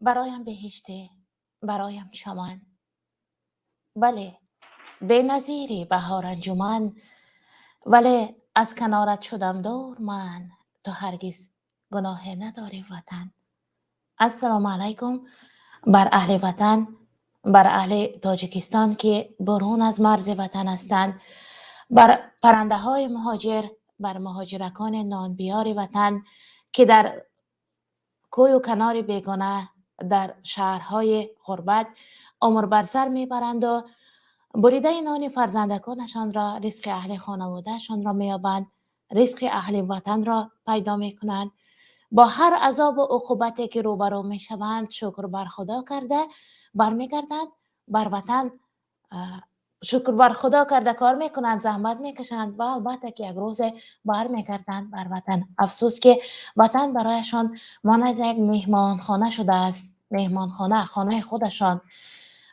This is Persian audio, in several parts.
برایم بهشتی، برایم چمن، بله بینظیری بهار انجمن، ولی از کنارت شدم دور من، تو هرگز گناه نداری وطن. السلام علیکم بر اهل وطن، بر اهل تاجیکستان که برون از مرز وطن هستند، بر پرنده های مهاجر، بر مهاجرکان نانبیار وطن که در کوی و کنار بیگانه در شهرهای غربت عمر بر سر میبرند و بریده نان فرزندکانشان را، رزق اهل خانوادهشان را مییابند، رزق اهل وطن را پیدا میکنند. با هر عذاب و عقوبتی که روبرو میشوند شکر بر خدا کرده برمیگردند بر وطن. شکر بر خدا کرده کار میکنند، زحمت میکشند و البته که یک روز برمیگردند بر وطن. افسوس که وطن برایشان مانند یک مهمان خانه شده است. مهمان خانه، خانه خودشان،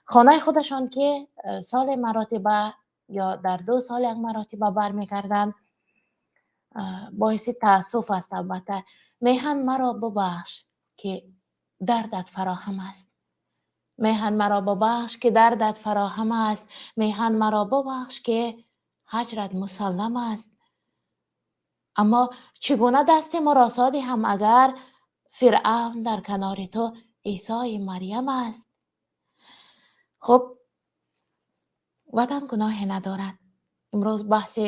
خانه خودشان که سال مراتبه یا در 2 سال یک مراتبه برمیگردند. باعث تاسف است. البته میهن مرا ببخش که دردت فراهم است، میهن مرا ببخش که دردت فراهم است، میهن مرا ببخش که هجرت مسلم است. اما چگونه دست ما را سادی هم اگر فرعون در کنار تو عیسی مریم است. خب وطن گناه ندارد. امروز بحث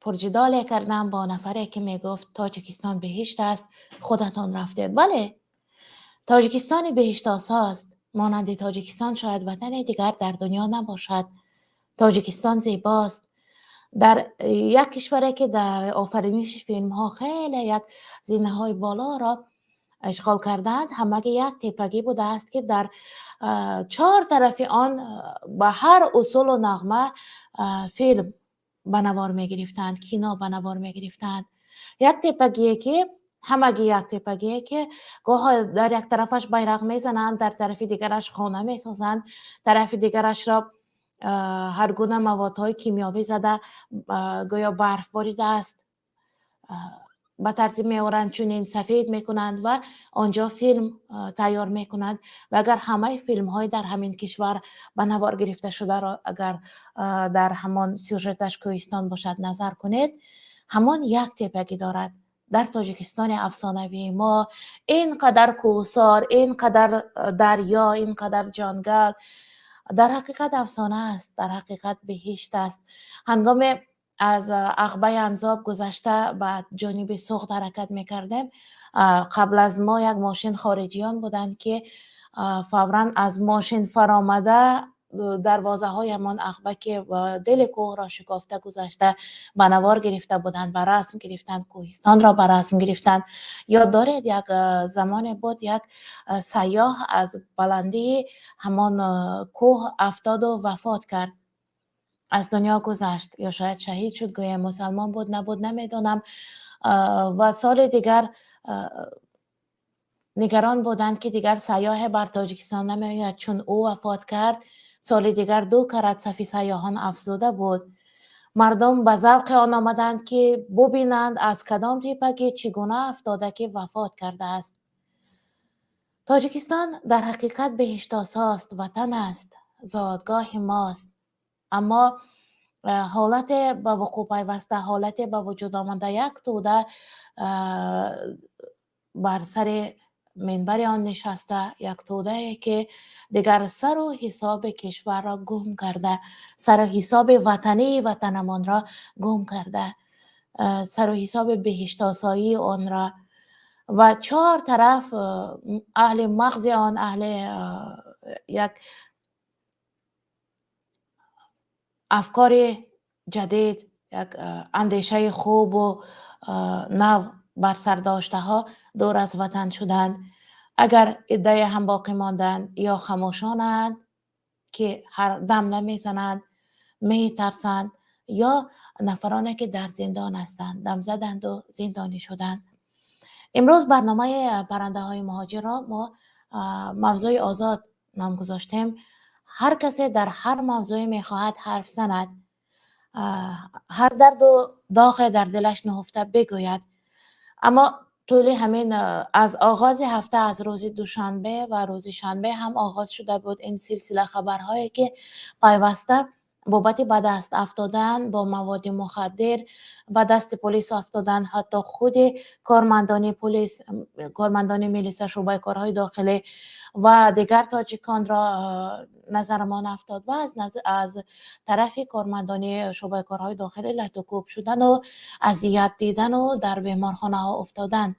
پرجدال کردم با نفره که میگفت تاجیکستان بهشت است، خودتان رفتید. بله تاجیکستان بهشت آساست، مانند تاجیکستان شاید وطن دیگر در دنیا نباشد. تاجیکستان زیباست. در یک کشوری که در آفرینش فیلم ها خیلی یک زینه های بالا را اشغال کردند، همگی یک تیپگی بوده است که در 4 طرف آن به هر اصول و نغمه فیلم بنوار می گرفتند، کینا بنوار می گرفتند. یک تیپگیه که همگی یک تیپگیه که گاه در یک طرفش بیرق می زنند، در طرف دیگرش خانه می سازند، طرف دیگرش را هر گونه موادهای کیمیاوی زده گویا برف باریده است به ترتیب میورند، چون سفید میکنند و آنجا فیلم تیار میکنند. و اگر همه فیلم های در همین کشور به نوار گرفته شده را اگر در همان سیوژتش کوهستان باشد نظر کنید، همان یک تیپگی دارد. در تاجیکستان افسانوی ما اینقدر کوهسار، اینقدر دریا، اینقدر جنگل در حقیقت افسانه است، در حقیقت بهشت است. هنگام از عقبه انزاب گذشته به جانب سوخت حرکت میکردیم، قبل از ما یک ماشین خارجیان بودند که فوراً از ماشین فرامده دروازه های من عقبه که دل کوه را شکافته گذشته بنوار گرفته بودند، به رسم گرفتند، کوهستان را به رسم گرفتند. یاد دارید یک زمان بود یک سیاح از بلندی همان کوه افتاد و وفات کرد، از دنیا گذشت، یا شاید شهید شد، گویا مسلمان بود نبود نمیدونم. و سال دیگر نگران بودند که دیگر سیاه بر تاجیکستان نمیآید، چون او وفات کرد. سال دیگر 2 کرات صف سیاحان افزوده بود. مردم به ذوق آن آمدند که ببینند از کدام تیپگی چگونه افتاده که وفات کرده است. تاجیکستان در حقیقت بهشت آساست، وطن است، زادگاه ماست. اما حالت به وقوع پیوسته، حالت به وجود آمده یک توده بر سر منبر آن نشسته، یک توده که دیگر سر و حساب کشور را گم کرده، سر و حساب وطنی وطنمان را گم کرده، سر و حساب بهشت آسایی آن را. و 4 طرف اهل مغز آن، اهل یک افکار جدید، یک اندیشه خوب و نو بر سر داشته ها دور از وطن شدند. اگر عده هم باقی ماندند یا خاموشانند که هر دم نمیزنند، می ترسند، یا نفرانی که در زندان هستند، دم زدند و زندانی شدند. امروز برنامه پرنده های مهاجر را ما موضوع آزاد نام گذاشتیم. هر کسی در هر موضوعی میخواهد حرف زند، هر درد و داغ در دلش نهفته بگوید. اما طول همین از آغاز هفته از روز دوشنبه و روز شنبه هم آغاز شده بود این سلسله خبرهایی که پیوسته بابت به دست افتادن با مواد مخدر به دست پلیس افتادن، حتی خود کارمندان پلیس، کارمندان میلیسا، شعبه کارهای داخلی و دیگر تاجیکان را نظرمان افتاد و از طرف کارمندان شعبه کارهای داخلی لطوکوب شدن و اذیت دیدن و در بیمارخانه ها افتادن.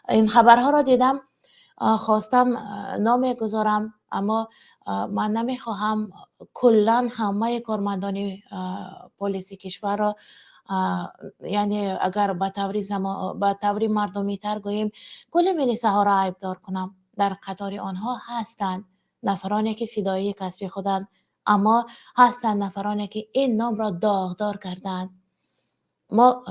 این خبرها را دیدم، خواستم نام گذارم، اما من نمیخواهم کلا همه کارمندان پلیس کشور را، یعنی اگر به طوری مردمی تر گوییم کل میلیسه ها را عیبدار کنم. در قطار آنها هستند نفرانی که فدایی کسب خودند، اما هستند نفرانی که این نام را داغدار کردند. ما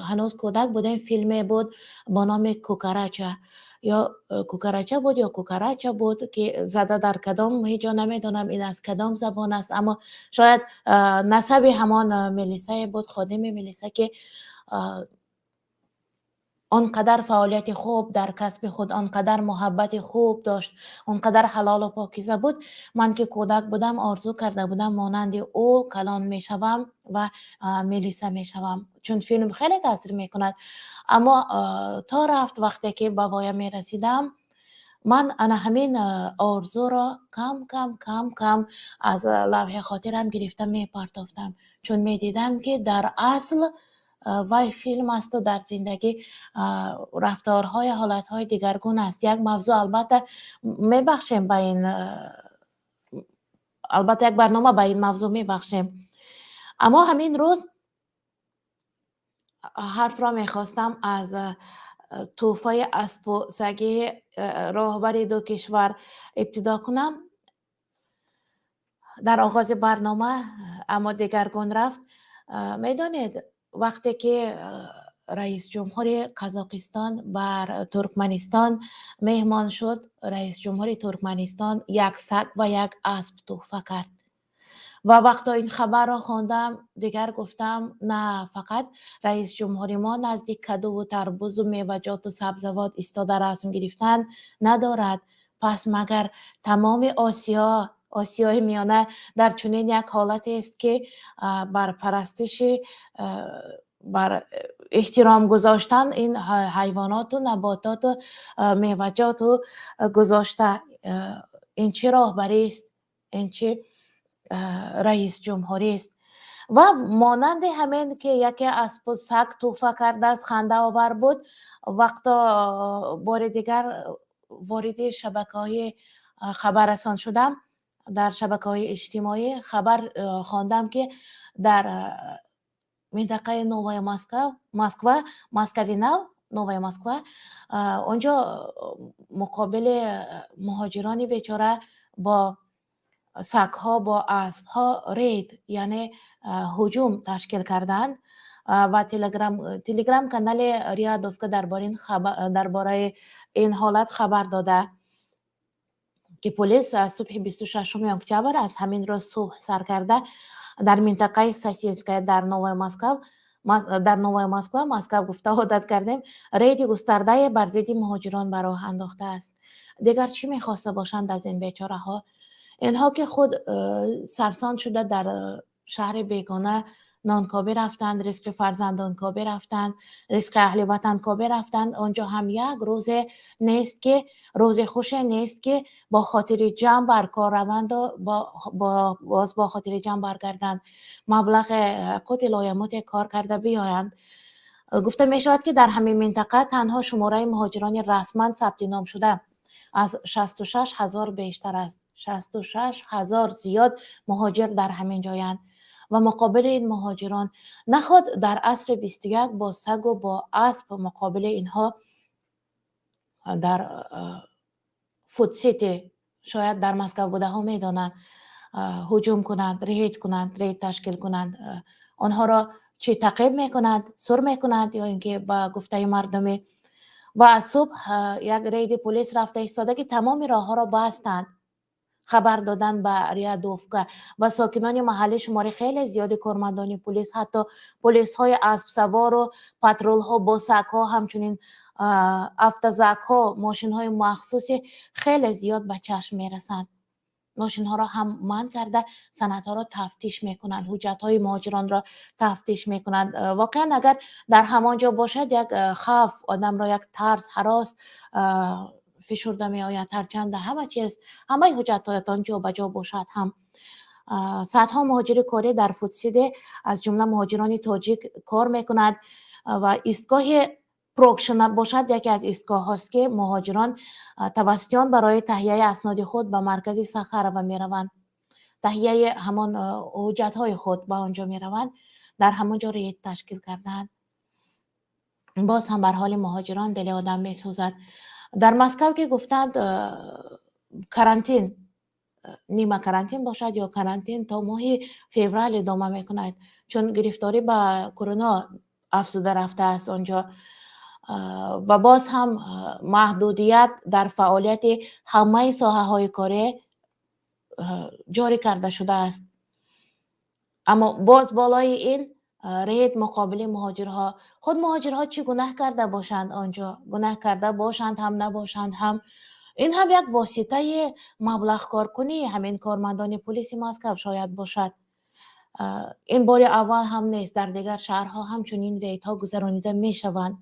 هنوز کودک بودیم، فیلمی بود با نام کوکراچه یا کوکراچه بود یا کوکراچه بود که زده در کدام، هیچ جا نمیدونم این از کدام زبان است، اما شاید نسب همان میلیسه بود، خادم میلیسه که آنقدر فعالیت خوب در کسب خود، آنقدر محبت خوب داشت، آنقدر حلال و پاکیزه بود. من که کودک بودم آرزو کرده بودم مانند او کلان میشوم و میلیسه میشوم، چون فیلم خیلی تاثیر میکند. اما تا رفت وقتی که به وایم میرسیدم، من انا همین آرزو را کم کم کم کم از لوح خاطرم گرفتم میپرداختم، چون میدیدم که در اصل وای فیلم است و در زندگی رفتارهای حالتهای دیگرگون است. یک موضوع البته میبخشیم به این، البته یک برنامه به این موضوع میبخشیم، اما همین روز حرف را میخواستم از توفای اسب و سگی راهبر دو کشور ابتدا کنم. در آغاز برنامه اما دیگرگون رفت. میدانید وقتی که رئیس جمهور قزاقستان بر ترکمنستان مهمان شد، رئیس جمهور ترکمنستان یک سگ و یک اسب تحفه کرد و وقتا این خبر را خواندم دیگر گفتم نه، فقط رئیس جمهوری ما نزدیک کدو و تربوز و میوه‌جات و سبزوات ایستاده رسم گرفتن ندارد، پس مگر تمام آسیای میانه در چنین یک حالت است که بر پرستش، بر احترام گذاشتن این حیوانات و نباتات و میوه‌جات و گذاشته، این چه راهبری است؟ این چه رئیس جمهوری است؟ و مانند همین که یکی اسب و سگ تحفه کرده از خنده آور بود، وقتا بار دیگر وارد شبکه‌های خبررسان شدم، در شبکه‌های اجتماعی خبر خواندم که در منطقه نوای مسکوی نوای مسکو، اونجا مقابل مهاجران بیچاره با سگ‌ها با اسب‌ها رید، یعنی هجوم تشکیل کردند و تلگرام کانال ریادوفکا درباره این حالت خبر داده که پلیس از صبح 26 اکتبر از همین روز صبح سر کرده در منطقه ساسینسکای در نوای مسکو گفته عادت کردیم رید گسترده بر ضد مهاجران به راه انداخته است. دیگر چی میخواسته باشند از این بیچاره ها؟ اینها که خود سرسان شده در شهر بیگانه نانکابی رفتند، ریسک فرزندان کابی رفتند، ریسک اهل وطن کابی رفتند. آنجا هم یک روز نیست که روز خوش نیست که با خاطر جمع بر کار روند و باز با خاطر جمع برگردند، مبلغ قوت لایموت کار کرده بیایند. گفته می شود که در همین منطقه تنها شماره مهاجران رسما ثبت نام شده از 66,000 بیشتر است. 66,000 زیاد مهاجر در همین جایند و مقابل این مهاجران نخود در عصر 21 با سگ و با اسب مقابل اینها در فود سیتی، شاید در مسکو بوده ها میدانند، هجوم کنند، رید تشکیل کنند، آنها را چی تعقیب میکنند، سر میکنند یا اینکه با گفته مردمی. و از صبح یک رید پلیس رفته ایستاده که تمام راه ها را بستند خبر دادن به ریادوفکا و ساکنان محلی شماره خیلی زیادی کارمندان پلیس، حتی پلیس های اسب سوار و پترول ها با سگ ها، همچنین افتزک ها، ماشین های مخصوصی خیلی زیاد به چشم میرسند. ماشین ها را هم منع کرده، سند ها را تفتیش میکنند، حجت های مهاجران را تفتیش میکنند. واقعا اگر در همانجا باشد یک خوف، آدم را یک ترس، هراس فشرده می آید. هرچند همه چیز، همه حجتهایتان جا به جا باشد، هم صدها مهاجر کاری در فوتسیده از جمله مهاجران تاجیک کار میکند و ایستگاه پروکشن باشد یکی از ایستگاه هاست که مهاجران توسطیان برای تهیه اسناد خود به مرکز سخر و می روند. تهیه همان حجت های خود به آنجا می روند، در همانجا ریت تشکیل کردند. باز هم بر حال مهاجران دل آدم می سوزد. در مسکو که گفتند کرانتین، نیمه کرانتین باشد یا کرانتین تا ماه فوریه ادامه می کند، چون گرفتاری به کرونا افزوده رفته است آنجا و باز هم محدودیت در فعالیت همه ساحه های کاری جاری کرده شده است. اما باز بالای این ریت مقابل مهاجرها، خود مهاجرها چی گناه کرده باشند آنجا، گناه کرده باشند هم نباشند هم، این هم یک واسطه مبلغ کارکنی همین کارمندان پلیس مسکو شاید باشد. این بار اول هم نیست، در دیگر شهرها همچنین ریت ها گذرانیده می شوند.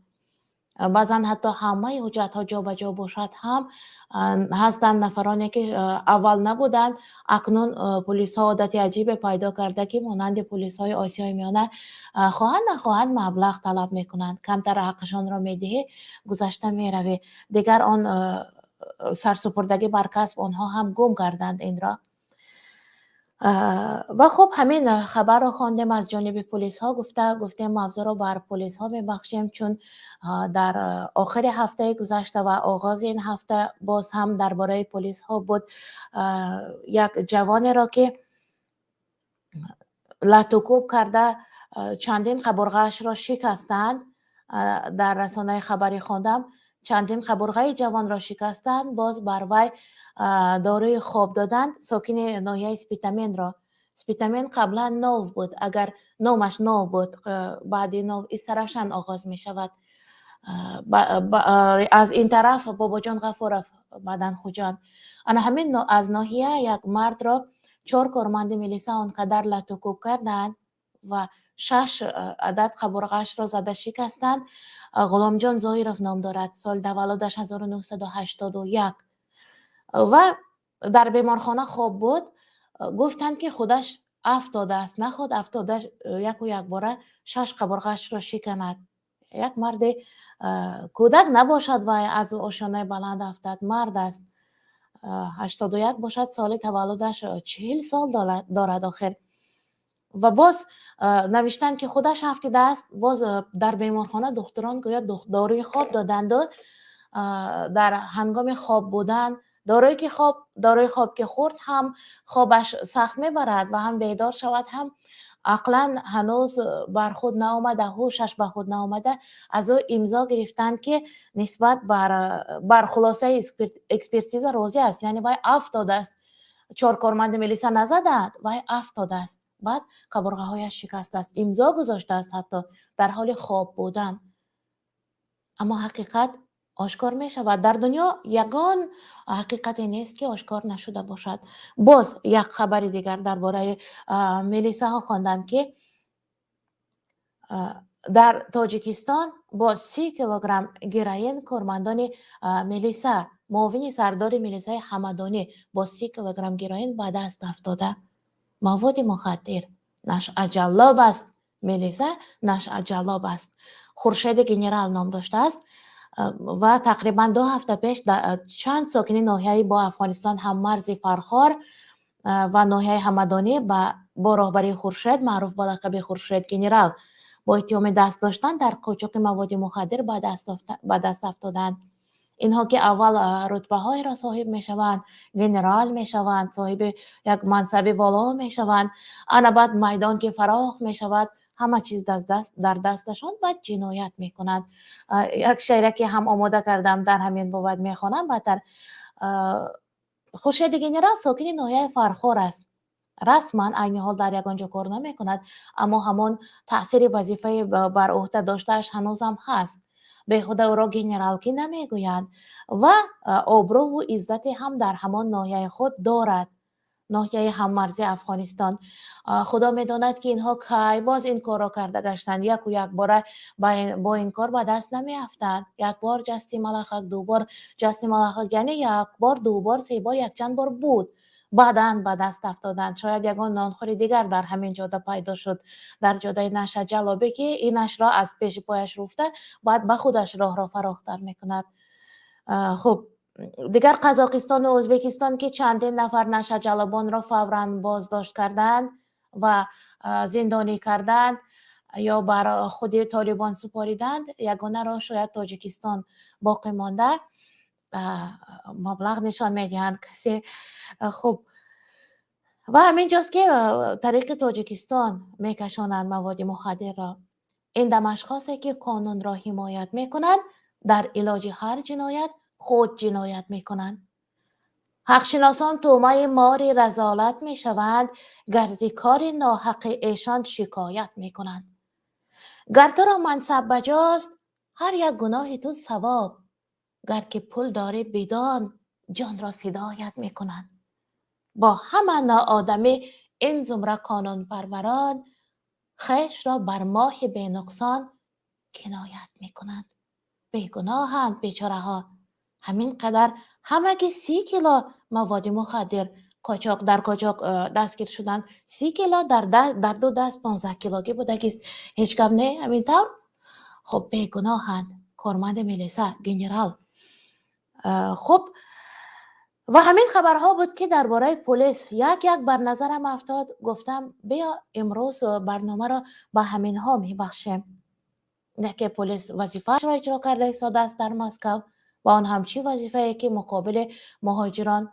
بعضا حتی همه حجت ها جا به جا باشد هم هستند نفرانی که اول نبودند، اکنون پلیس ها عادت عجیب پیدا کرده که مانند پلیس های آسیای میانه خواهند نخواهند مبلغ طلب میکنند، کمتر حقشان را میدهی گذشته میروی. دیگر آن سرسپردگی بر کسب آنها هم گم کردند این را. و خب همین خبر را خواندیم از جانب پلیس ها، گفتیم موضوع را بر پلیس ها میبخشیم، چون در آخر هفته گذشته و آغاز این هفته باز هم درباره پلیس ها بود. یک جوان را که لاتوکوب کرده چندین قبرغه‌اش را شکستند، در رسانه خبری خواندم چندین قبرغه جوان را شکستند، باز بر وی داروی خواب دادند. ساکن ناحیه اسپیتامین را، اسپیتامین قبلا نو بود، اگر نومش نو بود بعد نو این طرفشان آغاز می شود. از این طرف بابا جان غفورов بدن خوجان، انا همین از ناحیه یک مرد را 4 کارمند میلیسا آنقدر لاتوکوب کردند و 6 عدد قبرغه‌اش را زده شکستند. غلام جان ظاهرov نام دارد، سال تولدش 1981 و در بیمارخانه خواب بود. گفتند که خودش افتاده است، نخود افتاده یک و یک باره 6 قبرغه‌اش را شکند. یک مرد کودک نباشد و از آشانه بلند افتاد، مرد است، 81 باشد، سال تولدش 40 سال دارد آخر. و باز نوشتن که خودش افتاده است. باز در بیمارخانه دکتران گویا داروی خواب دادند و در هنگام خواب بودن داروی خواب که خورد هم خوابش سخت میبرد و هم بیدار شود، هم عقلا هنوز بر خود نآمده، هوشش به خود نآمده. از او امضا گرفتند که نسبت بر خلاصه اکسپرتیز راضی است، یعنی وای افتاده است، 4 کارمند میلیسا نزدند، وای افتاده است، بعد قبرغه هایش شکسته است، امضا گذاشته است حتی در حال خواب بودن. اما حقیقت آشکار می شود. در دنیا یگان حقیقتی نیست که آشکار نشده باشد. باز یک خبر دیگر درباره میلیسا ها خواندم که در تاجیکستان با 30 کیلوگرم گراین کارمندان میلیسا، معاون سردار میلیسای همدانی با 30 کیلوگرم گراین به دست افتاده. مواد مخدر، نشع جلاب است. میلیسا نشع جلاب است. خورشید گنرال نام داشته است و تقریبا 2 هفته پیش چند ساکن ناحیه با افغانستان هم مرز فرخار و ناحیه همدانی با راهبری خورشید معروف به لقب خورشید گنرال با اتهام دست داشتن در قاچاق مواد مخدر به دست افتادند. اینها که اول رتبه های را صاحب می شوند، گنرال می شوند، صاحب یک منصب والا می شوند، انا بعد میدان که فراخ می شود همه چیز در دستشان، بعد جنایت می کنند. یک شعر که هم آماده کردم در همین بابت می خوانم. بعد خورشید گنرال ساکن ناحیه فرخار است. رسما عین حال در یگانجا کار نمیکند، اما همون تاثیر وظیفه بر عهده داشتهش هنوزم هست. بهوده او را گنرال که نمیگویند و آبرو و عزت هم در همان ناحیه خود دارد، ناحیه هممرزی افغانستان. خدا میداند که اینها کی باز این کار را کرده گشتند. یک و یک باره با این کار به دست نمی افتند. یک بار جستی ملخک، دو بار جستی ملخک، یعنی یک بار، دو بار، سه بار، یک چند بار بود، بعداً به دست افتادند. شاید یگان نانخوری دیگر در همین جاده پیدا شد، در جاده نشه جلابی که اینش را از پیش پایش رفته بعد به خودش راه را فراختر میکند. خب دیگر قزاقستان و ازبکستان که چندین نفر نشه جلبان را فوراً بازداشت کردند و زندانی کردند یا بر خود طالبان سپاریدند، یگانه را شاید تاجیکستان باقی مانده. مبلغ نشان میدهند کسی. خب و همینجاست که طریق تاجیکستان میکشانند مواد مخدر را. این دم اشخاصی که قانون را حمایت میکنند در علاج هر جنایت خود جنایت میکنند. حقشناسان تومه ماری رزالت میشوند گر ز کار ناحق ایشان شکایت میکنند. گر تو را منصب بجاست هر یک گناه تو ثواب، گر که پول داری بدان جان را فدایت میکنند. با همه ناآدمی این زمره قانون پروران خیش را بر ماه بی نقصان کنایت میکنند. بیگناهند بیچاره ها. همین قدر همگی 30 کیلو مواد مخدر در قاچاق دستگیر شدند. 30 کیلو در دو دست 15 کیلوگی بودگیست. هیچ کم نه همینطور. خب بیگناهند. کارمند میلیسا گنرال. خب و همین خبرها بود که درباره پلیس یک بر نظرم افتاد. گفتم بیا امروز برنامه را با همین ها میبخشیم. نه که پلیس وظیفه‌اش را اجرا کرده ایستاده است در مسکو و آن همچی وظیفه‌ای که مقابل مهاجران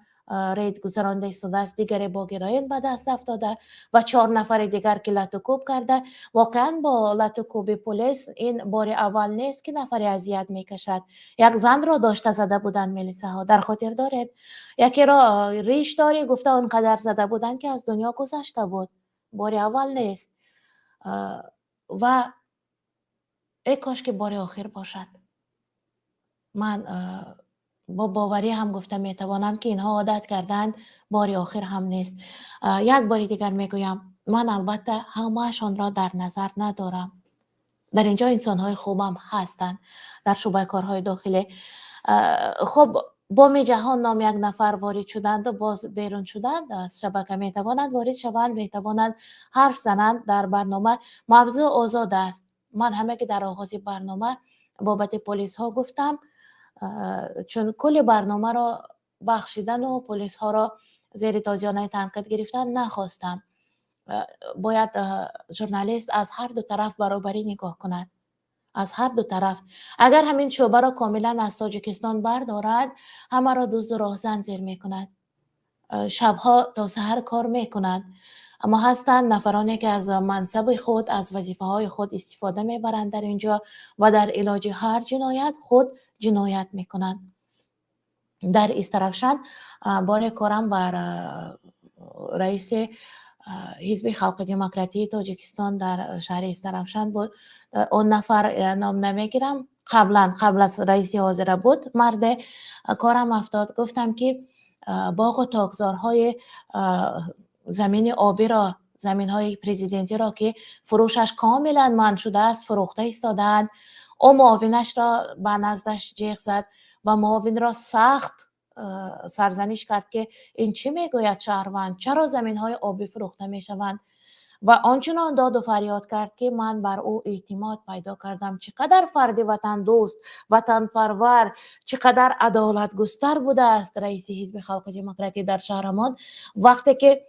رید گذرانده ایستاده است دیگری با گرایان به دست افتاده و 4 نفر دیگر که لطوکوب کرده. واقعا با لطوکوب پلیس این بار اول نیست که نفری اذیت میکشد. یک زن را داشته زده بودند میلیسه ها، در خاطر دارید. یکی را ریش داری گفته اونقدر زده بودن که از دنیا گذشته بود. بار اول نیست و ای کاش که بار آخر باشد. من با باوری هم گفتم میتوانم که اینها عادت کردند بار آخر هم نیست. یک باری دیگر میگویم من البته همه‌شان را در نظر ندارم. در اینجا انسان‌های خوبم هستند در شعبه کارهای داخلی. خب بام جهان نام یک نفر وارد شدند و باز بیرون شدند از شبکه. میتوانند وارد شوند، میتوانند حرف زنند. در برنامه موضوع آزاد است. من همه که در آغاز برنامه بابت پلیس ها گفتم، چون کل برنامه را بخشیدن و پلیس ها را زیر تازیانه تنقید گرفتن نخواستم. باید ژورنالیست از هر دو طرف برابری نگاه کند، از هر دو طرف. اگر همین شعبه را کاملا از تاجیکستان بردارد، همه را دزد و راهزن زیر می کند. شبها تا سحر کار می کند. اما هستند نفرانی که از منصب خود، از وظیفه های خود استفاده می برند در اینجا و در علاج هر جنایت خود جنایت می کنند. در استرافشان بار کارم بر رئیس حزب خلق دموکراتی تاجیکستان در شهر استرافشان بود. اون نفر نام نمیگیرم، قبل از رئیس حاضر بود. مرد کارم افتاد. گفتم که باغ و تاکزارهای زمین آبی را، زمین های پرزیدنتی را که فروشش کاملا منع شده است فروخته ایستادند. او معاونش را به نزدش جیغ زد و معاون را سخت سرزنش کرد که این چی میگوید شهروند، چرا زمین های آبی فروخته میشوند؟ و آنچنان داد و فریاد کرد که من بر او اعتماد پیدا کردم. چقدر فرد وطن دوست، وطن پرور، چقدر عدالت گستر بوده است رئیس حزب خلق دموکراتی در شهرمان. وقتی که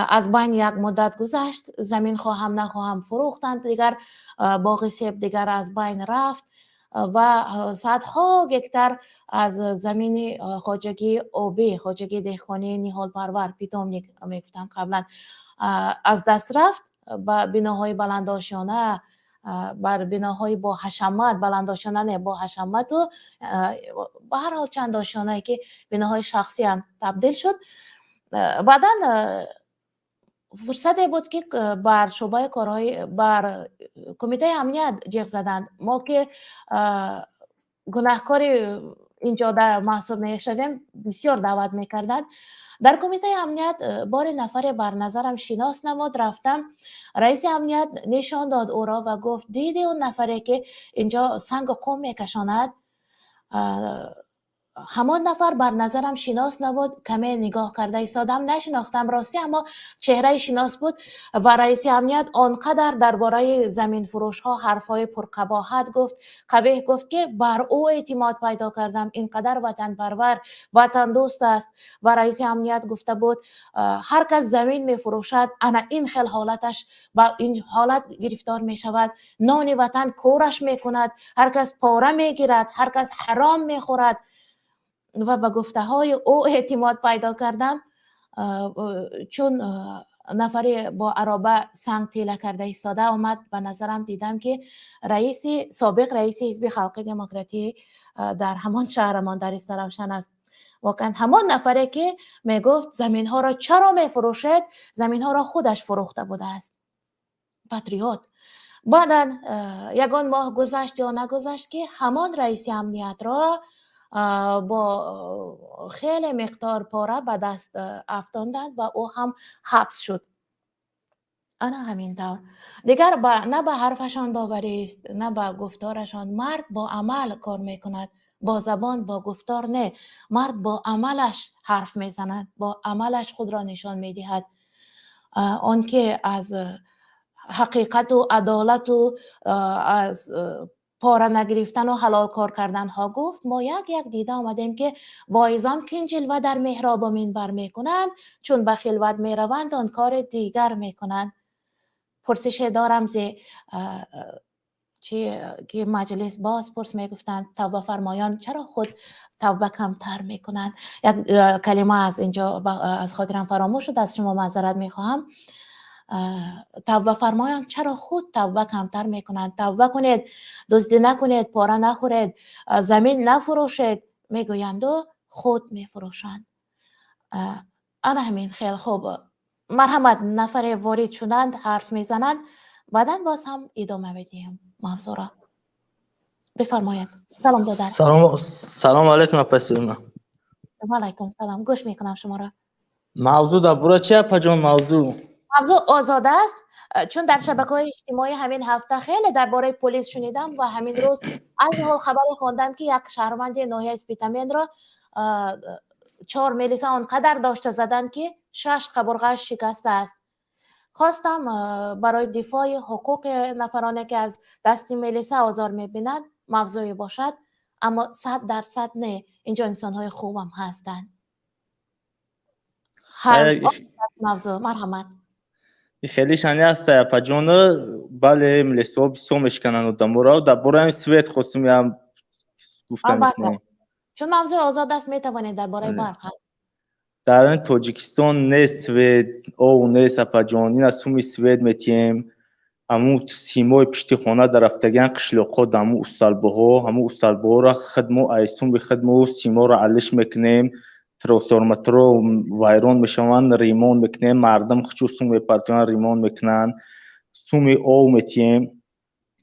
از بین یک مدت گذشت، زمین خواهم نخواهم فروختند، دیگر باغ سیب دیگر از بین رفت و صدها گکتر از زمین خواجگی آبی، خواجگی دهقانی نیهال پرور، پیتام میگفتن قبلا، از دست رفت. با بناهای بلند آشیانه بر بناهای با حشمت، بلنداشانه با حشمت و به هر حال چند آشانه که بناهای شخصی هم تبدیل شد. بعدا فرصتی بود که بر شعبه کارهای بر کمیته امنیت جیغ زدند. ما که گناهکار اینجا در محسوب میشویم بسیار دعوت میکردند. در کمیته امنیت بار نفر بر نظرم شناس نمود. رفتم، رئیس امنیت نشان داد او را و گفت دیدی اون نفری که اینجا سنگ و قم میکشاند؟ همان نفر بر نظرم شناس نبود. کمی نگاه کرده ایستادم، نشناختم راستی، اما چهره شناس بود و رئیس امنیت آنقدر درباره زمین فروش ها حرفای پرقباحت گفت، قبیح گفت که بر او اعتماد پیدا کردم، اینقدر وطن پرور، وطن دوست است. و رئیس امنیت گفته بود هر کس زمین می فروشد انا این خیل حالتش با این حالت گرفتار می شود، نان وطن کورش می کند، هر کس پاره می گیرد، هر کس حرام می خورد. و به گفته های او اعتماد پیدا کردم، چون نفری با عرابه سنگ تیله کرده ایستاده آمد. به نظرم دیدم که سابق رئیس حزب خلق دموکراتی در همان شهرمان در استرامشن است. واقعا همان نفری که می گفت زمین ها را چرا می فروشد، زمین ها را خودش فروخته بوده است. پاتریوت. بعدا یگان ماه گذشت یا نگذشت که همان رئیس امنیت را با خیلی مقدار پاره به دست افتاندند و او هم حبس شد. انا همین طور دیگر نه به حرفشان باوری است نه به گفتارشان. مرد با عمل کار میکند، با زبان با گفتار نه. مرد با عملش حرف میزند، با عملش خود را نشان میدهد. آن که از حقیقت و عدالت و از پاره نگرفتن و حلال کار کردن ها گفت، ما یک دیده آمدیم که واعظان که جلوه در محراب و منبر میکنند، چون به خلوت میروند آن کار دیگر میکنند. پرسش دارم که مجلس باز پرس میگفتند توبه فرمایان چرا خود توبه کمتر میکنند؟ یک کلمه از اینجا از خاطرم فراموش شد، از شما معذرت میخواهم. توبه فرمایان چرا خود توبه کمتر میکنند؟ توبه کنید، دزدی نکنید، پاره نخورید، زمین نفروشید میگویند و خود میفروشند. انا همین خیلی خوب. مرحمت نفر وارد شدند حرف میزنند، بعدا باز هم ادامه میدیم موضوع را. بفرمایید. سلام دادر. سلام علیکم اپسیما. و علیکم سلام. گوش میکنم شما را. موضوع در برای چه پجان؟ موضوع آزاده است، چون در شبکه‌های اجتماعی همین هفته خیلی درباره پلیس شنیدم و همین روز عین حال خبری خواندم که یک شهروند ناحیه اسپیتامین را 4 میلیسه آنقدر داشته زدند که 6 قبرغه‌اش شکسته است. خواستم برای دفاع حقوق نفرانی که از دست میلیسه آزار میبینند موضوعی باشد، اما 100% نه. اینجا انسان‌های خوب هم هستند. هر موضوع مرحمت خیلی شانی است پجانه. بله ملیسا بسیار میشکنن و دمورا در برای سویت خواستم هم گفتم میکنم، چون موضوع آزاد است میتوانید درباره برخورد. در این تاجیکستان نه سوید او نه سپجان این از سومی سوید میتیم. همو سیمای پشتی خانه در رفتگان قشلاقا دمو استالبه همو استالبه را خدمو ایسون به خدمو سیما را علش میکنیم. ترانسفورماتور رو وایران میشوند، ریمون میکنیم. مردم خصوصا به پارتیان ریمون میکنن. سومی او میتیم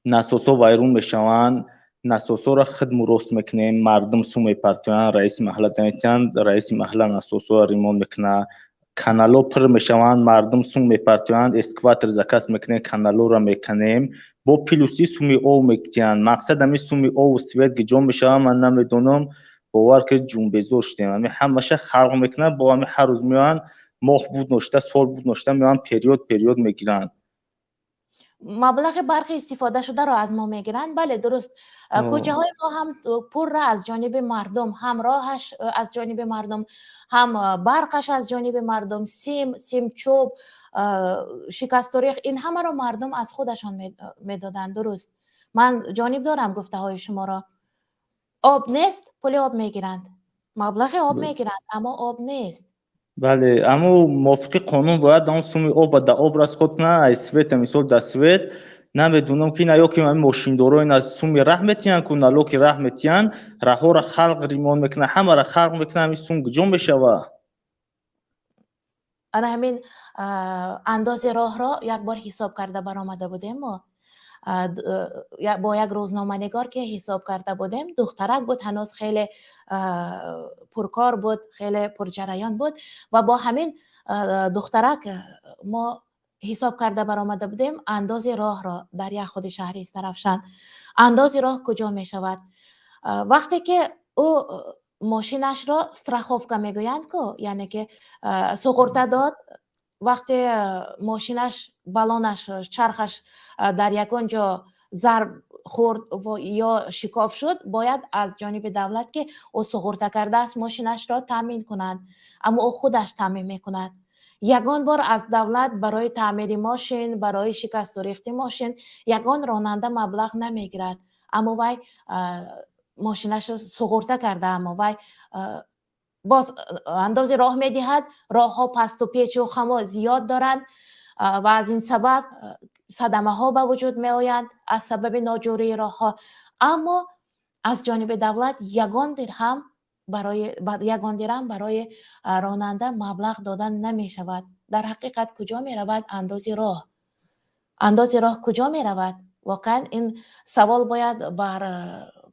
ناسوسو وایرون میشوند، ناسوسو را خدمو روست میکنیم. مردم سومی پارتیان رئیس محله زنیتان رئیس محله ناسوسو ریمون میکنه. کانالو پر میشوند، مردم سومی پارتیان اسکواتر زکاس میکنه، کانالو را میکنیم. با پیلوسی سومی او میکنن. مقصد همی سومی او سوید گجام میشوند. من نمیدونم باور که جون بزور شدیم. همی همشه خلق میکنن، با همی هر روز میان ماه بود نوشته، سال بود نوشته، میان پریود میگیرن. مبلغ برخی استفاده شده را از ما میگیرند. بله درست. کوچه های ما هم پر را از جانب مردم، هم راهش از جانب مردم، هم برقش از جانب مردم، سیم چوب، شکستوریخ، این همه را مردم از خودشان میدادند. درست. من جانب دارم گفته های شما را. آب نیست، پول آب میگیرند، مبلغ آب میگیرند، اما آب نیست. بله، اما موافق قانون باید اون سومی آب در آب راست خود نه. سویت مثال در سویت намедунам ки на ёки ҳамин мошиндороро ин аз суми раҳ метиҳанд ку налоки раҳ метиҳанд раҳҳоро халқ римон мекунад ҳамаро халқ мекунад ҳамин сум гуҷо мешавад. ана ҳамин андози роҳро як бор ҳисоб карда баромада будем мо бо як рӯзноманигор ки ҳисоб карда будем. духтарак буд, ҳанӯз хеле пуркор буд, хеле пурҷараён буд ва бо ҳамин духтарак мо ҳисоб карда баромада будем андози роҳро дар як худи шаҳри Истарафшан. андози роҳ куҷо мешавад? вақте ки ӯ мошинашро страховка мегӯянд ку, яъне ки суғурта дод, вақте мошинаш балонаш чархаш дар ягон ҷо зарб хӯрд ё шикоф шуд, бояд аз ҷониби давлат ки ӯ суғурта кардааст мошинашро таъмин кунад, аммо ӯ худаш таъмин мекунад. ягон бор аз давлат барои таъмири мошин, барои шикасту рехти мошин ягон ронанда маблағ намегирад, аммо вай мошинашро суғурта карда, аммо вай боз андози роҳ медиҳад. роҳҳо пасту печу хамо зиёд доранд ва аз ин сабаб садамаҳо ба вуҷуд меоянд аз сабаби ноҷории роҳҳо, аммо аз ҷониби давлат ягон дирҳам барои ронанда маблағ дода намешавад. дар ҳақиқат куҷо меравад андози роҳ? андози роҳ куҷо меравад? воқеан ин савол бояд бар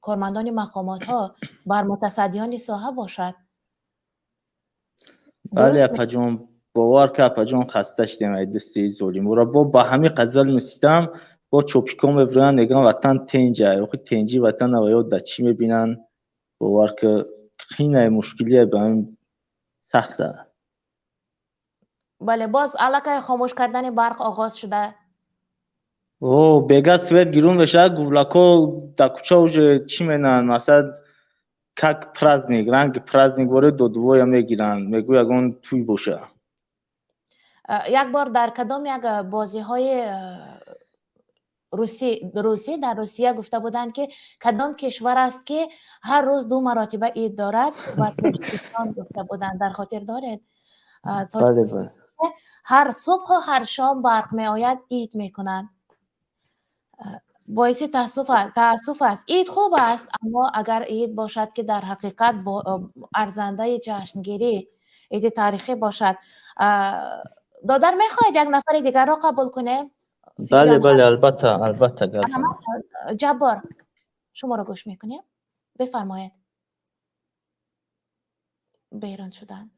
кормандони мақомотҳо, бар мутасаддиёни соҳа бошад. бале апаҷон, бовар ки апаҷон хаста шидем аз дасти золимура. бо ба ҳамин қазал мусидам бо чопико мевроян мегӯян ватан тенҷа. охи тенҷи ватана ва ё дар чӣ мебинан? бовар ки хина мушкилие ба ҳамин сахта. бале, боз аллакай хомӯш кардани барқ оғоз шуда. бега свет гирун мешавад, гувлако дар кӯча уже чӣ менан, масалан как праздник, ранги праздник бори додувоя мегиранд, мегӯ ягон тӯй боша. як бор дар кадом як бозиҳои русӣ дар Русия гуфта буданд ки кадом кишвар аст ки ҳар рӯз 2 маротиба ид дорад ва Тоҷикистон гуфта буданд. дар хотир доред? Тоҷикистон ҳар субҳу ҳар шом барқ меояд, ид мекунанд. боиси таассуф аст. ид хуб аст, аммо агар ид бошад ки дар ҳақиқат арзандаи ҷашнгирӣ, иди тарихӣ бошад. додар мехоҳед як нафари дигарро қабул кунем? бале бале, албатта албатта. ҷаббор, шуморо гӯш мекунем. бифармоед. берун шуданд,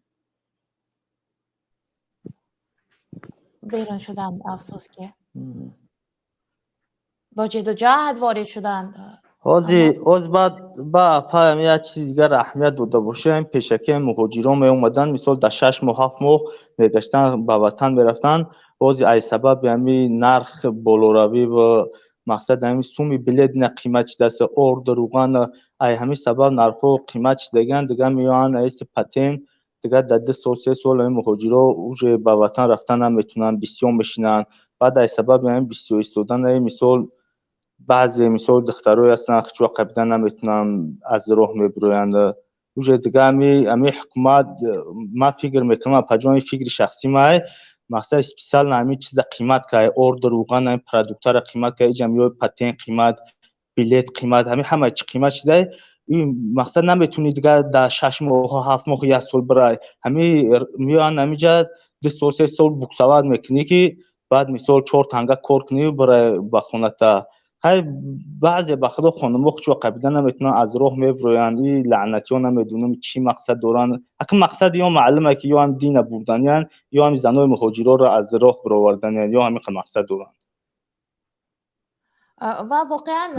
афсӯс ки با جد و جهد وارد شدند. باز بعد با پایم یه چیز دیگر اهمیت داده باشه، این پیشکی مهاجران می اومدن، مثال در 6 ماه 7 ماه میگشتن به وطن میرفتن، باز ای سبب همین نرخ بالاروی و مقصد همین سومی بلیت نه قیمت دست ارد روغن، ای همین سبب نرخ و قیمت دیگه میان ایس پتین دیگه در 2 سال 3 سال این مهاجران اوج به وطن رفتن نمیتونن، بیسیون بشینن. بعد ای سبب همین بیسیو ایستادن، مثال بعضی مثال دخترای هستن خچوا قبیدن نمیتونن از راه میبرویند. اوجه دیگه همی حکومت ما فکر میکنم پجای فکر شخصی مای مثلا اسپیسال نمی چیز قیمت که اوردر روغن این پروداکتور قیمت که جمعی پتین قیمت بلیت قیمت همه چی قیمت شده. این مقصد نمیتونی دیگه در 6 ماه 7 ماه یا سال برای همی میان نمیجا 2 سال 3 سال بوکسواد میکنی که بعد مثال 4 تنگه کار کنی برای با خونتا. های بعضی به خدا خانم خچوا قبیدن نمیتونن از راه میفرویند. این لعنتی ها نمیدونم چی مقصد دارن. اگه مقصد یا معلومه که یا هم دین بردن یا هم زنای مهاجرا رو از راه برآوردن یا هم مقصد دارن. و واقعا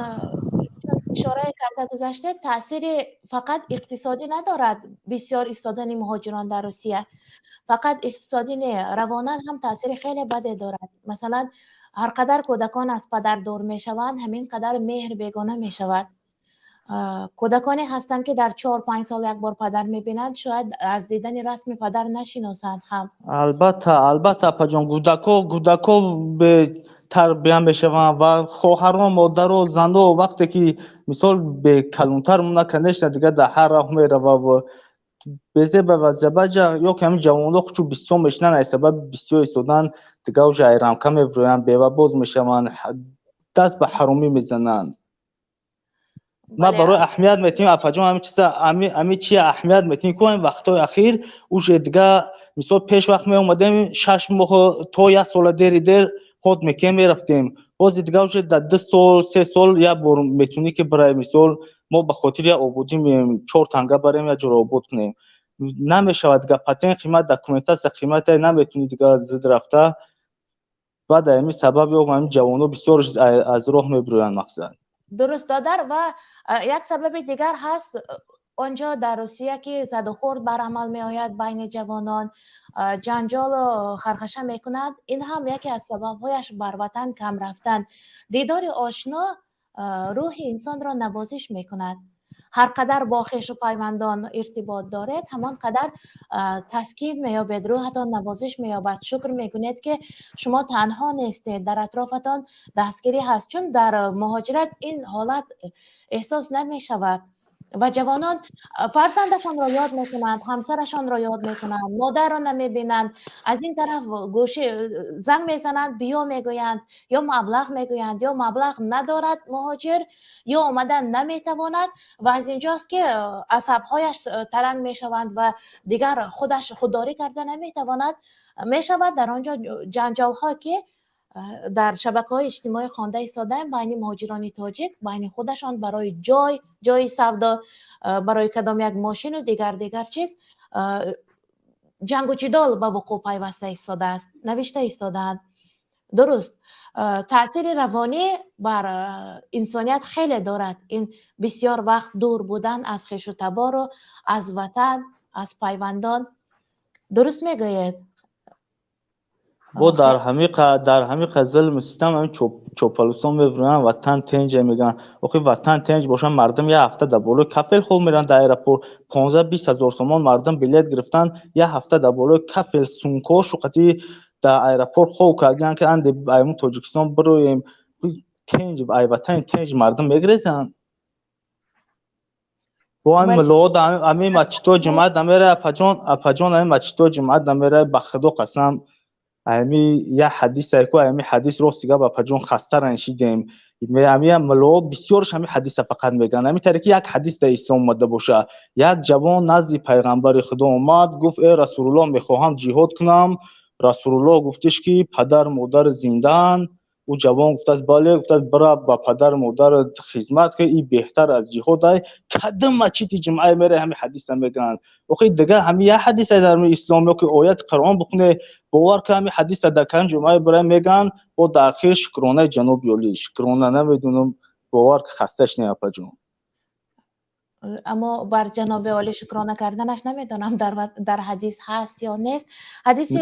اشاره کرده گذشته تاثیر فقط اقتصادی ندارد. بسیار ایستادن مهاجران در روسیه فقط اقتصادی نه، رواناً هم تاثیر خیلی بده دارد. مثلا هر قدر کودکان از پدر دور می شوند همین قدر مهر بیگانه می شود. کودکانی هستند که در 4-5 سال یک بار پدر می بینند، شاید از دیدن رسم پدر نشناسند هم. البته پجان کودکا به تربیت بشوند و خواهران مادرها زنها وقتی که مثال به کلانتر مونکنش دیگه در هر راه میره و بزه به وزباجا یا که همین جوانو خودشو 20 میشنن از سبب 20 ایستادن دیگه اوج ایران کم افرویان به و باز میشوند دست به حرومی میزنن. ما بله برای اهمیت میتیم اپاجان همین چیزا همین چی اهمیت میتیم کنیم. وقتای اخیر اوج دیگه مثلا پیش وقت می اومدیم 6 ماه تا یک سال دیر خود میکنیم میرفتیم، باز دیگه اوج در 2 سال 3 سال یا بر میتونی که برای مثال ما به خاطر یا آبودی میم 4 تنگه بریم یا جور آبود کنیم، نمیشود دیگه پاتین قیمت دکومنتاسیون قیمت نمیتونی دیگه زد رفته. بعد همین سبب یا همین جوانو بسیار از راه میبروین مقصد. درست دادر. و یک سبب دیگر هست آنجا در روسیه که زد و خورد بر عمل می آید بین جوانان، جنجال و خرخشه می کند. این هم یکی از سببهایش بر وطن کم رفتن. دیدار آشنا روح انسان را نوازش می کند. هر قدر با خویش و پیوندان ارتباط دارید همان قدر تسکین میابید، روحتان نوازش مییابد، شکر میکنید که شما تنها نیستید، در اطرافتان دستگیری هست. چون در مهاجرت این حالت احساس نمیشود و جوانان فرزندشان را یاد میکنند، همسرشان را یاد میکنند، مادر را نمیبینند، از این طرف گوشه زنگ میزنند بیا میگویند، یا مبلغ میگویند یا مبلغ ندارد مهاجر یا آمدن نمیتواند و از اینجاست که عصبهایش ترنگ میشوند و دیگر خودش خودداری کرده نمیتواند. میشود در آنجا جنجال ها که در شبکه‌های اجتماعی خوانده ایستادن بین مهاجران تاجیک بین خودشان برای جای سودا، برای کدام یک ماشین و دیگر چیز جنگ و جدال به وقوع پیوسته ایستاده است، نوشته ایستادند. درست تاثیر روانی بر انسانیت خیلی دارد این بسیار وقت دور بودن از خویش و تبار و از وطن، از پیوندان. درست میگوید. با در همین ظلم سیستم همین چوپالوسان میبرن وطن تنج میگن. آخه وطن تنج باشن مردم یه هفته در بالا کفل خوب میرن در ایرپورت 15-20 هزار تومان مردم بلیت گرفتن یه هفته در بالا کفل سونکاش وقتی در ایرپورت خوب کردن که اند ایمون تاجیکستان برویم تنج ای وطن تنج مردم میگریزن. با همین ملاد همین مچتو جماعت نمیره اپاجان همین مچتو جماعت نمیره به خدا قسم. امی یه حدیث ایکو امی حدیث رو سیگا با پجون خسته رنشیدیم. امی ملو بسیارش همی حدیث فقط میگن. امی طریقی یک حدیث در اسلام اومده باشه. یک جوان نزد پیغمبر خدا اومد گفت ای رسول الله میخواهم جهاد کنم. رسول الله گفتش که پدر مادر زنده‌اند. او جوان گفت از بله، گفت برا با پدر مادر خدمت که این بهتر از جهاد است. کدام مسجد جمعه میره همین حدیث میگن. اوکی دیگه همین یه حدیث در اسلام که آیت قرآن بخونه باور که همین حدیث در کن جمعه برای میگن با داخل شکرانه جناب یولی شکرانه نمیدونم باور که خستش نیاپا جون. اما بر جناب عالی شکرانه کردنش نمیدونم در حدیث هست یا نیست. حدیث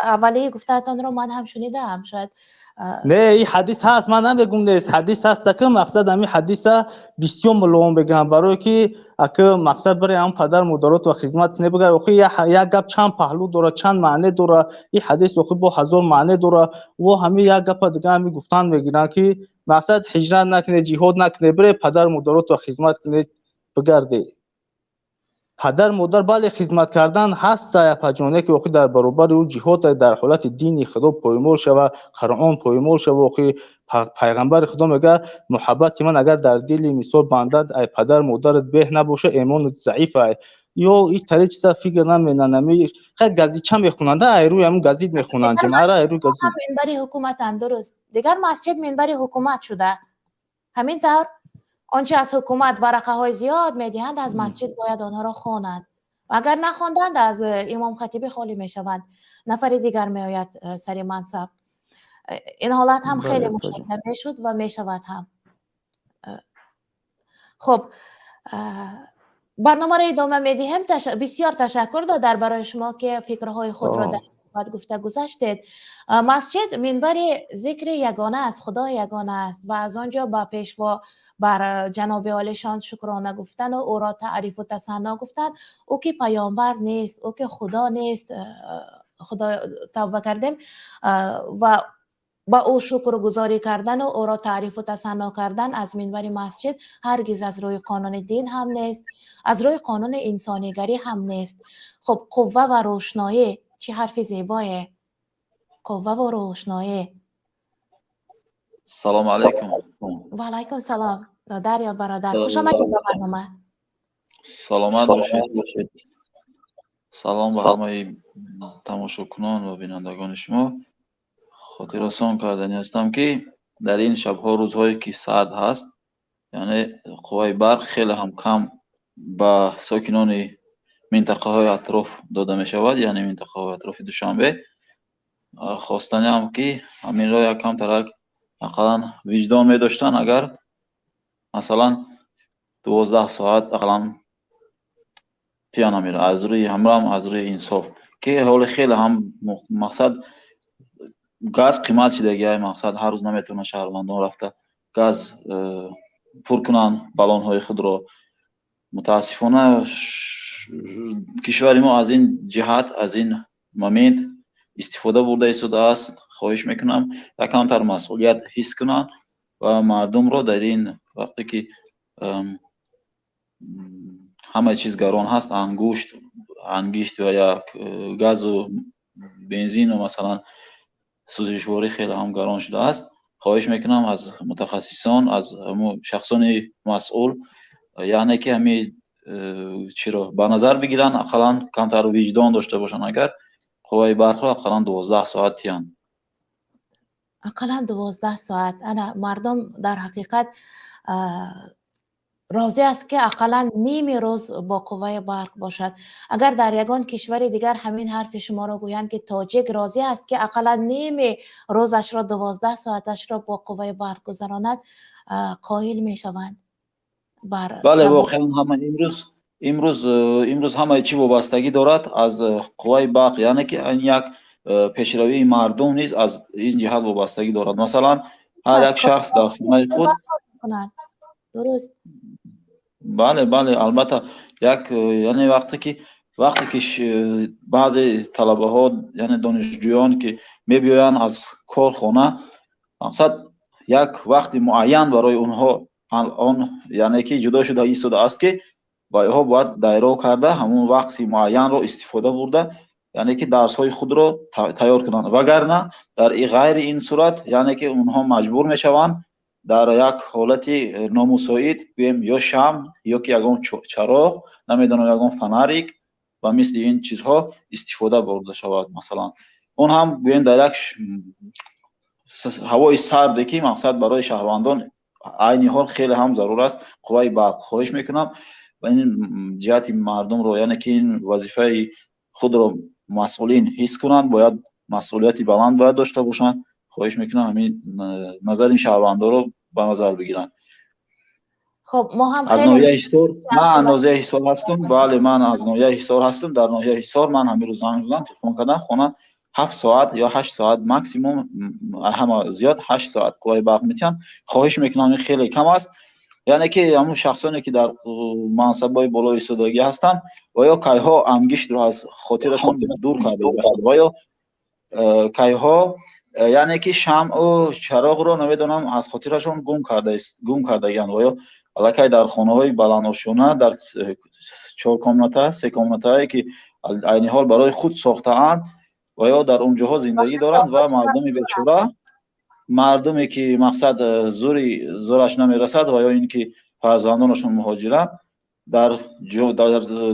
اولی گفتهتان رو من هم شنیدم شاید. نه این حدیث هست من نمیگم نیست حدیث هست که مقصد همین حدیث بسیار ملون بگم برای که اگه مقصد برای هم پدر مادرات و خدمت کنه بگه اخی یک گپ چند پهلو داره چند معنی داره این حدیث اخی با هزار معنی داره و همین یک گپ دیگه همین گفتن میگیرن که مقصد هجرت نکنه جهاد نکنه بره پدر مادرات و خدمت کنه بگرده. پدر مادر بله خدمت کردن هست پجانه که وقتی در برابر او جهاد در حالت دینی خدا پایمال شود قرآن پایمال شود وقتی پیغمبر خدا میگه محبت من اگر در دل مثال بندد ای پدر مادرت به نباشه ایمانت ضعیفه یا این طریق چیزا فکر نمینن خیلی گزیچه میخونند ای روی همون گزید میخونند جمعه را ای روی گزید منبری حکومت درست دیگر مسجد منبری حکومت شده همین طور آنچه از حکومت ورقه های زیاد میدهند از مسجد باید آنها را خوانند و اگر نخواندند از امام خطیبی خالی میشوند نفر دیگر میآید سر منصب. این حالت هم خیلی مشاهده میشد و میشود هم. خب برنامه را ادامه میدیم. بسیار تشکر در برای شما که فکرهای خود را در گفته گذاشتید. مسجد منبر ذکر یگانه است، خدا یگانه است و از آنجا با پیشوا بر جناب عالیشان شکرانه گفتن و او را تعریف و ثنا گفتن. او که پیامبر نیست، او که خدا نیست، خدا توبه کردیم و با او شکر گزاری کردن و او را تعریف و ثنا کردن از منبر مسجد هرگز از روی قانون دین هم نیست، از روی قانون انسانیگری هم نیست. خب قوه و روشنایی چه حرف زیبایه. قوه و روشنایی. سلام علیکم. و علیکم سلام دریا برادر، خوش آمدید به برنامه. سلامت باشید. سلام به همه تماشاکنان و بینندگان شما. خاطر رسان کردنی هستم که در این شبها روزهایی که سرد هست، یعنی قوای برق خیلی هم کم به ساکنان منطقه های اطراف داده می شود، یعنی منطقه های اطراف دوشنبه. خواستنی هم که همین را یک کم ترک اقلا وجدان می داشتن، اگر مثلا 12 ساعت اقلا تیا نمیره از روی همراه هم از روی انصاف، که حال خیلی هم مقصد گاز قیمت شده، مقصد هر روز نمیتونه شهروندان رفته گاز پر کنن بالون های خود رو. متاسفانه کشور ما از این جهت، از این مومنت استفاده برده ایستاده است. خواهش میکنم یکمتر مسئولیت حس کنن و مردم رو در این وقتی که همه چیز گران هست، انگشت و یک گاز و بنزین و مثلا سوزشواری خیلی هم گران شده است. خواهش میکنم از متخصصان، از شخصان مسئول، یعنی که همین چرا به نظر بگیرن، اقلا کمتر وجدان داشته باشن. اگر قوای برق اقلا 12 ساعت تیان، اقلا 12 ساعت، انا مردم در حقیقت راضی است که اقلا نیم روز با قوای برق باشد. اگر در یگان کشور دیگر همین حرف شما را گویند که تاجیک راضی است که اقلا نیم روزش را 12 ساعتش را با قوای برق گذراند، قائل می شوند. بله واقعا همه امروز همه چی وابستگی دارد از قوای برق، یعنی که این یک پیشروی مردم نیز از این جهت وابستگی دارد. مثلا هر یک شخص در خانه خود درست. بله البته یک یعنی وقتی که بعضی طلبه ها یعنی دانشجویان که میبیاین از کارخانه، مقصد یک وقت معین برای اونها آن یعنی که جدا شده ایستاده است که باید دایره کرده همون وقت معین رو استفاده برده، یعنی که درس های خود رو تیار کنند. وگرنه در غیر این صورت یعنی که اونها مجبور میشوند در یک حالت نامساعد یا شمع یا که یگان چراغ، نمیدونم یگان فناریک و مثل این چیزها استفاده برده شود. مثلا اون هم گوین در یک هوای سرد که مقصد برای شهروندان عینی حال خیلی هم ضرور است قوای برق. خواهش میکنم و این جهت مردم رو، یعنی که این وظیفه خود رو مسئولین حس کنند، باید مسئولیتی بلند باید داشته باشند. خواهش میکنم همین نظر این شهروندان رو به نظر بگیرن. خب ما هم از ناحیه حصار، من ناحیه حصار هستم. بله من از ناحیه حصار هستم. در ناحیه حصار من همین روز زنگ زدم تلفن کردن، خونه 7 ساعت یا 8 ساعت ماکسیموم، همه زیاد 8 ساعت قوای برق میتونن. خواهش میکنم این خیلی کم است، یعنی که همون شخصانی که در منصب‌های بالای ایستادگی هستن و یا کایها انگشت رو از خاطرشون دور کرده است و یا کایها یعنی که شمع و چراغ رو نمیدونم از خاطرشون گم کرده یعنی و یا علاقه در خانه‌های بلندشونه در 4 کامناته 3 کامناته که عینی حال برای خود ساخته اند و یا در اونجاها زندگی دارند و مردمی بیچاره، مردمی که مقصد زورش نمیرسد و یا اینکه فرزندانشون مهاجرن در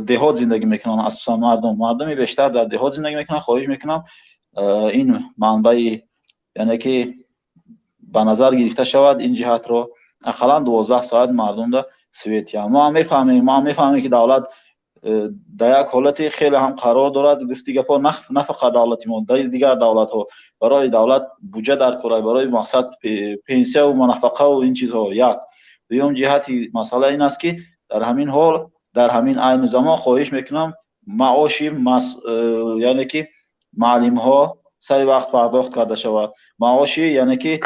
دهات زندگی میکنن. اصلا مردمی بیشتر در دهات زندگی میکنن. خواهش میکنم این منبع یعنی که به نظر گرفته شود، این جهت رو اقلا 12 ساعت مردم در سویتیان. ما هم میفهمیم که دولت در یک حالت خیلی هم قرار دارد. گفتی گپا نه فقط دولت ما، دیگر دولت ها برای دولت بودجه در کار برای مقصد پنسیه و منفقه و این چیزها. یک دوم جهتی مسئله این است که در همین حال در همین عین زمان خواهش میکنم معاش یعنی که معلم ها سر وقت پرداخت کرده شود. معاش یعنی که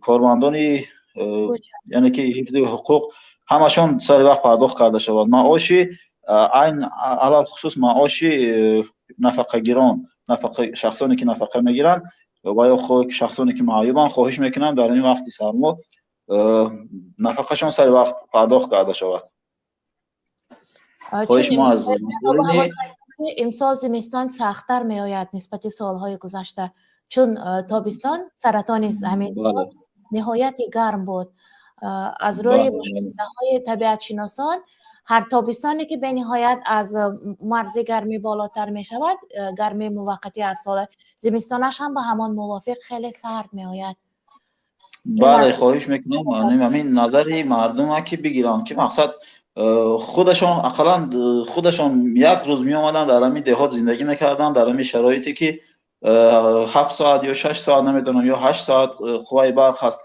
کارمندان یعنی که حفظ حقوق همشون سر وقت پرداخت کرده شود. معاش این علل خصوص معاش نفقه گیران، نفقه شخصانی که نفقه میگیرن و یا خود شخصانی که معیوبن، خواهش میکنم در این وقت سرما نفقهشون سر وقت پرداخت کرده شود. خواهش ما از مسئولین امسال زمستان سخت‌تر میآید نسبت سالهای گذشته، چون تابستان سرطان همین نهایت گرم بود. از روی مشاهده‌های طبیعت شناسان هر تابستانی که به نهایت از مرز گرمی بالاتر می شود، گرمی موقتی هر سال، زمستانش هم به همان موافق خیلی سرد می آید. بله خواهش میکنم همین نظری مردم که بگیرن که مقصد خودشان اقلا خودشان یک روز می آمدن در همین دهات زندگی میکردن، در همین شرایطی که 7 ساعت یا 6 ساعت نمیدونم یا 8 ساعت قوای برق هست.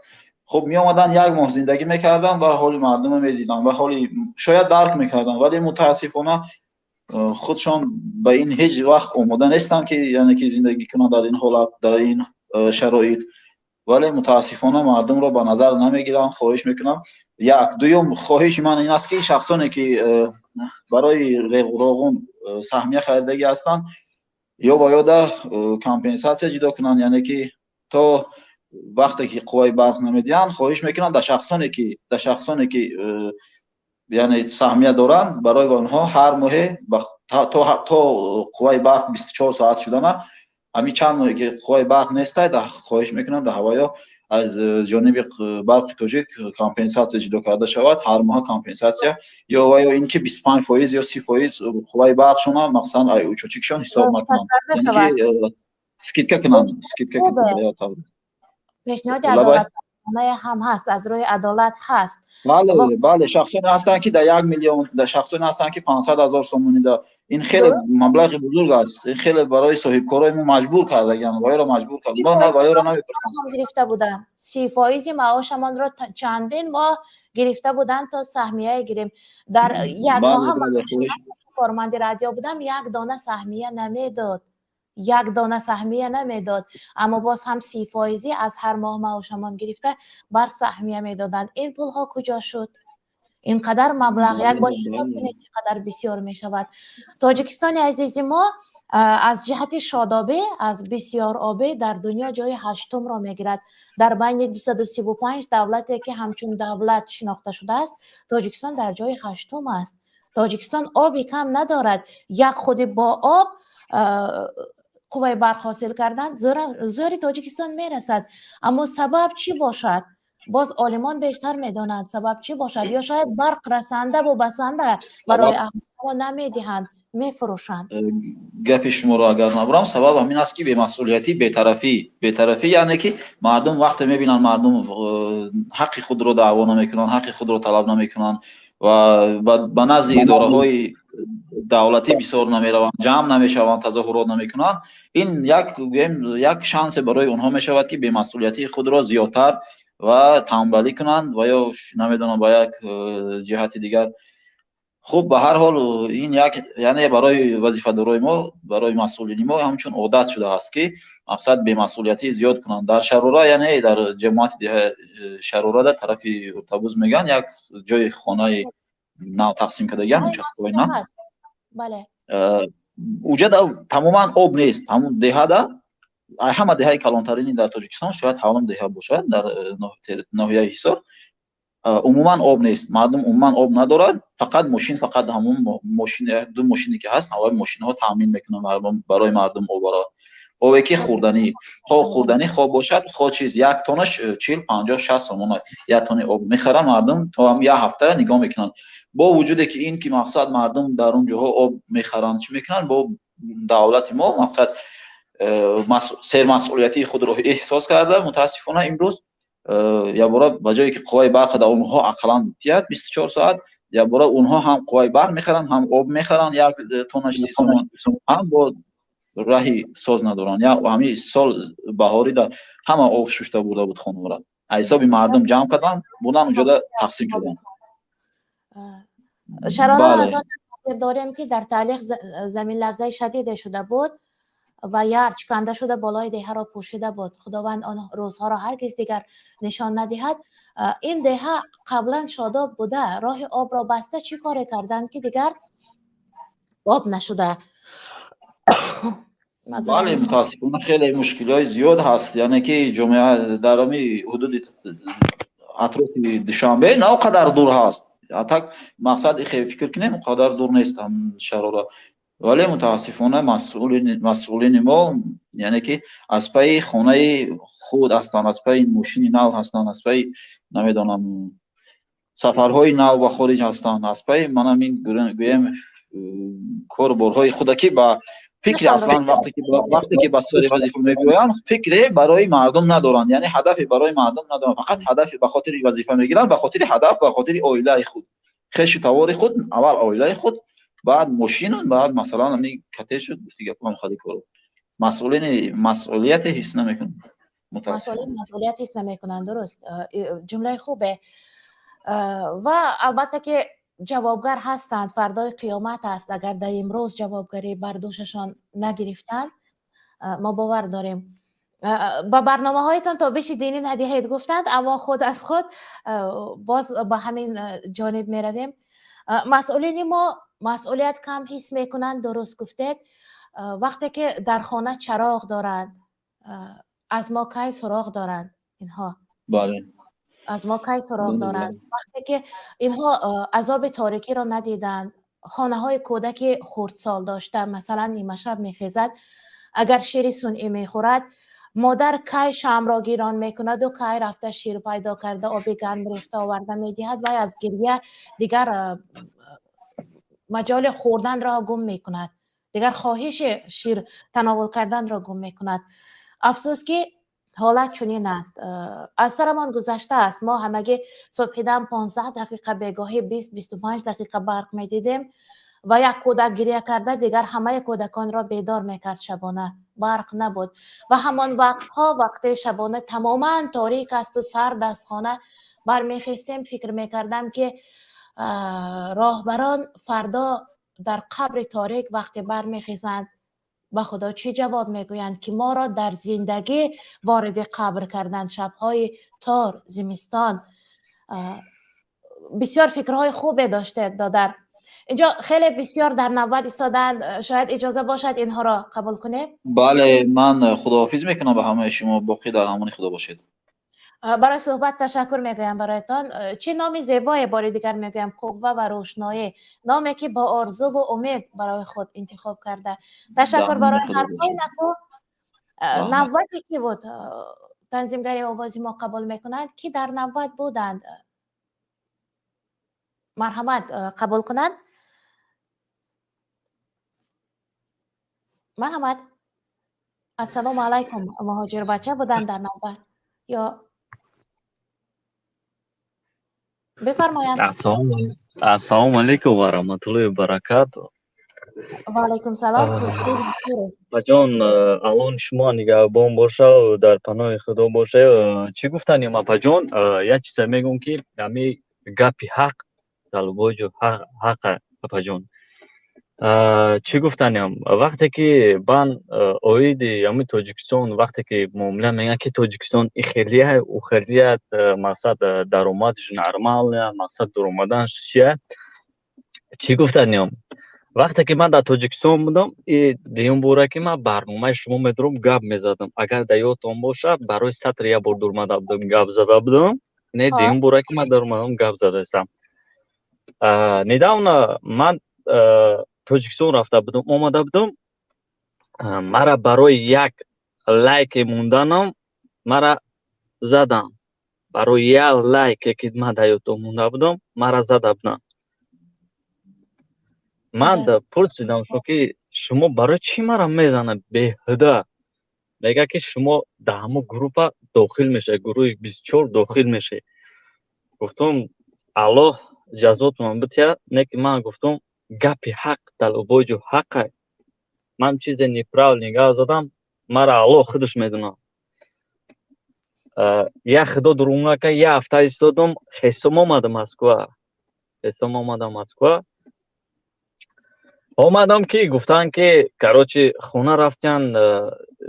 خب می آمدن یک ماه زندگی میکردن و حال مردم میدیدن و حالی شاید درک میکردن، ولی متاسفانه خودشان به این هیچ وقت آماده نیستن که یعنی که زندگی کنن در این حالت، در این شرایط. ولی متاسفانه مردم رو به نظر نمیگیرن. خواهش میکنم یک دوم خواهش من این است که شخصانی که برای ریغون سهمیه خریدگی هستن یا باید کامپنساسیون جدا کنن، یعنی که تا وقتی که قوای برق نمیدین خواهش میکنم در شخصانی که یعنی سهمیه دارن برای اونها هر ماه تا قوای برق 24 ساعت شدن همین چند ماهی که قوای برق نیسته خواهش میکنم در هوایا از جانب برق تاجیک کامپنساسیون جدا کرده شود. هر ماه کامپنساسیون یا اینکه 25% یا 30% قوای برق شما مثلا ای اوچوچیکشون حساب میکنن، یعنی که اسکیدکا کنن یا تا پیشنهاد عدالت هم هست، از روی عدالت هست. بله شخصانی هستن که در 1 میلیون، در شخصانی هستن که 500,000 سومونی در این خیلی مبلغ بزرگ است. این خیلی برای صاحب کارای ما مجبور کرده، یعنی وای را مجبور کرد. ما نه وای را نمی‌پرسیم. گرفته بودن 30% معاشمان را چندین ماه گرفته بودن تا سهمیه گیریم. در یک ماه هم کارمند رادیو بودم، یک دانه سهمیه نمیداد، اما باز هم 30% از هر ماه معاشمان گرفته بر سهمیه میدادند. این پول ها کجا شد؟ اینقدر مبلغ یک بار حساب کنید چقدر بسیار می شود. تاجیکستان عزیز ما از جهت شادابی از بسیار آبی در دنیا جای 8م را میگیرد. در بین 235 دولتی که همچون دولت شناخته شده است، تاجیکستان در جای 8م است. تاجیکستان آبی کم ندارد. یک خود با آب قوای برق حاصل کردن زور تاجیکستان میرسد. اما سبب چی باشد؟ باز عالمان بیشتر میدانند سبب چی باشد. یا شاید برق رسنده و بسنده برای اهالی نمیدهند، میفروشند. گپ شما را اگر نبرم سبب همین است که بی‌مسئولیتی، بی‌طرفی یعنی که مردم وقتی میبینن مردم حق خود رو دعوا نمیکنن، حق خود رو طلب نمیکنن و به نزد اداره های دولتی بسیار نمیروند، جمع نمیشوند، تظاهرات نمیکنند، این یک شانس برای اونها میشود که بی‌مسئولیتی خود را زیادتر و تنبلی کنند و یا نمیدونم با یک جهت دیگر. خب به هر حال این یک یعنی برای وظیفه دارای ما، برای مسئولین ما همچون عادت شده است که مقصد بی‌مسئولیتی زیاد کنند. در شرورا یعنی در جماعت شرورا در طرف ارتبوز میگن یک جای خانه نو تقسیم کرده اونجا خوبه نه. بله. اونجا تماما آب نیست. همون دهه ده همه دهه کلانترین در تاجیکستان شاید همون دهه باشد در ناحیه حصار عموما آب نیست. مردم عموما آب ندارد. فقط ماشین، فقط همون ماشین دو ماشینی که هست نوای ماشین ها تامین میکنن برای مردم آبی که خوردنی خواب باشد خود چیز یک تونش 40 50 60 سومون یک تن آب میخرن مردم تا هم یک هفته نگاه میکنن. با وجودی که این که مقصد مردم در اون جاها آب میخرن چی میکنن، با دولت ما مقصد مسئولیتی خود رو احساس کرده متاسفانه امروز یا برای بجایی که قوای برق در اونها اقلا تیاد 24 ساعت یا برای اونها هم قوای برق میخرن هم آب میخرن یک تونش 30 سومون، هم با راهی ساز ندارن. یا همین سال بهاری در همه آب شوشته بود خانه را حساب مردم جمع کردن بودن اونجا تقسیم کردن. شرارا از آن داریم که در تعلیق زمین لرزه شدید شده بود و یارچ کنده شده بالای دهه را پوشیده بود. خداوند آن روزها را هرگز دیگر نشان ندهد. این دهه قبلا شاداب بوده، راه آب را بسته، چی کار کردن که دیگر آب نشده؟ بله متاسفانه خیلی مشکلات زیاد هست. یعنی که جامعه در امی حدود اطراف دوشنبه نه قدر دور هست. حتی مقصد خیلی فکر کنیم قدر دور نیست هم شرارا. ولی متاسفانه مسئولین ما یعنی که از پای خانه خود هستند، از پای ماشین نو هستند، از پای نمیدانم سفرهای نو به خارج هستند، از پای من همین گویم کاربارهای خود که با فکر نشان اصلا وقتی که به سر وظیفه میگویند فکر برای مردم ندارند، یعنی هدفی برای مردم ندارند، فقط هدفی به خاطر وظیفه میگیرند، به خاطر هدف، به خاطر عائله خود، خش توار خود، اول عائله خود، بعد ماشین، بعد مثلا همین کته شد گفتی گپام خالی کارو مسئولیت حس نمیکنه. مسئولین مسئولیت حس نمیکنن. درست، جمله خوبه. و البته که جوابگر هستند، فردای قیامت است اگر در امروز جوابگری بر دوششان نگرفتند. ما باور داریم. با برنامه هایتان تا بشی دینی ندهید گفتند، اما خود از خود باز با همین جانب می رویم. مسئولین ما مسئولیت کم حس میکنند. درست گفتید. وقتی که در خانه چراغ دارند، از ما کی سراغ دارند اینها؟ بله، از ما کی سراغ دارند؟ وقتی که اینها عذاب تاریکی را ندیدند، خانه های کودک خردسال داشتن، مثلا نیمه شب میخیزد، اگر شیر صنعی میخورد، مادر کی شم را گیران میکند و کی رفته شیر پیدا کرده آب گرم ریخته آورده میدهد و از گریه دیگر مجال خوردن را گم میکند، دیگر خواهش شیر تناول کردن را گم میکند. افسوس که حالت چنین است. از سرمان گذشته است. ما همگی صبحیدن 15 دقیقه بگاهی 20-25 دقیقه برق میدیدیم و یک کودک گریه کرده دیگر همه کودکان را بیدار میکرد. شبانه برق نبود و همان وقتها وقت شبانه تماما تاریک است و سرد است خانه. برمیخیستیم فکر میکردم که راهبران فردا در قبر تاریک وقتی برمیخیزند با خدا چی جواب میگویند که ما را در زندگی وارد قبر کردند. شبهای تار، زمستان. بسیار فکرهای خوبی داشته دادر. اینجا خیلی بسیار در نوبت ایستادند، شاید اجازه باشد اینها را قبول کنیم. بله، من خداحافظ میکنم به همه شما، باقی در امان خدا باشید. برای صحبت تشکر میگویم برایتان. چه نامی زیبای باری دیگر میگویم، قوه و روشنایی، نامی که با آرزو و امید برای خود انتخاب کرده. تشکر برای حرفای نکو. نوبتی که بود تنظیمگری آوازی ما قبول میکنند که در نوبت بودند، مرحمت قبول کنند. مرحمت. السلام علیکم. مهاجر بچه بودند در نوبت یا بفرمایند. السلام علیکم و رحمت الله و برکاته. و علیکم سلام. بجان الان شما نگهبان باشه و در پناه خدا باشه. چی گفتنیم بجان؟ یک چیز میگم که همی گپی حق طلباج حق بجان. چی گفتنیم وقتی که بان اوید یامی تاجیکستان وقتی که معامله میگن که تاجیکستان خیلیه و خیلیت مقصد درآمدش نرمال، مقصد درآمدش چیه؟ چی گفتنیم وقتی که من در تاجیکستان بودم دیگه بوره که من برنامه شما میدارم گپ میزدم، اگر در یادتون باشه برای سطر یک بار دور اومده بودم گپ زده بودم. نه دیگه بوره که من در اومدم گپ زده استم. недавно من تاجیکستان رفته بودم، اومده بودم، مرا برای یک لایک موندنم مرا زدم. برای یک لایک که من در یادتون مونده بودم مرا زده بودن. من پرسیدم که شما برای چی مرا میزنه بیهوده؟ میگه که شما در همه گروه داخل میشه، گروه 24 داخل میشه. گفتم الله جزات من بده. نه که من گفتم گپی حق طلباج حق، من چیز نیپرال نگاه زدم، مرا الله خودش میدونه. یک خدا درونگه که یک هفته ایستادم، حسام آمدم مسکو. آمدم که گفتن که کراچی خونه رفتن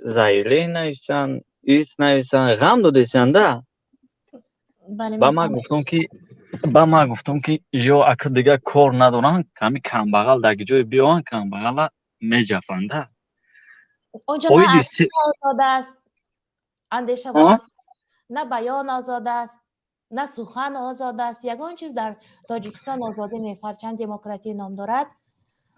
زایلی نویسن، ایست نویسن، غم دادیسن ده. با من گفتم که یا اکر دیگه کار ندارن کمی کمبغل در جای بیان کمبغل میجفن ده. اونجا نه آزاد است، اندیشه و نه بیان آزاد است، نه سخن آزاد است. یگان چیز در تاجیکستان آزادی نیست، هرچند دموکراسی نام دارد.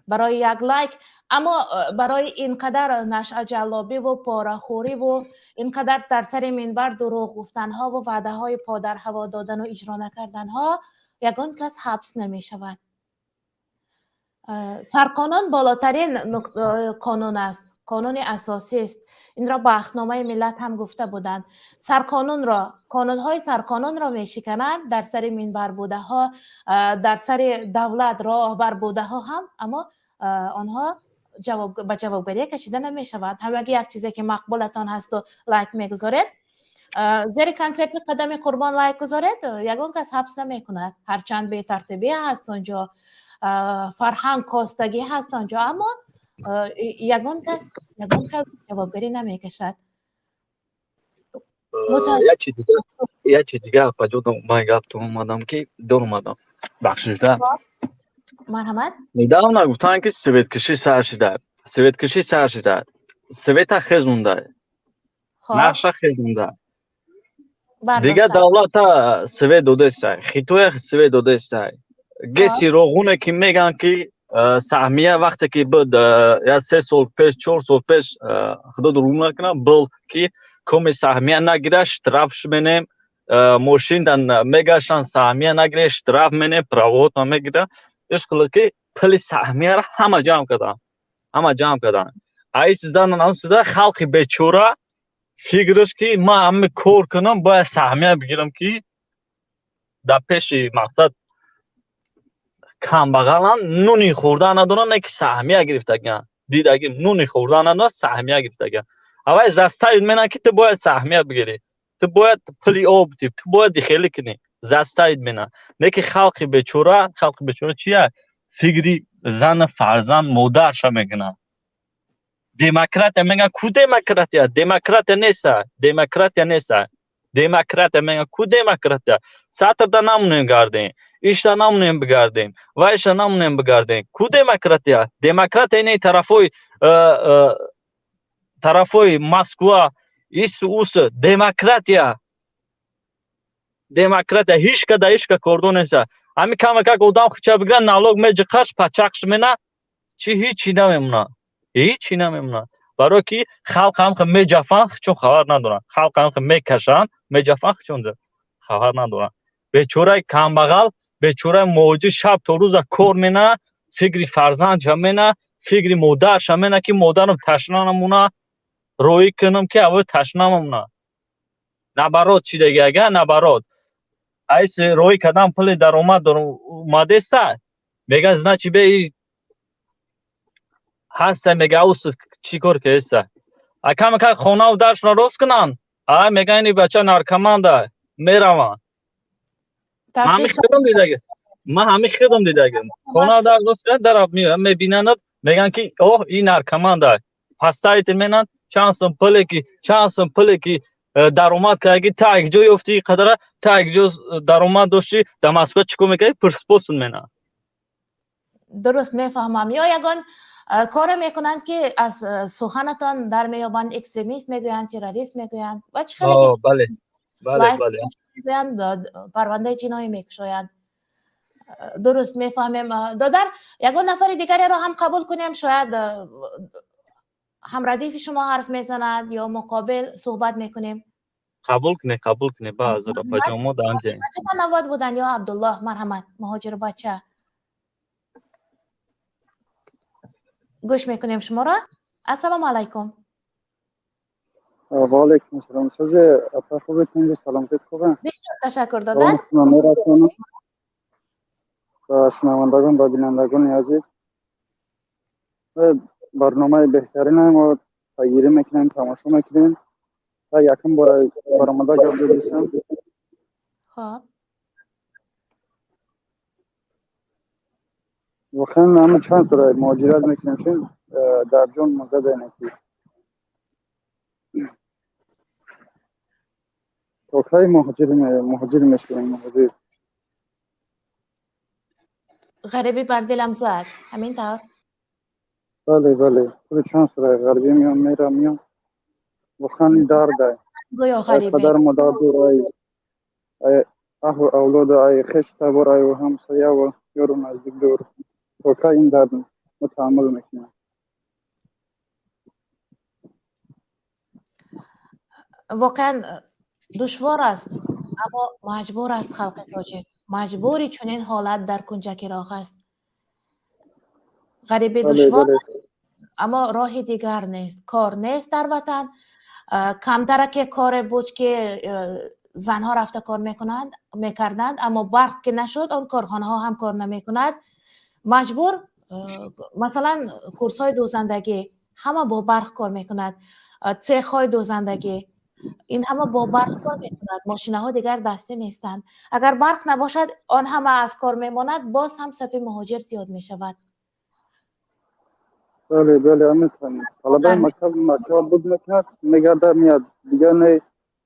برای یک لایک. اما برای اینقدر نشأه جلابی و پاره‌خوری و اینقدر در سر منبر دروغ گفتن ها و وعده های پا در هوا دادن و اجرا نکردن ها یگان کس حبس نمی شود. سرقانون بالاترین قانون است، قانون اساسی است. این را با اخنامه ملت هم گفته بودند. قانونهای سرقانون را میشکنند در سر منبر بوده ها، در سر دولت راهبر بوده ها هم، اما آنها به جوابگیری کشیده نمی شود. همگی یک چیزی که مقبولتان هست و لایک میگذارید، زیر کنسرت قدم قربان لایک گذارید، یگان کس حبس نمی کند. هرچند به ترتیبی هست اونجا، فرهنگ کاستگی هست آنجا، اما یگان کس جوابگیری نمی کشد. یک چیز دیگه پجود من گفتم اومدم که دور اومدم بخشیده مرحمت недавно گفتن که سویت کشی سر شده سویت خزونده نقشه خزونده دیگه دولت سویت دوده سای خیتوی سویت دوده سای گسی روغونه که میگن که سهمیه وقتی که بود یا 3 سال پیش 4 سال پیش خدا درون نکنه был که کمی سهمیه نگیره штрафش менем ماشین دن میگشن سهمیه نگیره штраф менем правот میگیره اشکال که پول سهمیه را همه جمع کردن ایس زنان اون سودا خلق بیچاره فکرش که ما همه کار کنم باید سهمیه بگیرم که در پیش مقصد کمبغالان نونی خوردن ندارن نه که سهمیه گرفتگن دیدگی نونی خوردن ندارن سهمیه گرفتگن اوای زستاید منن که تو باید سهمیه بگیری تو باید پلی آب تو باید خیلی کنی زستاید منن نه که خلق بیچاره چیه فکری زن فرزند مادرش میگن دموکرات میگن کو دموکراتیا دموکراتیا نیست دموکرات میگن کو دموکراتیا ساتر دا نمونیم گردیم ایشتا نمونیم بگردیم و ایشتا نمونیم بگردیم کو دموکراتیا اینه طرفوی مسکو ایست اوست دموکراتیا هیچ که کردو نیست همی کم که گودام خچه بگرن نالوگ میجقش پچقش مینا هیچی نمیمونه برای که خلق هم که میجفن چون خبر ندارن خلق هم که میکشن میجفن چون خبر ندارن بیچاره کمبغل بیچاره موجود شب تا روز کار مینه فکری فرزند جمعینه فکری مادرش مینه که مادرم تشنه نمونه روی کنم که اول تشنه نمونه نبرات چی دیگه اگه نبرات ایس روی کدام پلی در اومده سه میگه زنه چی به هسته میگه اوست چی کار که هسته اکم که خونه و درش را روز کنن میگه اینی بچه نارکمانده میروان من همه خیدم دیده خونه در روز کنن در میبینند میگن که اوه این نارکمانده پستایت مینن چانسم پلی که در اومد که اگه تا یک جای افتی قدره تا یک جای در اومد داشتی در مسکو چکو میگه پرسپوسن مینن درست میفهمم. یا یگان کار میکنند که از سخنتان در میابند اکستریمیست میگویند تروریست میگویند و چه خیلی بله میگویند پرونده جنایی میکشویند. درست میفهمیم. دادر یگان نفر دیگری را هم قبول کنیم، شاید هم ردیف شما حرف میزند یا مقابل صحبت میکنیم. قبول کنه باز را پجامو دام جای بچه نواد بودن یا عبدالله مرحمت مهاجر بچه گوش میکنیم شما را. السلام علیکم. و علیکم السلام. سوز اپا خوبتون سلامت خوبه. بسیار تشکر دادر. و شنوندگان و بینندگان عزیز، برنامه بهترین ما تغییر میکنیم، تماشا میکنیم و یکم برآمده گفته بسیم. خب واقعا همه چند سرای مهاجرت میکنیم در جون مزد اینکی توقعی مهاجر میشونیم. غریبی بر دلم زد همین طور. بله خود چند سرای غریبی میرم واقعا درده گویا غریبی قدر مدار دورای اولاد ای خشت برای و همسایه و یارو نزدیک دور توقع این درد تحمل میکنه. واقعا دشوار است، اما مجبور است خلق تاجیک، مجبوری چنین حالت در کنجک راه است. غریبه بله دشوار بله است، اما راه دیگر نیست، کار نیست در وطن. کمتره که کار بود که زنها رفته کار میکردند، اما برق که نشد آن کارخانه ها هم کار نمیکند. مجبور مثلا کورس های دوزندگی همه با برق کار میکند، سیخ های دوزندگی این همه با برق کار میکند، ماشینه ها دیگر دستی نیستند. اگر برق نباشد آن همه از کار میماند، باز هم صف مهاجر زیاد میشود. بله بله همین طلبه مکتب بود میکنه میگرده میاد دیگه نه.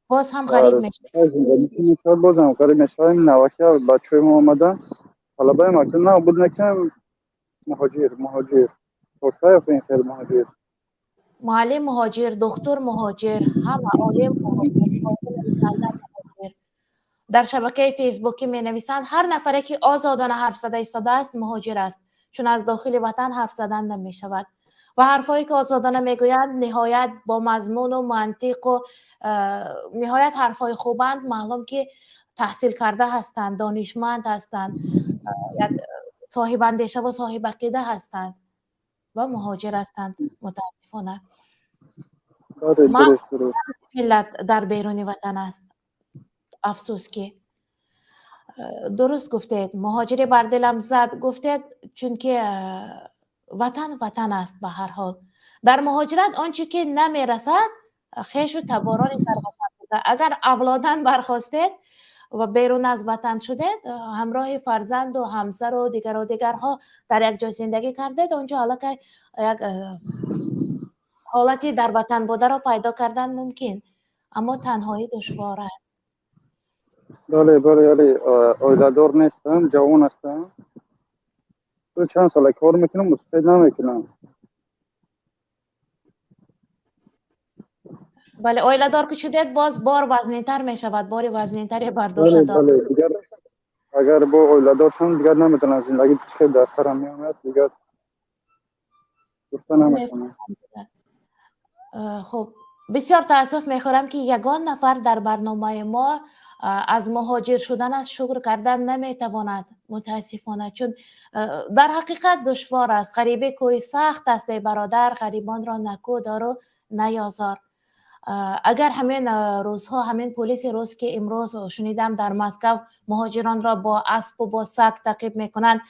باز هم غریب میشه. زندگی که بازم غریب میشه. نواشته بچه ما آمدن طلبه مکتب نه بود میکنه مهاجر توسعه این خیلی مهاجر معلم مهاجر، دکتر مهاجر، همه عالم مهاجر، نویسنده مهاجر. در شبکه فیسبوکی می نویسند هر نفره که آزادانه حرف زده ایستاده است مهاجر است، چون از داخل وطن حرف زدن نمی شود و حرفایی که آزادانه میگویند نهایت با مضمون و منطق و نهایت حرفای خوبند، معلوم که تحصیل کرده هستند، دانشمند هستند، صاحب اندیشه و صاحب عقیده هستند و مهاجر هستند. متاسفانه درست ملت در بیرون وطن است. افسوس که درست گفتید، مهاجری بر دلم زد گفتید، چون که وطن است. به هر حال در مهاجرت آنچه که نمیرسد خیش و تباران در وطن بوده. اگر اولادن برخواستید و بیرون از وطن شدید، همراه فرزند و همسر و دیگرها در یک جای زندگی کردید، اونجا حالا که یک حالتی در وطن بوده را پیدا کردن ممکن، اما تنهایی دشوار است. بله اویدادور نیستم، جوان هستم. تو چند ساله کار میکنم، مستفید نمیکنم. بله، اویله دار که شدید باز بار وزنیتر می شود، بار وزنیتری برداشت دار. بله دیگر اگر با اویدادور شم دیگر نمیتونم زندگی خیلی دسترم میامد دیگر گفتن نمیکنم. خب بسیار تاسف میخورم که یگان نفر در برنامه ما از مهاجر شدن از شکر کردن نمیتواند، متاسفانه، چون در حقیقت دشوار است. غریبه کوی سخت است برادر، غریبان را نکو دارو نیازار. اگر همین روزها همین پلیس روز که امروز شنیدم در مسکو مهاجران را با اسب و با سگ تعقیب میکنند،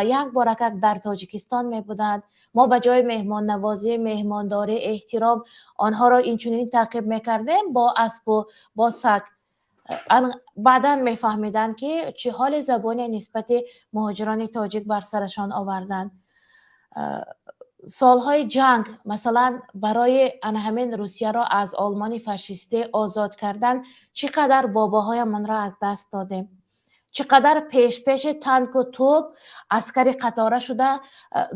یک بارکک در تاجیکستان میبودند، ما به جای مهمان نوازی، مهمانداری، احترام آنها را اینچنین تعقیب میکردیم با اسب و با سگ. بعدا میفهمیدند که چه حال زبانی نسبت مهاجران تاجیک بر سرشان آوردند. سالهای جنگ مثلا برای همین روسیه را از آلمان فاشیستی آزاد کردن، چقدر باباهای من را از دست دادیم، چقدر پیش تانک و توپ عسکری قطاره شده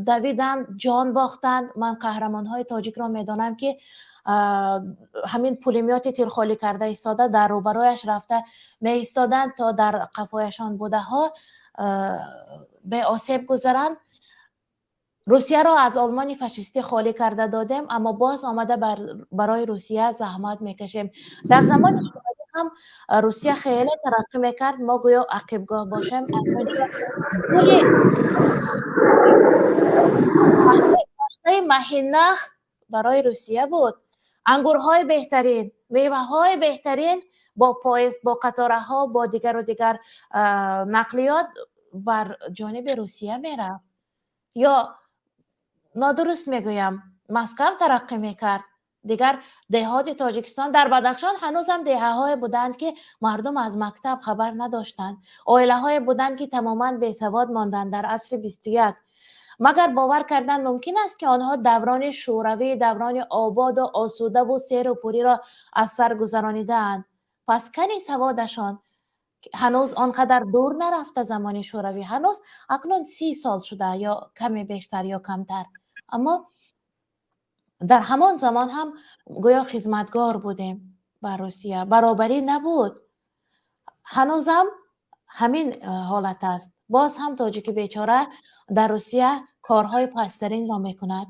دویدن، جان باختند. من قهرمانهای تاجیک را میدانم که همین پولیمیات تیر خالی کرده ایستاده در روبرویش رفته می ایستادن تا در قفایشان بوده ها به آسیب گذرند. روسیه را از آلمان فاشیستی خالی کرده دادیم، اما باز آمده برای روسیه زحمت میکشیم. در زمان شوروی هم روسیه خیلی ترقی میکرد، ما گویا عقبگاه باشیم. از اونجا پخته مهینخ برای روسیه بود، انگورهای بهترین، میوه های بهترین با پایست، با قطاره ها، با دیگر نقلیات بر جانب روسیه میرفت. یا نادرست میگویم مسکو ترقی میکرد، دیگر دهات تاجیکستان در بدخشان هنوز هم دهه های بودند که مردم از مکتب خبر نداشتند، عائله های بودند که تماما بیسواد ماندند در عصر 21. مگر باور کردن ممکن است که آنها دوران شوروی، دوران آباد و آسوده و سیر و پوری را از سر گذرانیدند؟ پس کنی سوادشان هنوز آنقدر دور نرفته زمان شوروی، هنوز اکنون 30 سال شده یا کمی بیشتر یا کمتر، اما در همان زمان هم گویا خدمتگار بودیم بر روسیه، برابری نبود. هنوزم همین حالت است. باز هم تاجیک بیچاره در روسیه کارهای پسترین را میکند.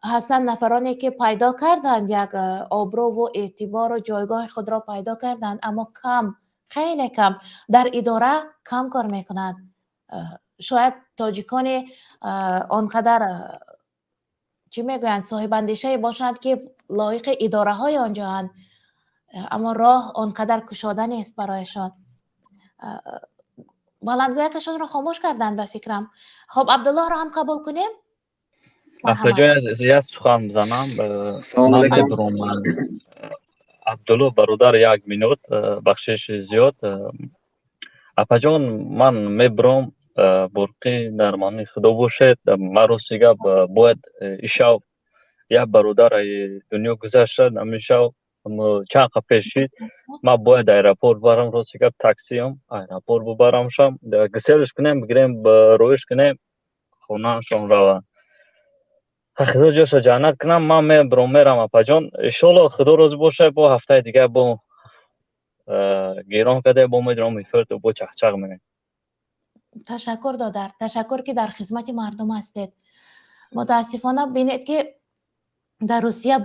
هستند نفرانی که پیدا کردند یک آبرو و اعتبار و جایگاه خود را پیدا کردند، اما کم، خیلی کم در اداره کم کار میکنند. شاید تاجیکان آنقدر چی میگویند صاحب اندیشه باشند که لایق اداره های آنجا هستند، اما راه آنقدر کشاده نیست برایشان. بلندگویکشان را خاموش کردند به فکرم. خب عبدالله را هم قبول کنیم. جای از یک سخن بزنم. من میبرم عبدالله برادر 1 مینوت بخشش زیاد. اپا جان من میبرم برقی درمانی خدا باشد. مروسیگه باید ایشاو یک برادر دنیا گذشته نمیشاو چند پیشید ما باید ایرپورت برم روسیگه تاکسیم ایرپورت ببرم شم گسیلش کنیم بگیریم رویش کنیم خونه شم روان خدا جوش جانت کنم. من میرم اپا جان انشالله خدا روز باشه با هفته دیگه با گیران کده با میدرم میفرد و با چخچق منه. تشکر دادر، تشکر که در خدمت مردم هستید. متاسفانه بینید که در روسیه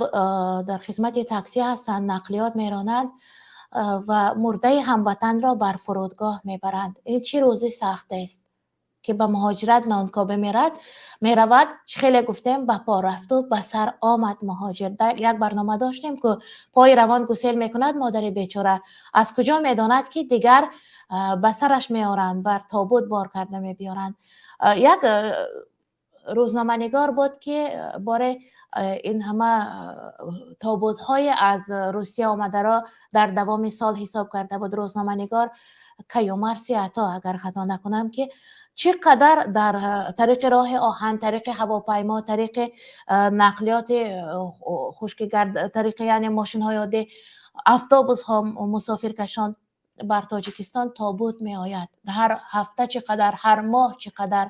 در خدمت تاکسی هستند، نقلیات میرانند و مرده هموطن را بر فرودگاه میبرند. این چه روزی سخت است که به مهاجرت نانکابه میرود. خیلی گفتیم به پا رفت و به سر آمد مهاجر. در یک برنامه داشتیم که پای روان گسیل میکند مادر بیچاره، از کجا میداند که دیگر به سرش میارند، بر تابوت بار کرده میبیارند. یک روزنامه نگار بود که باره این همه تابوت های از روسیه آمده را در دوام سال حساب کرده بود. روزنامه نگار کیومر سیاتا اگر خطا نکنم، که چقدر در طریق راه آهن، طریق هواپیما، طریق نقلیات خشکگرد، طریق یعنی ماشین های عادی، اتوبوس ها، مسافر کشان بر تاجیکستان تابوت می آید. هر هفته چقدر، هر ماه چقدر.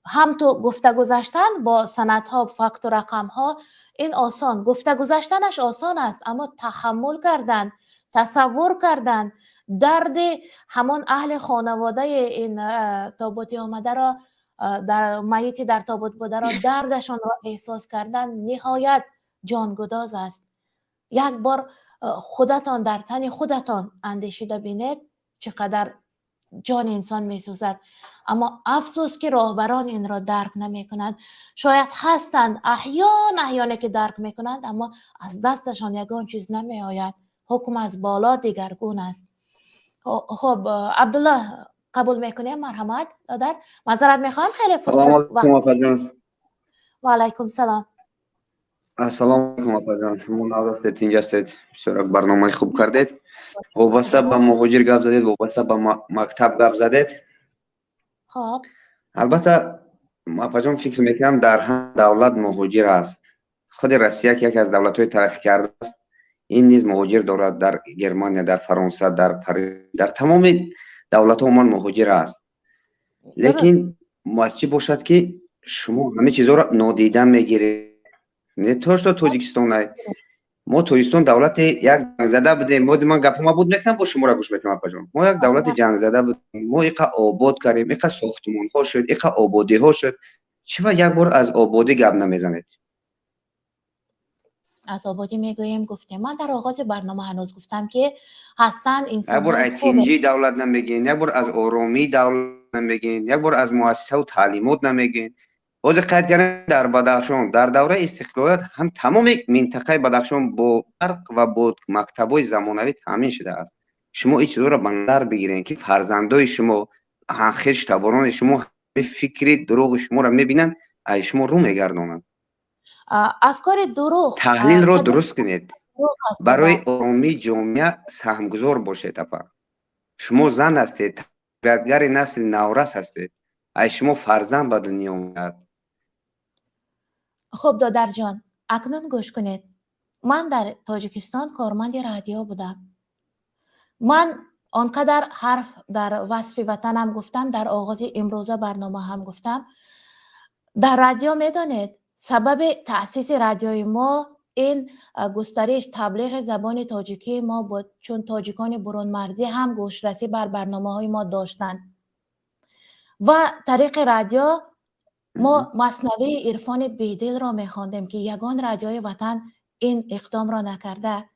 هم تو گفته گذاشتن با سندها، فکت و رقم ها این آسان، گفته گذاشتنش آسان است، اما تحمل کردن، تصور کردن درد همان اهل خانواده این تابوتی آمده را، در میتی در تابوت بوده را، دردشان را احساس کردن نهایت جانگداز است. یک بار خودتان در تن خودتان اندیشیده بینید چقدر جان انسان میسوزد. اما افسوس که راهبران این را درک نمی کنند. شاید هستند احیانا که درک می کنند، اما از دستشان یگان چیز نمی آید. حکم از بالا دیگرگون است. خب عبدالله قبول میکنیم؟ مرحمت دادر، معذرت میخوام خیلی فرصت وقت. و علیکم سلام. السلام علیکم اپا جان، شما ناز هستید، اینجا هستید، بسیار برنامه خوب کردید. وابسته به مهاجر گپ زدید، وابسته به مکتب گپ زدید. خب البته اپا جان فکر میکنم در هم دولت مهاجر است. خود روسیه که یکی از دولت‌های ترقی کرده است، این نیز مهاجر دارد. در گرمانیا، در فرانسه، در پاریس، در تمام دولت‌ها عموما مهاجر است. لیکن چی باشد که شما همه چیزا را نادیده میگیرید. نه تاجیکستان نه، ما تاجیکستان دولت یک جنگ زده بودیم. من گپم بود میکنم با شما را گوش میکنم اپا جان. ما یک دولت جنگ زده بودیم، ما ایقا آباد کردیم، ایقا ساختمان ها شد، ایقا آبادی ها شد. چرا یک بار از آبادی گپ نمیزنید؟ از آبادی میگوییم، گفتیم. من در آغاز برنامه هنوز گفتم که هستند انسان یک بار از تینجی دولت نمیگین، یک بار از آرامی دولت نمیگین، یک بار از مؤسسه و تعلیمات نمیگین. باز قید کردن در بدخشان در دوره استقلالت هم تمام منطقه بدخشان با برق و با مکتبای زمانوی تامین شده است. شما این چیزا را به نظر بگیرین که فرزندای شما، خیش تباران شما به فکری دروغ شما را میبینن، ای شما رو میگردونن. افکار دروغ تحلیل را درست کنید، برای آرامی جامعه سهمگذار باشید. اپا شما زن هستید، تربیتگر نسل نورس هستید، ای شما فرزند به دنیا اومد. خب دادر جان، اکنون گوش کنید. من در تاجیکستان کارمند رادیو بودم. من آنقدر حرف در وصف وطنم گفتم، در آغاز امروزه برنامه هم گفتم. در رادیو میدانید سبب تأسیس رادیوی ما این گسترش تبلیغ زبان تاجیکی ما بود، چون تاجیکان برون مرزی هم گوشرسی بر برنامه های ما داشتند. و طریق رادیو ما مثنوی عرفان بیدل را میخواندیم که یگان رادیوی وطن این اقدام را نکرده.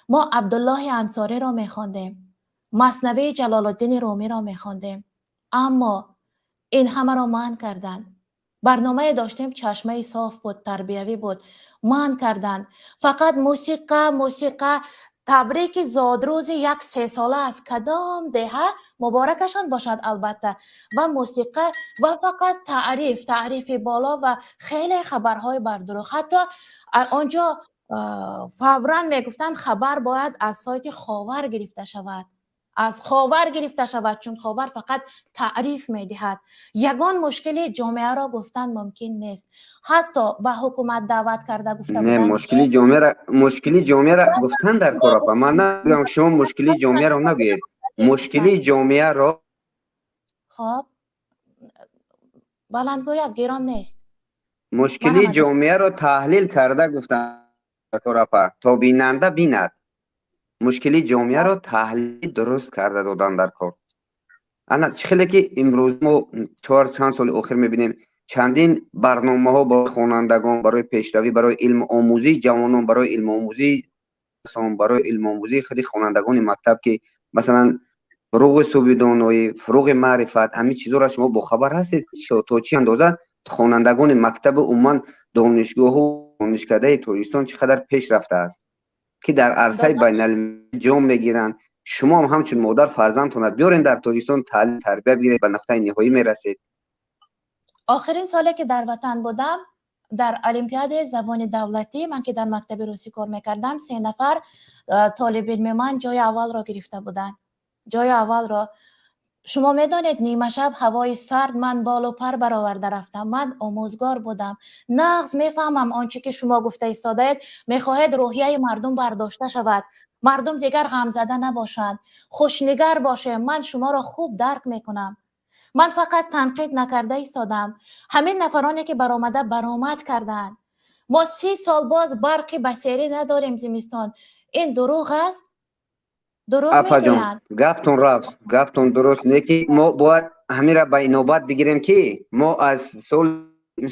ما عبدالله انصاری را میخواندیم، مثنوی جلال الدین رومی را میخواندیم، اما این همه را منع کردند. برنامه داشتیم چشمه صاف بود، تربیوی بود، منع کردند. فقط موسیقی تبریک زادروز یک 3 ساله از کدام دهه مبارکشان باشد البته، و موسیقی و فقط تعریف بالا و خیلی خبرهای بردروغ. حتی آنجا فوراً میگفتن خبر باید از سایت خاور گرفته شود، از خاور گرفته شود، چون خاور فقط تعریف میدهد. یگان مشکل جامعه را گفتن ممکن نیست. حتی به حکومت دعوت کرده گفته نه، بودن مشکلی جامعه را گفتن در کاراپا. من نمیگم شما مشکلی جامعه را نگویید، مشکلی جامعه را. خب بلندگویا گیران نیست. مشکلی جامعه را تحلیل کرده گفتن در کاراپا تا بیننده بیند. مشکلی جامعه را تحلیل درست کرده دادن در کار. انا خیلی که امروز ما چند سال اخیر میبینیم چندین برنامه ها با خوانندگان برای پیشروی، برای علم آموزی جوانان، برای علم آموزی خیلی خوانندگان مکتب که مثلا فروغ صوبیدانایی، فروغ معرفت، همین چیزا را شما با خبر هستید تا چی اندازه خوانندگان مکتب عموما دانشگاه و دانشکده توریستان چقدر پیش رفته است که در عرصه بین المللی جام میگیرن. شما هم همچون مادر فرزندتون بیارین در توریستان تعلیم تربیت بگیرید، به نقطه نهایی میرسید. آخرین سالی که در وطن بودم در المپیاد زبان دولتی، من که در مکتب روسی کار میکردم، 3 نفر طالب علم من جای اول را گرفته بودن. جای اول را شما میدانید نیمه شب هوای سرد، من بال و پر برآورده رفتم. من آموزگار بودم، نغز میفهمم آنچه که شما گفته ایستادید. میخواهید روحیه مردم برداشته شود، مردم دیگر غم زده نباشند، خوشنگر باشه. من شما را خوب درک میکنم. من فقط تنقید نکرده ایستادم. همین نفرانی که برآمد کردند. ما 30 سال باز برق بصری نداریم زمستان. این دروغ است؟ دروغ میگویند. گپتون درست نه که ما باید همین را به نوبت بگیریم که ما از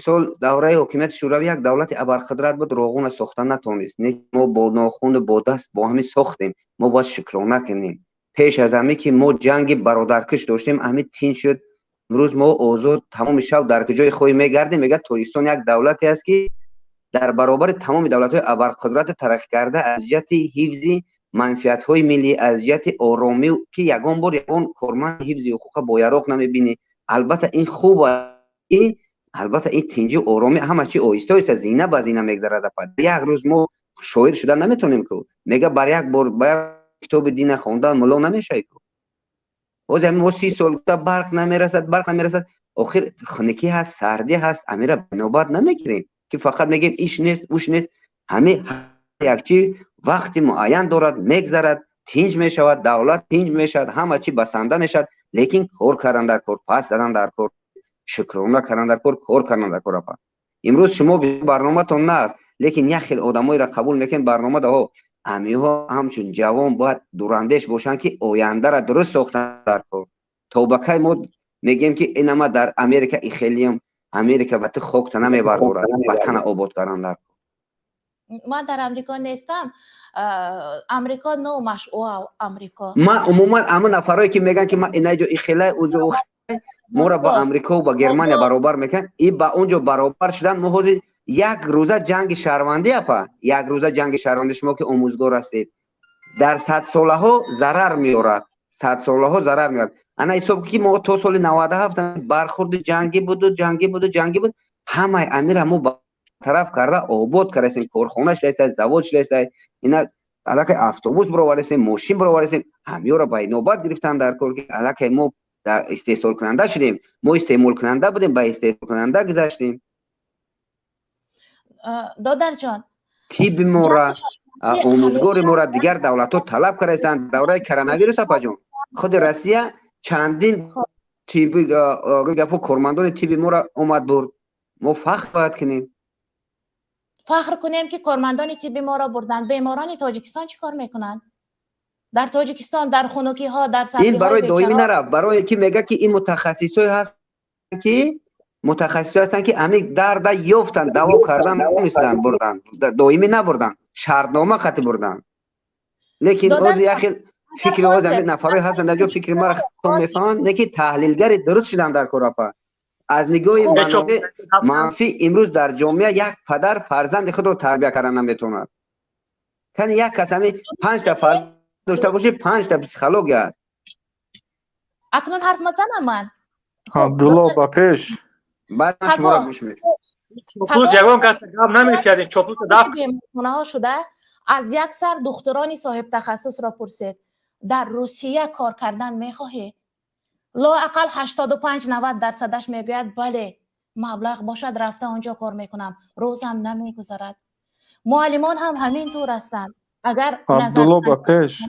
سال دوره حکومت شوروی یک دولت ابرقدرت بود، روغون ساختن نتونست. نه ما با ناخون با دست با همین ساختیم. ما باید شکرانه کنیم. پیش از همه که ما جنگ برادرکش داشتیم، همین تین شد. امروز ما آزاد تمام شب در جای خود میگردیم. میگه توریستان یک دولتی است که در برابر تمام دولت‌های ابرقدرت ترقی کرده از جهت حفظ منفعت‌های ملی، از جهت آرامی که یگان بار یگان کارمند حفظ حقوق با یراق نمیبینی. البته این خوبه، البته این تنجی آرامی همه چی آهسته آهسته زینه به زینه میگذره. یک روز ما شاعر شدن نمیتونیم که میگه بر یک بار کتاب دین خوندن ملا نمیشه که باز ما 30 سال گفته برق نمیرسد. آخر خنکی هست، سردی هست، امیره به نوبت نمیگیریم که فقط میگیم ایش نیست اوش نیست. همه یک چی وقتی معین دارد میگذرد، تنج میشود، دولت تنج میشود، همه چی بسنده میشد. لیکن کار کردن در کار، پس زدن در کار، شکرانه کردن در کار کردن در کار. امروز شما برنامه تون نه، لیکن یک خیلی آدمایی را قبول میکنن برنامه ده ها. امیها همچون جوان باید دوراندیش باشن که آینده را درست ساختن در کار. تا بکی ما میگیم که اینما در امریکا ایخیلیم، امریکا وقت خوک نمی بردارد، وطن آباد کردن در کار. من در امریکا نیستم. امریکا نو مشروع امریکا. ما عموما اما نفرایی که میگن که ما اینجا ایخیله اوجا ما را با امریکا و با گرمانیا برابر میکن، این با اونجا برابر شدن. ما یک روزه جنگ شهروندی یک روزه جنگ شهروندی شما که آموزگار هستید در 100 ساله ها ضرر میارد. 100 ساله ها ضرر میارد. انا حساب که ما تو سال 97 برخورد جنگی بود همه امیر ما طرف کرده آباد کردیم، کارخانه‌اش لیست، زوادش لیست، اینا الکه اتوبوس برآوردیم، ماشین برآوردیم، همه را به نوبت گرفتن در کار که الکه ما در استحصال کننده شدیم. ما استعمال کننده بودیم، به استحصال کننده گذاشتیم. دادر جان تیب ما را آموزگار ما را دیگر دولت ها طلب کردن. دوره کرونا ویروس اپا خود روسیه چندین تیب گپو کارمندان تیب ما را اومد برد. ما فخر باید کنیم، فخر کنیم که کارمندان تیبی ما را بردن. بیماران تاجیکستان چی کار میکنن؟ در تاجیکستان در خنکی ها، در سردی های این برای دائمی نره، برای کی میگه که این متخصصای هست که متخصص هستن که امی درد یافتن دوا کردن نمیستن بردن دائمی نبردن شرطنامه خط بردن لیکن دادن از یخی فکر از نفری هستن در جو فکر ما را میفهمن نه که تحلیلگر درست شدن در کراپا از نگاه منابع منفی امروز در جامعه یک پدر فرزند خود رو تربیت کردن نمیتونه کنی یک کس همی 5 تا فرزند داشته باشه 5 تا پسیکولوژی است اکنون حرف مزنم من عبدالله با پیش بعد من شما را گوش میکنم چوپلوس یگان کس گام نمیکردین چوپلوس دفت ها شده از یک سر دخترانی صاحب تخصص را پرسید در روسیه کار کردن میخواهی؟ لااقل 85-90% میگوید بله مبلغ باشد رفته اونجا کار میکنم روزم نمیگذارد. معلمان هم همین طور هستند. اگر عبدالله با پیش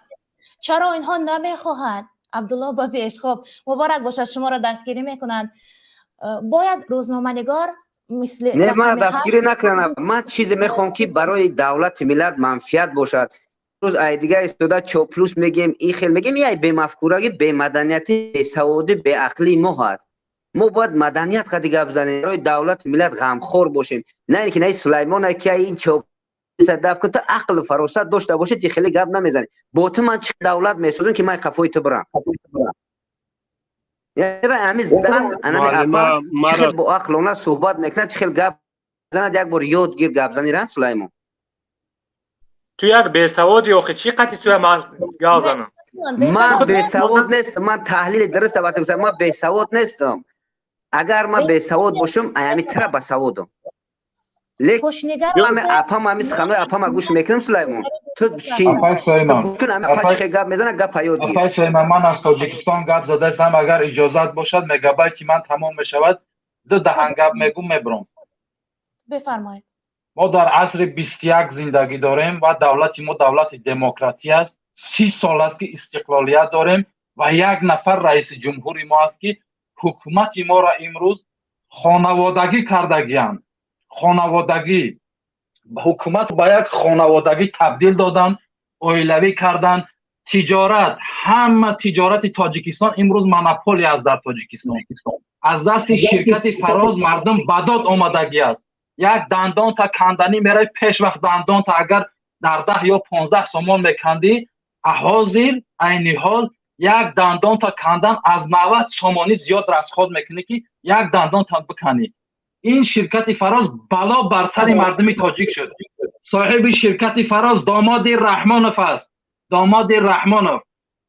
چرا اینها نمیخواهند؟ عبدالله با پیش. خب مبارک باشد شما را دستگیری میکنند. باید روزنامه‌نگار مثل نه من دستگیری نکنم من چیزی میخوام که برای دولت ملت منفعت باشد روز ای دیگه استودا چوپلوس میگیم این خیل میگیم یه به مفکورگی به مدنیتی به سوادی به عقلی ما هست ما باید مدنیت قد دیگه بزنیم برای دولت ملت غمخور باشیم نه اینکه نه سلیمان که این چوپ صدف کنه عقل و فراست داشته باشه که خیلی گپ نمیزنی با تو من چه دولت میسازم که من کفای تو برم یعنی همین زن انا چه با عقلونه صحبت میکنه چه گپ زند یک بار یاد گیر گپ زنی رن سلیمان تو یک بیسوادی آخه چی قطعی توی مغز گاو زنم من بیسواد نیستم من تحلیل درست باید بگم من بیسواد نیستم اگر من بیسواد باشم ایامی تر بسوادم لیکن من اپام همیشه خانه اپام گوش میکنم سلیمان تو شین تو همه پاچ گپ میزنه گپ یاد گیر سلیمان من از تاجیکستان گپ زده هستم اگر اجازت باشد مگابایت من تمام میشود دو دهن گپ میگم میبرم بفرمایید ما در عصر 21 زندگی داریم و دولت ما دولت دموکراتی است 30 سال است که استقلالیت داریم و یک نفر رئیس جمهور ما است که حکومت ما را امروز خانوادگی کردگیند خانوادگی حکومت با یک خانوادگی تبدیل دادن اویلوی کردن تجارت همه تجارت تاجیکستان امروز مونوپولی است در تاجیکستان از دست شرکت فراز مردم بدات آمدگی است یک دندان تا کندنی میره پیش وقت دندان تا اگر در 10 یا 15 سومون میکندی حاضر عین حال یک دندان تا کندن از 90 سومانی زیاد رسخود میکنه که یک دندان تا بکنی این شرکت فراز بلا بر سر مردم تاجیک شد صاحب شرکت فراز داماد رحمانوف است داماد رحمانوف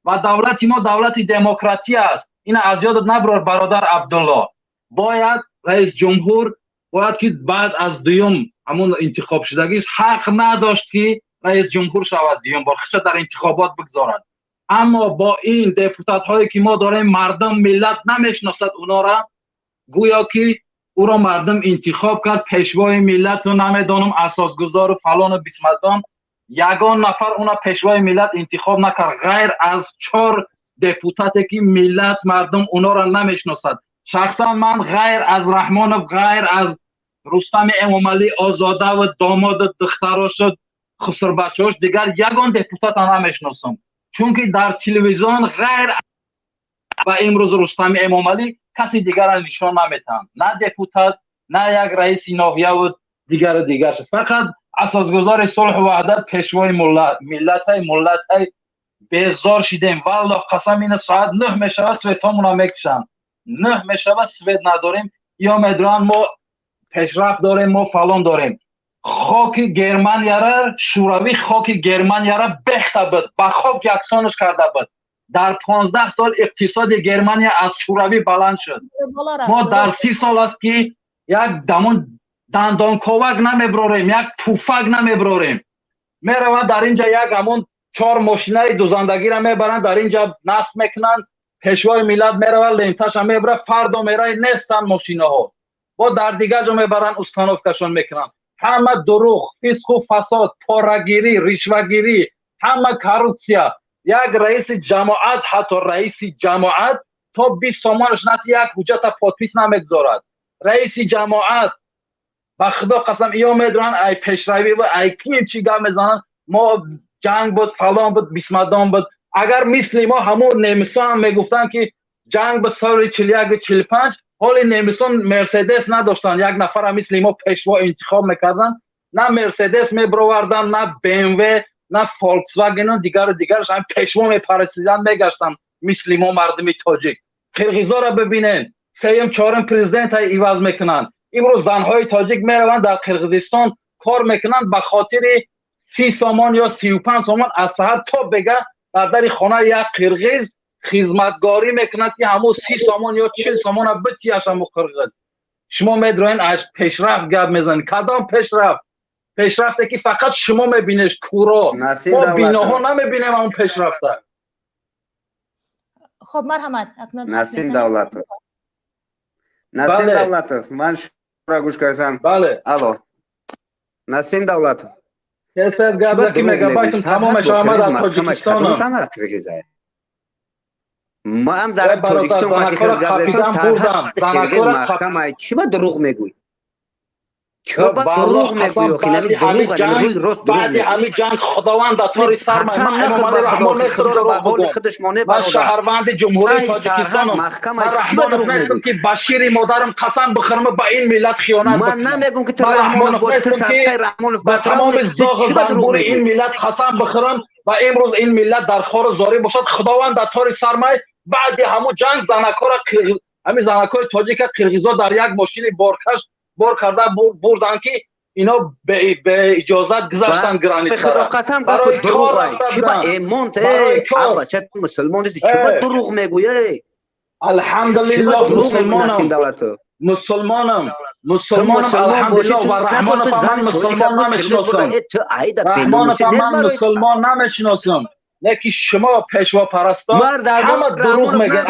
و دولت ما دولت دموکراتی است این از یاد نبرار برادر عبدالله باید رئیس جمهور باید که بعد از دوم همون انتخاب شدگیش حق نداشت که رئیس جمهور شود دوم بار خودش در انتخابات بگذارد اما با این دپوتات هایی که ما داریم مردم ملت نمیشناسد اونا را گویا که او را مردم انتخاب کرد پیشوای ملت رو نمیدانم اساسگذار و فلان و بیسمتان یگان نفر اونا پیشوای ملت انتخاب نکرد غیر از 4 دپوتاتی که ملت مردم اونا را نمیشناسد شخصا من غیر از رحمان و غیر از رستم امامعلی آزاده و داماد دختراش و خسر بچه‌اش دیگر یگان دپوتات نمیشناسم چون که در تلویزیون غیر و امروز رستم امامعلی کسی دیگر را نشان نمیتن نه دپوتات نه یک رئیس ناحیه و دیگر فقط اساسگذار صلح و وحدت پیشوای ملت بیزار شدیم والله قسم این ساعت 9 میشود سویتامون میکشن 9 میشود سویت نداریم یا میدران ما پیشرفت داریم ما فلان داریم خاک گرمانیا را شوروی خاک گرمانیا را بخته بود با خاک یکسانش کرده بود در 15 سال اقتصاد گرمانیا از شوروی بلند شد ما در 30 سال است که یک دمون دندان کوک نمیبروریم یک توفک نمیبروریم میروند در اینجا یک همون 4 ماشینای دوزندگی را میبرند در اینجا نصب میکنند پیشوای ملت میروند لنتش هم میبره فردا میره نیستن ماشیناها با در دیگه جا میبرند استانوف کشان میکنند همه دروغ فسق و فساد پارگیری رشوه‌گیری همه کاروپسیا یک رئیس جماعت حتی رئیس جماعت تا 20 سومانش نت یک حجت پادپیس نمیگذارد رئیس جماعت با خدا قسم یا میدونن ای پیشروی و ای کی چی گپ میزنن ما جنگ بود فلان بود بیسمدان بود اگر مثل ما همون نمیسا هم میگفتن که جنگ به سال 41 و 45 حال نمیسون مرسدس نداشتن، یک نفر هم مثل ما پیشوا انتخاب میکردن، نه مرسدس میبروردن، نه BMW، نه فولکس واگن دیگرش هم پیشوا میپرسیدن میگشتن مثل ما مردم تاجیک. قرقیزا را ببینین، سیم چهارم پرزیدنت های ایواز میکنن. امروز زنهای تاجیک میروند در قرقیزستان کار میکنن به خاطر 30 سامان یا 35 سامان از سحر تا بگه در خانه یک قرقیز خدمتگاری میکند که همون 30 سامان یا 40 سامان بتیاش همون قرقیز. شما میدروین از پیشرفت گپ میزنید. کدام پیشرفته که فقط شما میبینیش کورا، ما بیناها نمیبینیم اون پیشرفته. خب مرحمت اکنون نسیم دولتov نسیم دولتov من شما را گوش کردم. بله الو نسیم دولتov کسر گپ که میگم تمامش آمد در تاجیکستان. ما هم در تاجیکستان وقتی قرقیز محکمه چی با دروغ میگوی؟ چرا با دروغ میگوی؟ آخه نمی دروغ نمی راست دروغ میگوی. همین جنگ خداوند داتاری سر من رحمان خدا به حال خودش مانه برادر. من شهروند جمهوری تاجیکستانم. من رحمان نیستم که بشیر مادرم قسم بخورم به این ملت خیانت بکنم. من نمیگم که تو رحمان باشی، تو صدقه رحمان به تمام زاغ زنبور این ملت قسم بخورم و امروز این ملت در خار زاری باشد. خداوند داتاری سر من بعد همون جنگ زنکا را همین زنکای تاجیک قرقیزا در یک ماشین بار کرده بردن که اینا به اجازت گذاشتن گرانیت خدا قسم برای دروغ چی با ایمان ته ابا چه مسلمان نیستی چی با دروغ میگویی؟ الحمدلله مسلمانم الحمدلله و رحمان فهمان مسلمان نمیشناسم. رحمان فهمان مسلمان نمیشناسم. لیکن شما پیشوا پرستا همه دروغ میگن.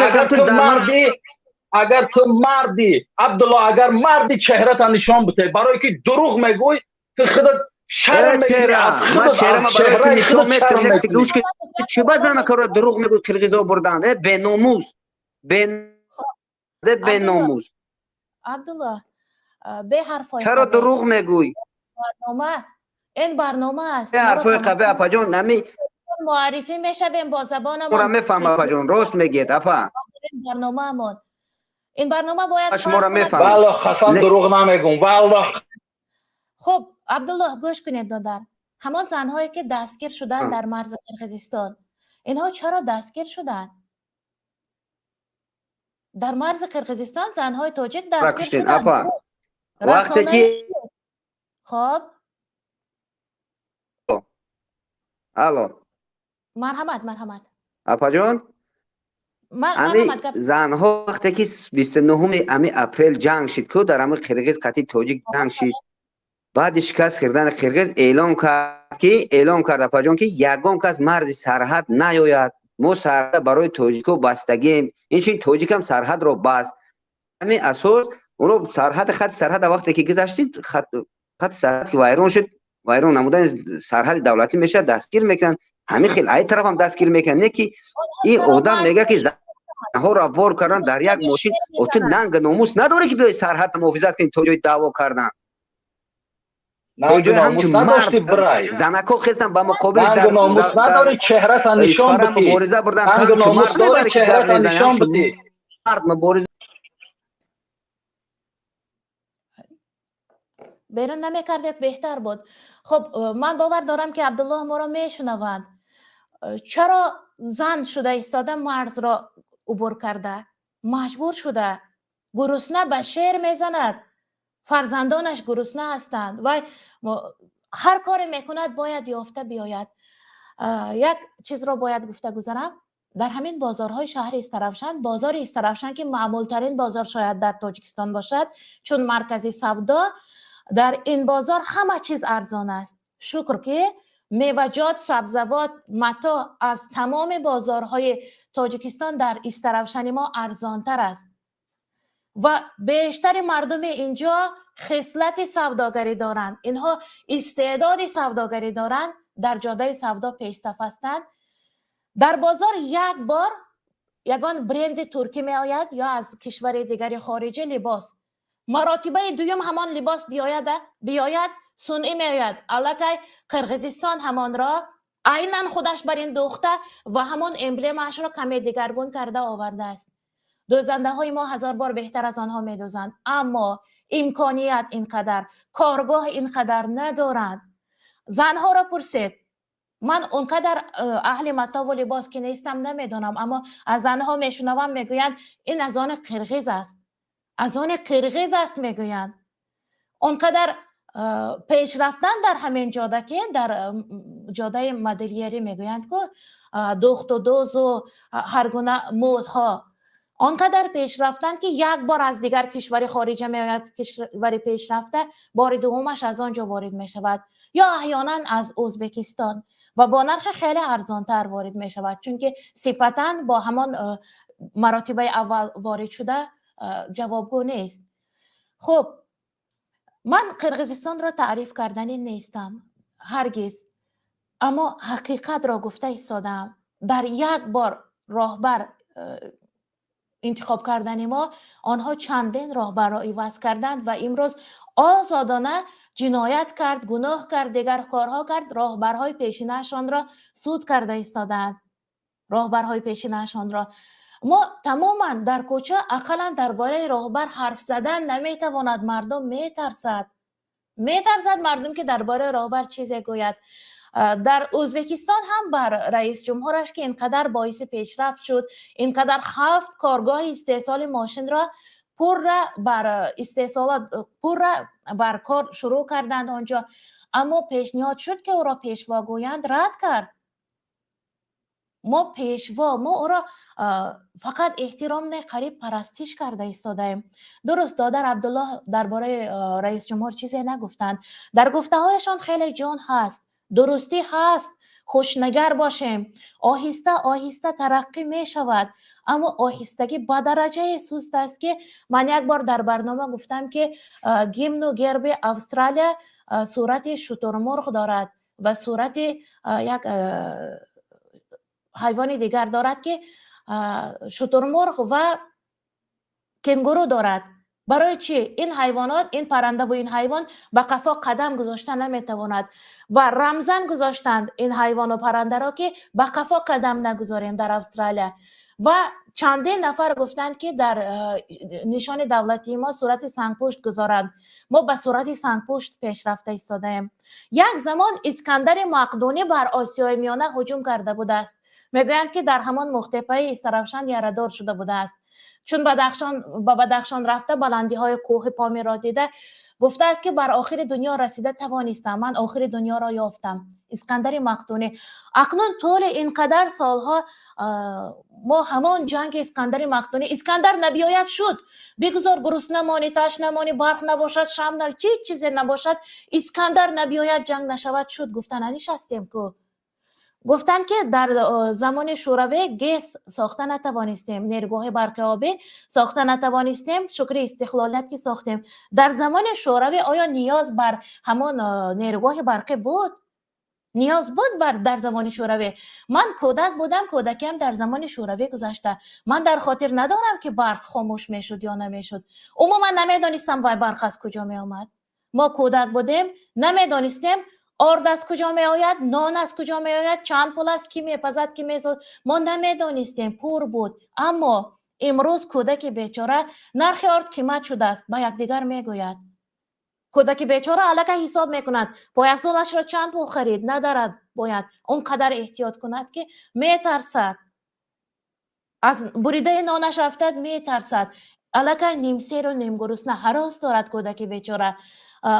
اگر تو مردی عبدالله، اگر مردی چهره تا نشان بده برای که دروغ میگوی تو خودت شرم میگیری. از خودت چهره نشان میگیری. چی بزنه که دروغ میگوی قرقیزا بردن به ناموس به ناموس. عبدالله به حرفای چرا دروغ میگوی؟ این برنامه است. حرفای قبه اپا جان نمی معرفی میشویم با زبان ما میفهم اپا جان راست میگید اپا. این برنامه باید شما را میفهم. والله خاصا دروغ نمیگم والله. خب عبدالله گوش کنید دادر، همان زنهایی که دستگیر شدن در مرز قرقیزستان، اینها چرا دستگیر شدن؟ در مرز قرقیزستان زنهای تاجیک دستگیر شدن. وقتی که خب الو مرحمت اپا جان زنها وقتی که 29 اپریل جنگ شد که در همه قرقیز قطعی تاجیک جنگ شد، بعد شکست خوردن قرقیز اعلام کرد اپا جان که یگان کس مرز سرحد نیاید. ما سرحد برای تاجیکو بستگیم. این تاجیک هم سرحد رو بست. همین اساس اونو خط سرحد وقتی که گذشتید خط سرحد که ویران نمودن سرحد دولتی میشه دستگیر میکنن. همین خیلی ای طرف هم دستگیر میکنن. نه که این آدم میگه که زنها را وار کردن در یک ماشین. اوت ننگ ناموس نداره که بیای سرحد محافظت کنی تو جای دعوا کردن. ننگ ناموس نداشتی برای زنکو خستن با مقابل ننگ ناموس نداری چهره تا نشان بدی. مبارزه بردن ننگ ناموس نداری چهره تا نشان بدی. مرد مبارزه بیرون نمیکردید بهتر بود. خب من باور دارم که عبدالله ما را میشنوند. چرا زن شده ایستاده مرز را عبور کرده؟ مجبور شده. گرسنه به شیر میزند. فرزندانش گرسنه هستند و هر کاری میکند باید یافته بیاید. یک چیز را باید گفته گذارم. در همین بازارهای شهر استرافشن، بازار استرافشن که معمول ترین بازار شاید در تاجیکستان باشد چون مرکزی سودا، در این بازار همه چیز ارزان است. شکر که میوه‌جات، سبزوات، متاع از تمام بازارهای تاجیکستان در استرافشن ما ارزان تر است و بیشتر مردم اینجا خصلت سوداگری دارند. اینها استعداد سوداگری دارند، در جاده سودا پیشرفت هستند. در بازار یک بار یگان برند ترکی می آید یا از کشور دیگری خارجی لباس، مراتبه دویم همان لباس بیاید صنعی می آید. الکی قرقیزستان همان را عیناً خودش بر این دوخته و همان امبلمش را کمی دیگرگون کرده آورده است. دوزنده های ما 1000 بار بهتر از آنها میدوزند، اما امکانیت اینقدر، کارگاه اینقدر ندارند. زنها را پرسید، من اونقدر اهل متاع و لباس که نیستم نمیدونم، اما از زنها میشنوم میگویند این از آن قرقیز است، از آن قرقیز است میگویند. اونقدر پیش رفتن در همین جاده که در جاده مدلیری میگویند که دوخت و دوز و هر گونه مودها آنقدر پیش رفتن که یک بار از دیگر کشور خارجه میآید، کشور پیش رفته بار دومش از آنجا وارد می شود یا احیانا از ازبکستان و با نرخ خیلی ارزانتر وارد می شود، چون که صفتاً با همان مراتبه اول وارد شده جوابگو نیست. خب من قرقیزستان را تعریف کردنی نیستم هرگز، اما حقیقت را گفته ایستادم. در یک بار راهبر انتخاب کردن ما، آنها چندین راهبر را عوض کردند و امروز آزادانه جنایت کرد، گناه کرد، دیگر کارها کرد، راهبرهای پیشینه‌شان را سود کرده ایستادند. راهبرهای پیشینه‌شان را ما تماما در کوچه اقلا درباره راهبر حرف زدن نمیتواند، مردم میترسد مردم که درباره راهبر چیزی گوید. در ازبکستان هم بر رئیس جمهورش که اینقدر باعث پیشرفت شد، اینقدر 7 کارگاه استحصال ماشین را پر بر کار شروع کردند آنجا، اما پیشنهاد شد که او را پیشوا گویند، رد کرد. ما او را فقط احترام نه قریب پرستش کرده ایستادیم. درست دادر عبدالله درباره رئیس جمهور چیزی نگفتند، در گفته هایشان خیلی جان هست، درستی هست، خوشنگر باشیم، آهسته آهسته ترقی می شود، اما آهستگی با درجه سست است که من یک بار در برنامه گفتم که گیمن و گرب استرالیا صورت شترمرغ دارد و صورت یک حیوان دیگر دارد که شترمرغ و کنگورو دارد. برای چی؟ این حیوانات، این پرنده و این حیوان به قفا قدم گذاشتن نمیتواند و رمزن گذاشتند این حیوان و پرنده را که به قفا قدم نگذاریم در استرالیا. و چندین نفر گفتند که در نشان دولتی ما صورت سنگپشت گذارند. ما به صورت سنگپشت پیش رفته ایستادیم. یک زمان اسکندر مقدونی بر آسیای میانه هجوم کرده بوده است. میگویند که در همان مختپه استرافشان یاردار شده بوده است، چون بدخشان رفته بلندی های کوه پامیر را دیده، گفته است که بر آخر دنیا رسیده توانستم، من آخر دنیا را یافتم. اسکندر مقدونی. اکنون طول اینقدر سالها ما همان جنگ اسکندر مقدونی، اسکندر نبیاید شد، بگذار گرسنه مانی، تشنه مانی، برق نباشد، شم چیزی نباشد، اسکندر نبیاید، جنگ نشود شد. گفتن نشستیم که گفتن که در زمان شوروی گیس ساخته نتوانستیم، نیروگاه برق آبی ساخته نتوانستیم، شکر استقلالت که ساختیم. در زمان شوروی آیا نیاز بر همان نیروگاه برقی بود؟ نیاز بود در زمان شوروی. من کودک بودم، کودکیم در زمان شوروی گذشته. من در خاطر ندارم که برق خاموش میشد یا نمیشد. عموما نمیدانستم وای برق از کجا می آمد. ما کودک بودیم، نمیدانستیم آرد از کجا می آید، نان از کجا می آید، چند پول است، کی میپزد، کی میزد، ما نمیدانستیم، پور بود. اما امروز کودک بیچاره نرخ آرد قیمت شده است، با یکدیگر میگوید. کودک بیچاره الکه حساب میکند پایافزالش را چند پول خرید، ندارد، باید اونقدر احتیاط کند که میترسد از بریده نانش افتاد، میترسد الکه نیم سیر و نیم گرسنه هراس دارد کودک بیچاره.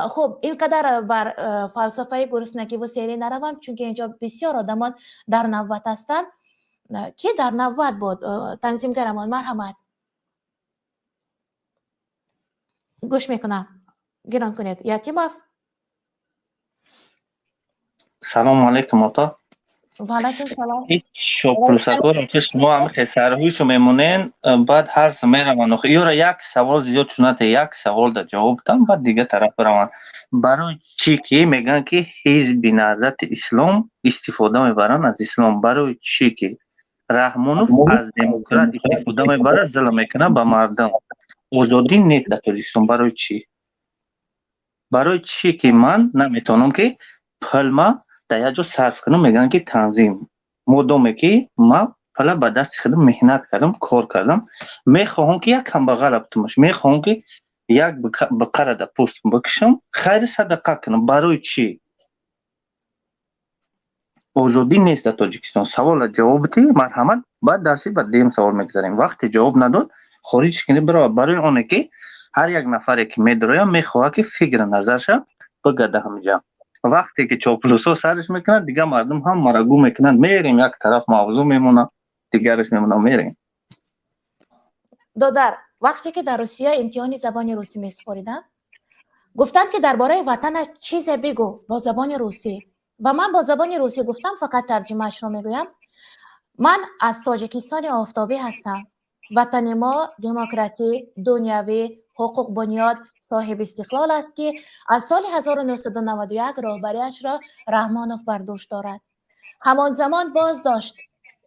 خب اینقدر بر فلسفه گرسنگی و سیری نروم، چون که اینجا بسیار آدمان در نوبت هستند. کی در نوبت بود؟ تنظیمگرمان مرحمت گوش میکنم، گران کنید. یتیماف سلام علیکم آتا. و علیکم سلام. هیچ پروسکورم که شما هم خسارهویشو میمونین بعد هر سمیرم انوخ ایورا یک سوال زیاد چونت یک سوال در جواب دم بعد دیگه طرف برمان. برای چی که میگن که حزب نهضت اسلام استفاده میبرن از اسلام؟ برای چی که رحمانوف از دموکرات استفاده میبره، ظلم میکنه به مردم، آزادی نیست در اسلام؟ برای چی؟ برای چی که من نمیتونم که پلما در یک جا صرف کنم؟ میگن که تنظیم، مدامی که ما فعلا با دست خودم مهنت کردم، کار کردم. میخواهم که یک هم بغل باشه، میخواهم که یک بقره در پوست بکشم، خیر صدقه کنم. برای چی؟ آزادی نیست در تاجیکستان. سوال جواب تی مرحمت. بعد درسی بعد دیم سوال میگذاریم. وقتی جواب نداد خارج کنی برای اونه که هر یک نفری که میدرایم میخواه که فکر نظرش بگرده همجا. وقتی که چاپلوسا سرش میکنن دیگه مردم هم مرگو میکنن، میریم یک طرف موضوع میمونه، دیگرش میمونه میریم. دودر وقتی که در روسیه امتحان زبان روسی میسپاریدم گفتند که درباره وطن چیز بگو با زبان روسی و من با زبان روسی گفتم، فقط ترجمهش رو میگویم. من از تاجیکستان آفتابی هستم. وطن ما دموکراسی، دنیوی، حقوق بنیاد، صاحب استقلال است که از سال 1991 راهبریش را رحمانوف بر دوش دارد. همان زمان باز داشت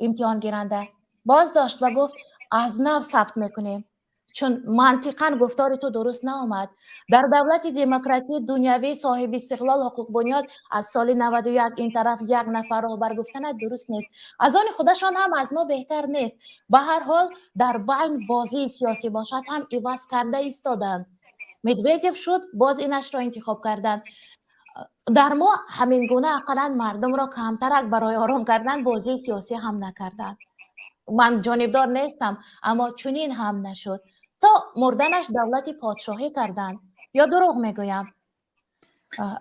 امتحان گیرنده، باز داشت و گفت از نو ثبت میکنیم چون منطقاً گفتار تو درست نآمد. در دولت دموکراتی دنیوی صاحب استقلال حقوق بنیاد از سال 91 این طرف یک نفر راهبر گفتن درست نیست. از آن خودشان هم از ما بهتر نیست. به هر حال در بین بازی سیاسی باشد هم عوض کرده ایستادند. مدویدیف شد، باز اینش را انتخاب کردند. در ما همین گونه اقلا مردم را کمترک برای آرام کردن بازی سیاسی هم نکردند. من جانبدار نیستم اما چنین هم نشد. تا مردنش دولت پادشاهی کردند. یا دروغ میگویم؟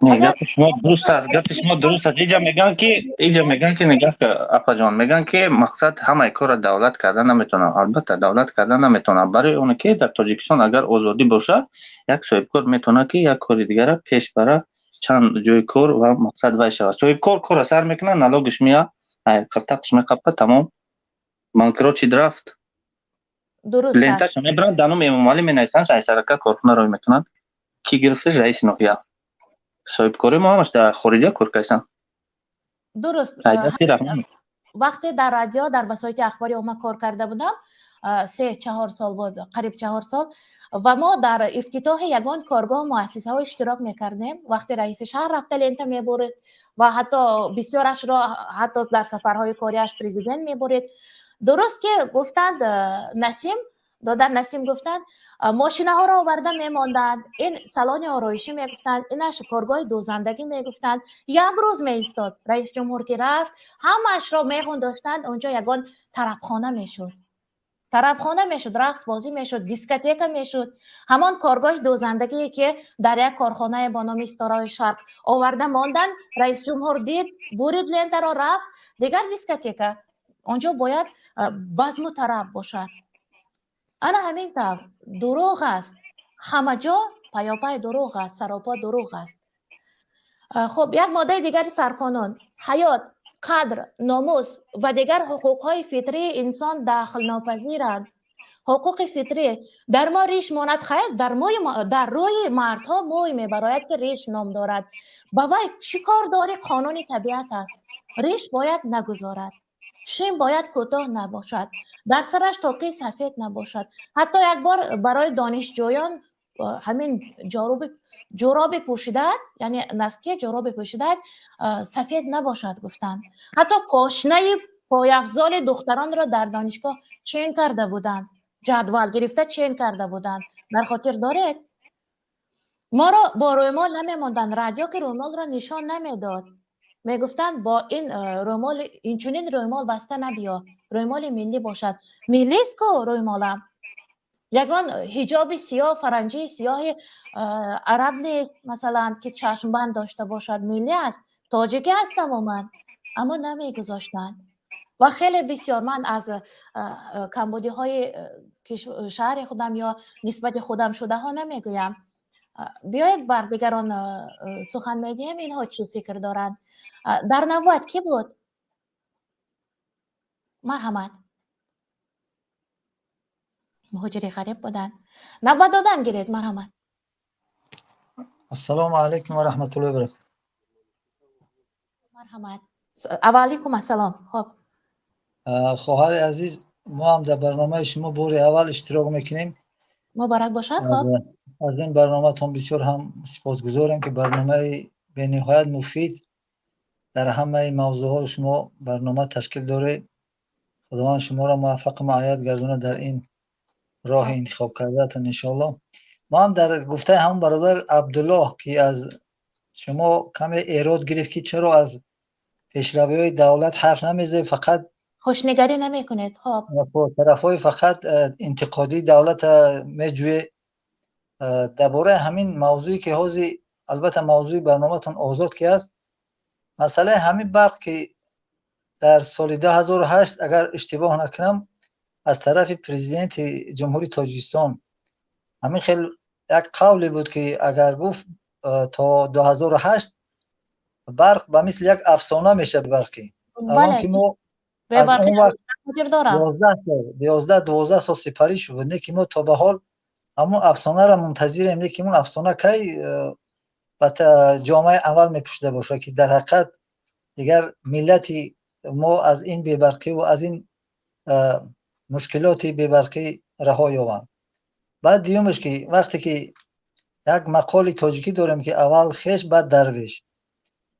نه گپ شما درست است، گپ شما درست است. اینجا میگن که نگاه اپا جان، میگن که مقصد همه کار دولت کردن نمیتونه. البته دولت کردن نمیتونه. برای اون که در تاجیکستان اگر آزادی باشه یک صاحب کار میتونه که یک کار دیگر را پیش بره، چند جای کار و مقصد وای شود. صاحب کار سر میکنه، نالوگش میاد، قلتقش میقپه، تمام بانکرو چی درفت درست لنتاش میبرن دانو میموالی مینایستن سای سرکه کارخونه رو میکنن. کی گرفتش؟ رئیس نوحیا. صاحب کاری ما همش در خارجه کار کردن. درست. وقتی در رادیو در وسایل اخباری اوما کار کرده بودم 3-4 سال بود، قریب 4 سال، و ما در افتتاح یگان کارگاه مؤسسه ها اشتراک میکردیم. وقتی رئیس شهر رفته لنت میبرید و حتی بسیارش را حتی در سفرهای کاریش پرزیدنت میبرید. درست که گفتند نسیم گفتند ماشینه ها را آورده میماندند، این سالن آرایشی میگفتند، اینش کارگاه دوزندگی میگفتند. یک روز میایستاد رئیس جمهور که رفت همش را میخونداشتند. اونجا یگان طربخانه میشد، رقص بازی میشد، دیسکوتک میشد. همان کارگاه دوزندگی که در یک کارخانه با نام استارای شرق آورده ماندن، رئیس جمهور دید، برید لنت را رفت دیگر دیسکوتک. اونجا باید بزم و طرب باشد. انا همین طور دروغ است، همه جا پیاپی دروغ است، سراپا دروغ است. خب یک ماده دیگر سرقانون، حیات، قدر، ناموس و دیگر حقوقهای فطری انسان داخل ناپذیرند. حقوق فطری در ما ریش ماند، خیر در روی مردها موی میبراید که ریش نام دارد. با وی چی کار داری؟ قانون طبیعت است. ریش باید نگذارد، شیم باید کوتاه نباشد، در سرش تاقی سفید نباشد. حتی یک بار برای دانشجویان همین جوراب پوشیدند، یعنی نسکه جوراب پوشیدند سفید نباشد گفتند. حتی پاشنه پایافزال دختران را در دانشگاه چین کرده بودند، جدول گرفته چین کرده بودند. در خاطر دارید؟ ما را با رومال نمیماندند. رادیو که رومال را نشان نمیداد، میگفتند با این رومال، این چنین رومال بسته نبیا، رومال ملی باشد. ملی است که رومالم یگان حجاب سیاه فرنگی سیاه عرب نیست مثلا که چشم بند داشته باشد، ملی است. تاجیکی هستم و من، اما نمیگذاشتند. و خیلی بسیار من از کمبودی های شهر خودم یا نسبت خودم شده ها نمیگویم. بیایید بر دیگران سخن میدیم اینها چی فکر دارند. در 90 کی بود؟ مرحمت مهاجری غریب بودن. 90 دادن گیرید. مرحمت. السلام علیکم و رحمت الله و برکاته. مرحمت. علیکم السلام. خب خواهر عزیز، ما هم در برنامه شما بار اول اشتراک میکنیم. مبارک باشد. خب از این برنامه تون بسیار هم سپاسگزارم که برنامه به نهایت مفید در همه موضوعات شما برنامه تشکیل داره. خداوند شما را موفق و معید گردونه در این راه انتخاب کردهتان انشالله. ما هم در گفته همون برادر عبدالله که از شما کمی ایراد گرفت که چرا از پیشروی های دولت حرف نمیزه، فقط خوشنگری نمی کنید. خب طرف های فقط انتقادی دولت میجوی. درباره همین موضوعی که حوزی البته موضوع برنامه‌تون آزاد که است، مسئله همین برق که در سال 2008 اگر اشتباه نکنم از طرف پرزیدنت جمهوری تاجیکستان همین خیلی یک قولی بود که اگر گفت تا 2008 برق به مثل یک افسانه میشه برقی. الان که ما از اون وقت 11-12 سال سپری شد نه که ما تا به حال همون افسانه را منتظریم، نه که اون افسانه کی به جامعه عمل میپشته باشه که در حقیقت دیگر ملتی ما از این بی‌برقی و از این مشکلات بی‌برقی رها یابند. بعد دیومش که وقتی که یک مقال تاجیکی داریم که اول خیش بعد درویش،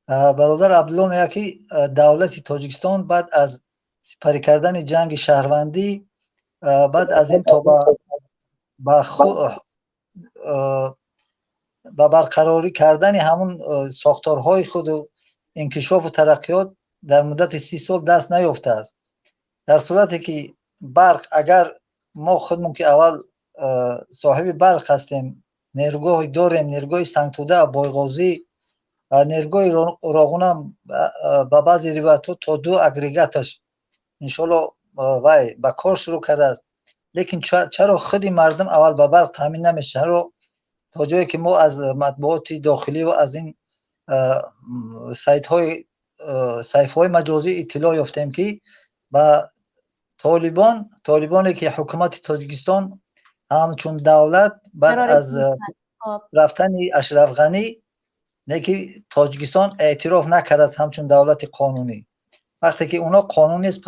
برادر عبدالله میگه که دولت تاجیکستان بعد از سپری کردن جنگ شهروندی بعد از این تا با برقراری کردن همون ساختارهای خود و انکشاف و ترقیات در مدت 30 سال دست نیافته است. در صورتی که برق اگر ما خودمون که اول صاحب برق هستیم، نیروگاه داریم، نیروگاه سنگتوده، بایغازی، نیروگاه راغون با بعضی روایت‌ها تا 2 اگریگاتش انشالله وای با کار شروع کرده است. لیکن چرا خودی مردم اول با برق تامین نمیشه؟ چرا تا جایی که ما از مطبوعات داخلی و از این سایت‌های مجازی اطلاع یافتیم که با طالبانی که حکومت تاجیکستان همچون دولت بعد از رفتن اشرف غنی نه که تاجیکستان اعتراف نکرد همچون دولت قانونی. وقتی که اونا قانونی است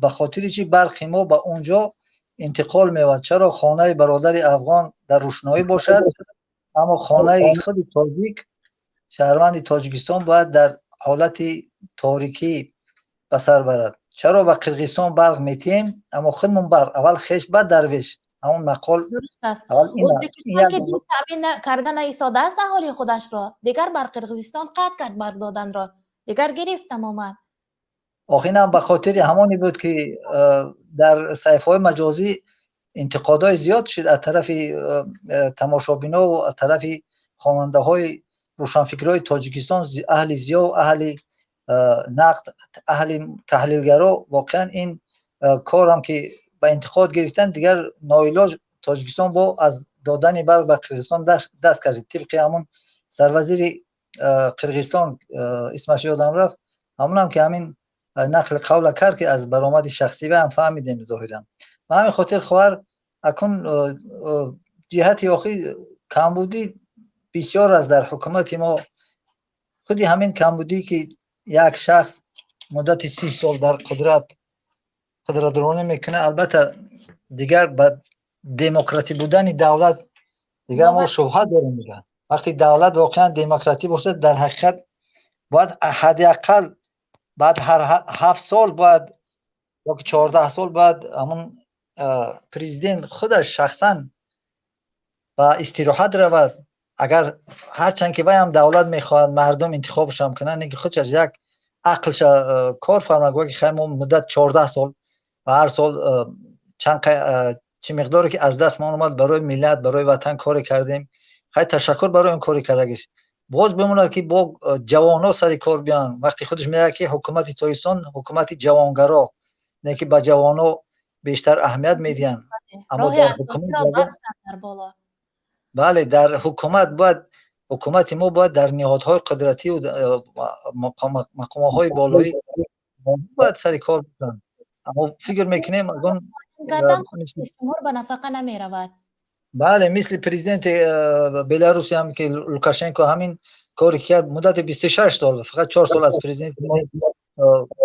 به خاطر چی برق ما با اونجا انتقال می‌یابد؟ چرا خانه برادر افغان در روشنایی باشد اما خانه خود تاجیک شهروند تاجیکستان باید در حالت تاریکی به سر برد؟ چرا به قرقیزستان برق میتیم اما خودمون برق اول خیش بعد درویش؟ همون مقال درست است. ازبکستان که دید تامین کردن ایستاده است اهالی خودش را، دیگر بر قرقیزستان قطع کرد برق دادن را، دیگر گرفت تماما. آخین هم به خاطر همانی بود که در صحیفه‌های مجازی انتقادهای زیاد شد از طرف تماشابینا و از طرف خواننده های روشنفکرهای تاجیکستان، اهل زیا و اهل نقد، اهل تحلیلگرا. واقعا این کار هم که به انتقاد گرفتن دیگر ناعلاج تاجیکستان با از دادن برق به قرقیزستان دست کرد. طبق همون سروزیر قرقیزستان اسمش یادم رفت، همون هم که همین نقل قول کرد که از برآمد شخصی و هم فهمیدیم ظاهرا. و همین خاطر خبر اکن جهت آخری کمبودی بسیار از در حکومت ما، خودی همین کمبودی که یک شخص مدت 30 سال در قدرت‌رانی میکنه، البته دیگر به دموکراتی بودن دولت دیگر ما شبهه داریم. میگن وقتی دولت واقعا دموکراتی باشه در حقیقت باید حداقل بعد هر 7 سال باید یا 14 سال باید همون پرزیدنت خودش شخصا با استراحت رود. اگر هرچند که وای هم دولت میخواد مردم انتخابش هم کنن، اینکه خودش از یک عقلش کار فرماگوی که خیلی مدت 14 سال و هر سال چه مقداری که از دست ما اومد برای ملت برای وطن کار کردیم، خیلی تشکر برای این کاری کردگیش. باز بموند که با جوان‌ها سر کار بیان. وقتی خودش میگه که حکومت تاجیکستان حکومت جوانگرا نه که با جوان‌ها بیشتر اهمیت میدین، اما در حکومت بله در حکومت باید حکومت ما باید در نهادهای قدرتی و مقام‌های بالایی باید سر کار بکنن. اما فکر میکنیم اون استمرار به نفقه نمی رود. بله مثل پرزیدنت بلاروس هم که لوکاشنکو همین کاری کرد مدت 26 سال، فقط 4 سال از پرزیدنت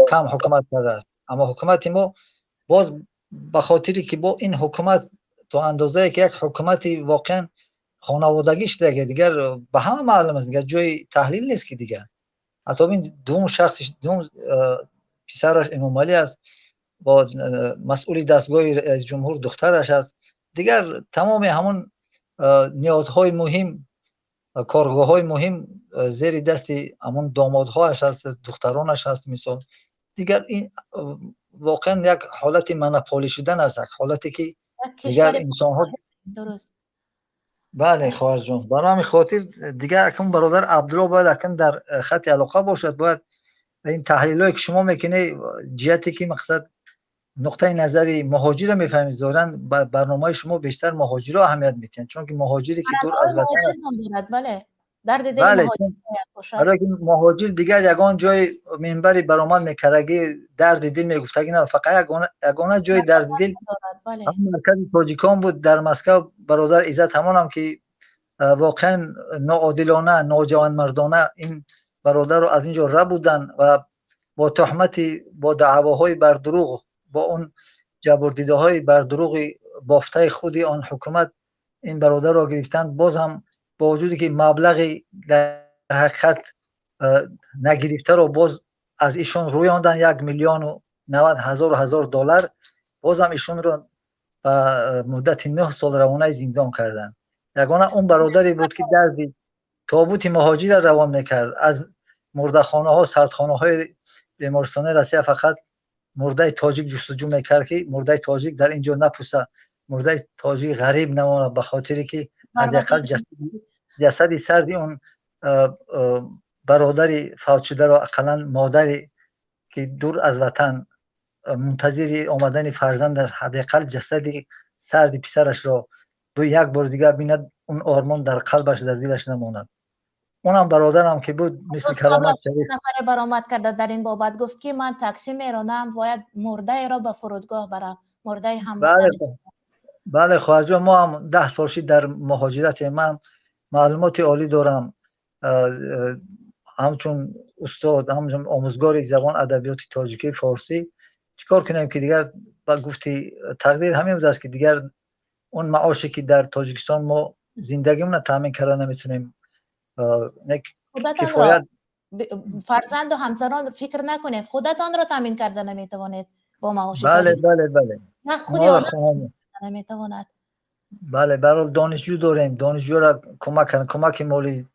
کم حکومت کرده است. اما حکومت ما باز به خاطری که با این حکومت تا اندازه که یک حکومت واقعا خانوادگیش دیگر به همه معلوم است، دیگر جای تحلیل نیست که دیگر حتی این دوم شخص دوم پسرش امام علی است با مسئول دستگاه رئیس جمهور دخترش است. دیگر تمام همون نیازهای مهم، کارگاه‌های مهم زیر دست همون دامادهایش هست، دخترانش هست. مثال دیگر این واقعا یک حالت مناپولی شدن است، حالتی که دیگر انسان‌ها درست. بله خواهر جان، برای همین خاطر دیگر اکنون برادر عبدالله باید اکنون در خط علاقه باشد. باید این تحلیل‌هایی که شما میکنه جهتی که مقصد نقطه نظری مهاجر میفهمید، ظاهراً برنامه شما بیشتر مهاجرا اهمیت میتین، چون که مهاجری که دور از وطن بله درد دل بله مهاجر برای مهاجر دیگر یگان جای منبری برآمد میکردگی درد دل میگفتگی نه، فقط یگانه جای درد دل همون مرکز تاجیکان بود در مسکو. برادر عزت هم که واقعا ناعادلانه ناجوانمردانه این برادر رو از اینجا ربودن و با تهمت با دعواهای بر دروغ، با اون جبردیده‌های بر دروغ بافته خودی آن حکومت این برادر را گرفتن. باز هم با وجودی که مبلغی در حقیقت نگرفته رو باز از ایشون رویاندن 1,090,000 دلار، باز هم ایشون رو به مدت 9 سال روانه زندان کردن. یگانه اون برادری بود که در تابوت مهاجر روان میکرد از مردخانه ها، سردخانه های بیمارستان روسیه. فقط مرده تاجیک جستجو میکرد که مرده تاجیک در اینجا نپوسه، مرده تاجیک غریب نمونه، به خاطری که حداقل جسد سردی اون برادری فوت شده را اقلا مادری که دور از وطن منتظر آمدن فرزند، حداقل جسد سردی پسرش را دو یک بار دیگه بیند، اون آرمان در قلبش در دلش نماند. اونم برادرم که بود مثل کرامت شریف نفر برآمد کرده در این بابت، گفت که من تاکسی میرانم، باید مرده را به فرودگاه برم، مرده هم بله خواهر ما هم 10 سالشی در مهاجرت، من معلومات عالی دارم، همچون استاد، همچون آموزگار زبان ادبیات تاجیکی فارسی. چیکار کنیم که دیگر با گفتی تقدیر همین بود است که دیگر اون معاشی که در تاجیکستان ما زندگیمون رو تامین کردن نمیتونیم. کفایت فرزند و همسران فکر نکنید، خودتان را تامین کرده نمیتوانید با معاش بله بله بله نه خودی آدم نمیتواند. بله برای دانشجو داریم، دانشجو را کمک مالی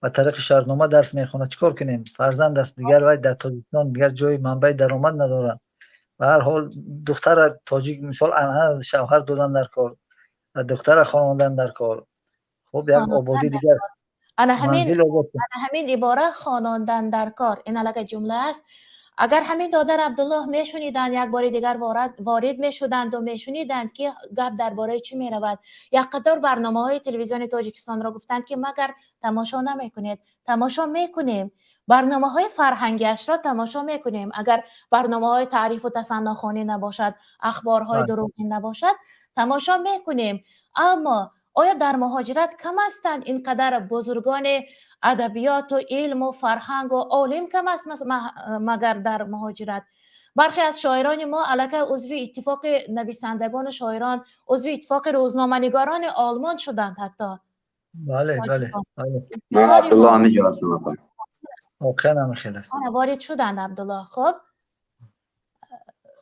و طریق شرطنامه درس میخونه. چیکار کنیم؟ فرزند است دیگر و در تاجیکستان دیگر جای منبع درآمد نداره. به هر حال دختر تاجیک مثال انها شوهر دادن در کار، دختر خواندن در کار. خب یک آبادی دیگر انا همین عباره خواندن در کار این علاقه جمله است. اگر همین دادر عبدالله میشنیدند یک بار دیگر وارد میشدند و میشنیدند که گپ درباره چی میرود. یک قطار برنامه‌های تلویزیون تاجیکستان را گفتند که مگر تماشا نمیکنید؟ تماشا میکنیم. برنامه‌های فرهنگیش را تماشا میکنیم. اگر برنامه‌های تعریف و تصنع‌خوانی نباشد، اخبارهای دروغین نباشد، تماشا میکنیم. اما آیا در مهاجرت کم هستند اینقدر بزرگان ادبیات و علم و فرهنگ و عالم کم است مگر در مهاجرت؟ برخی از شاعران ما علاوه عضو اتفاق نویسندگان و شاعران عضو اتفاق روزنامه‌نگاران آلمان شدند حتی. بله بله من عبدالله همه جا هستم. واقعا خیلی است. وارد شدند عبدالله.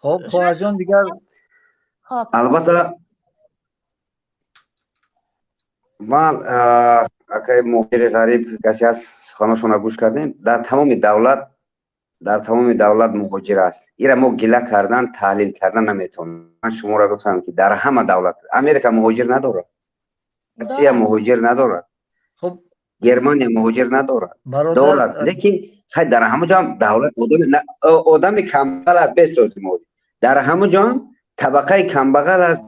خب خواهر جان دیگر البته ما اگه مهاجر غریب کسی از خانه‌شون را گوش کردیم، در تمام دولت مهاجر است. ایرا ما گله کردن تحلیل کردن نمیتونم. من شما را گفتم که در همه دولت امریکا مهاجر نداره، روسیه مهاجر نداره، خب گرمانیا مهاجر نداره دولت، لیکن در همه جا دولت آدم کمبغل است. بسیار در همه جا طبقه کمبغل است.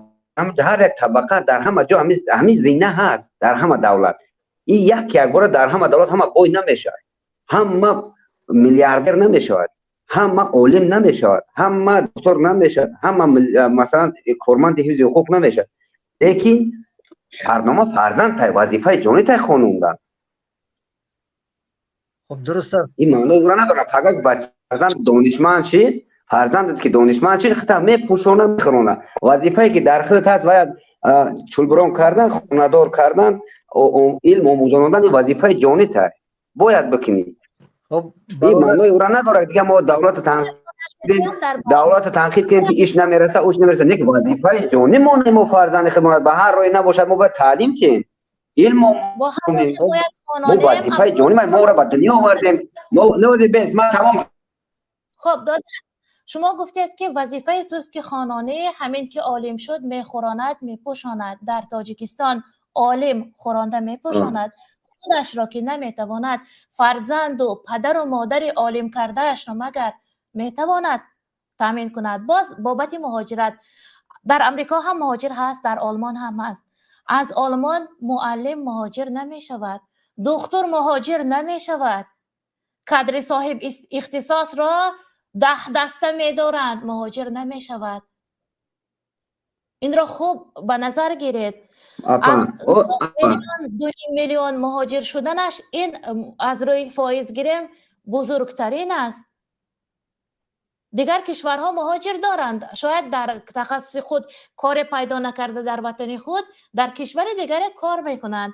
هر یک طبقه در همه جا همین زینه هست. در همه دولت این یک بار در همه دولت همه بوی نمیشه، همه میلیاردر نمیشه، همه عالم نمیشه، همه دکتر نمیشه، همه مثلا کارمند حفظ حقوق نمیشه، لیکن شرطنامه فرزند تای وظیفه جانی تای خانوندن. خب درسته این معنی رو نداره. فقط بچه فرزند دانشمند شید، فرزندت که دانشمند شید خطا میپوشونه میخرونه. وظیفه‌ای که در خودت هست باید چولبران کردن، خونه‌دار کردن، علم آموزاندن وظیفه جانی تای باید بکنی. خب این معنی رو نداره دیگه ما دولت تنظیم دولت تنقید کنیم که ایش نمیرسه اوش نمیرسه. نه که وظیفه جانی ما نمو فرزند خدمت به هر روی نباشد ما باید تعلیم کنیم علم با هر روزی باید ما قانونیم وظیفه جانی ما را به دنیا آوردیم ما نودی بس ما تمام. خب داد شما گفتید که وظیفه توست که خانانه همین که عالم شد میخوراند میپوشاند. در تاجیکستان عالم خورانده میپوشاند، خودش را که نمیتواند فرزند و پدر و مادر عالم کرده اش را مگر میتواند تامین کند. باز بابت مهاجرت در امریکا هم مهاجر هست، در آلمان هم هست. از آلمان معلم مهاجر نمی شود، دکتر مهاجر نمی شود، کادر صاحب اختصاص را 10 دسته می دارند، مهاجر نمی شود. این را خوب به نظر گیرید. از 2 میلیون مهاجر شدنش این از روی فایز گیریم بزرگترین است. دیگر کشورها مهاجر دارند، شاید در تخصص خود کار پیدا نکرده در وطن خود در کشور دیگر کار میکنند.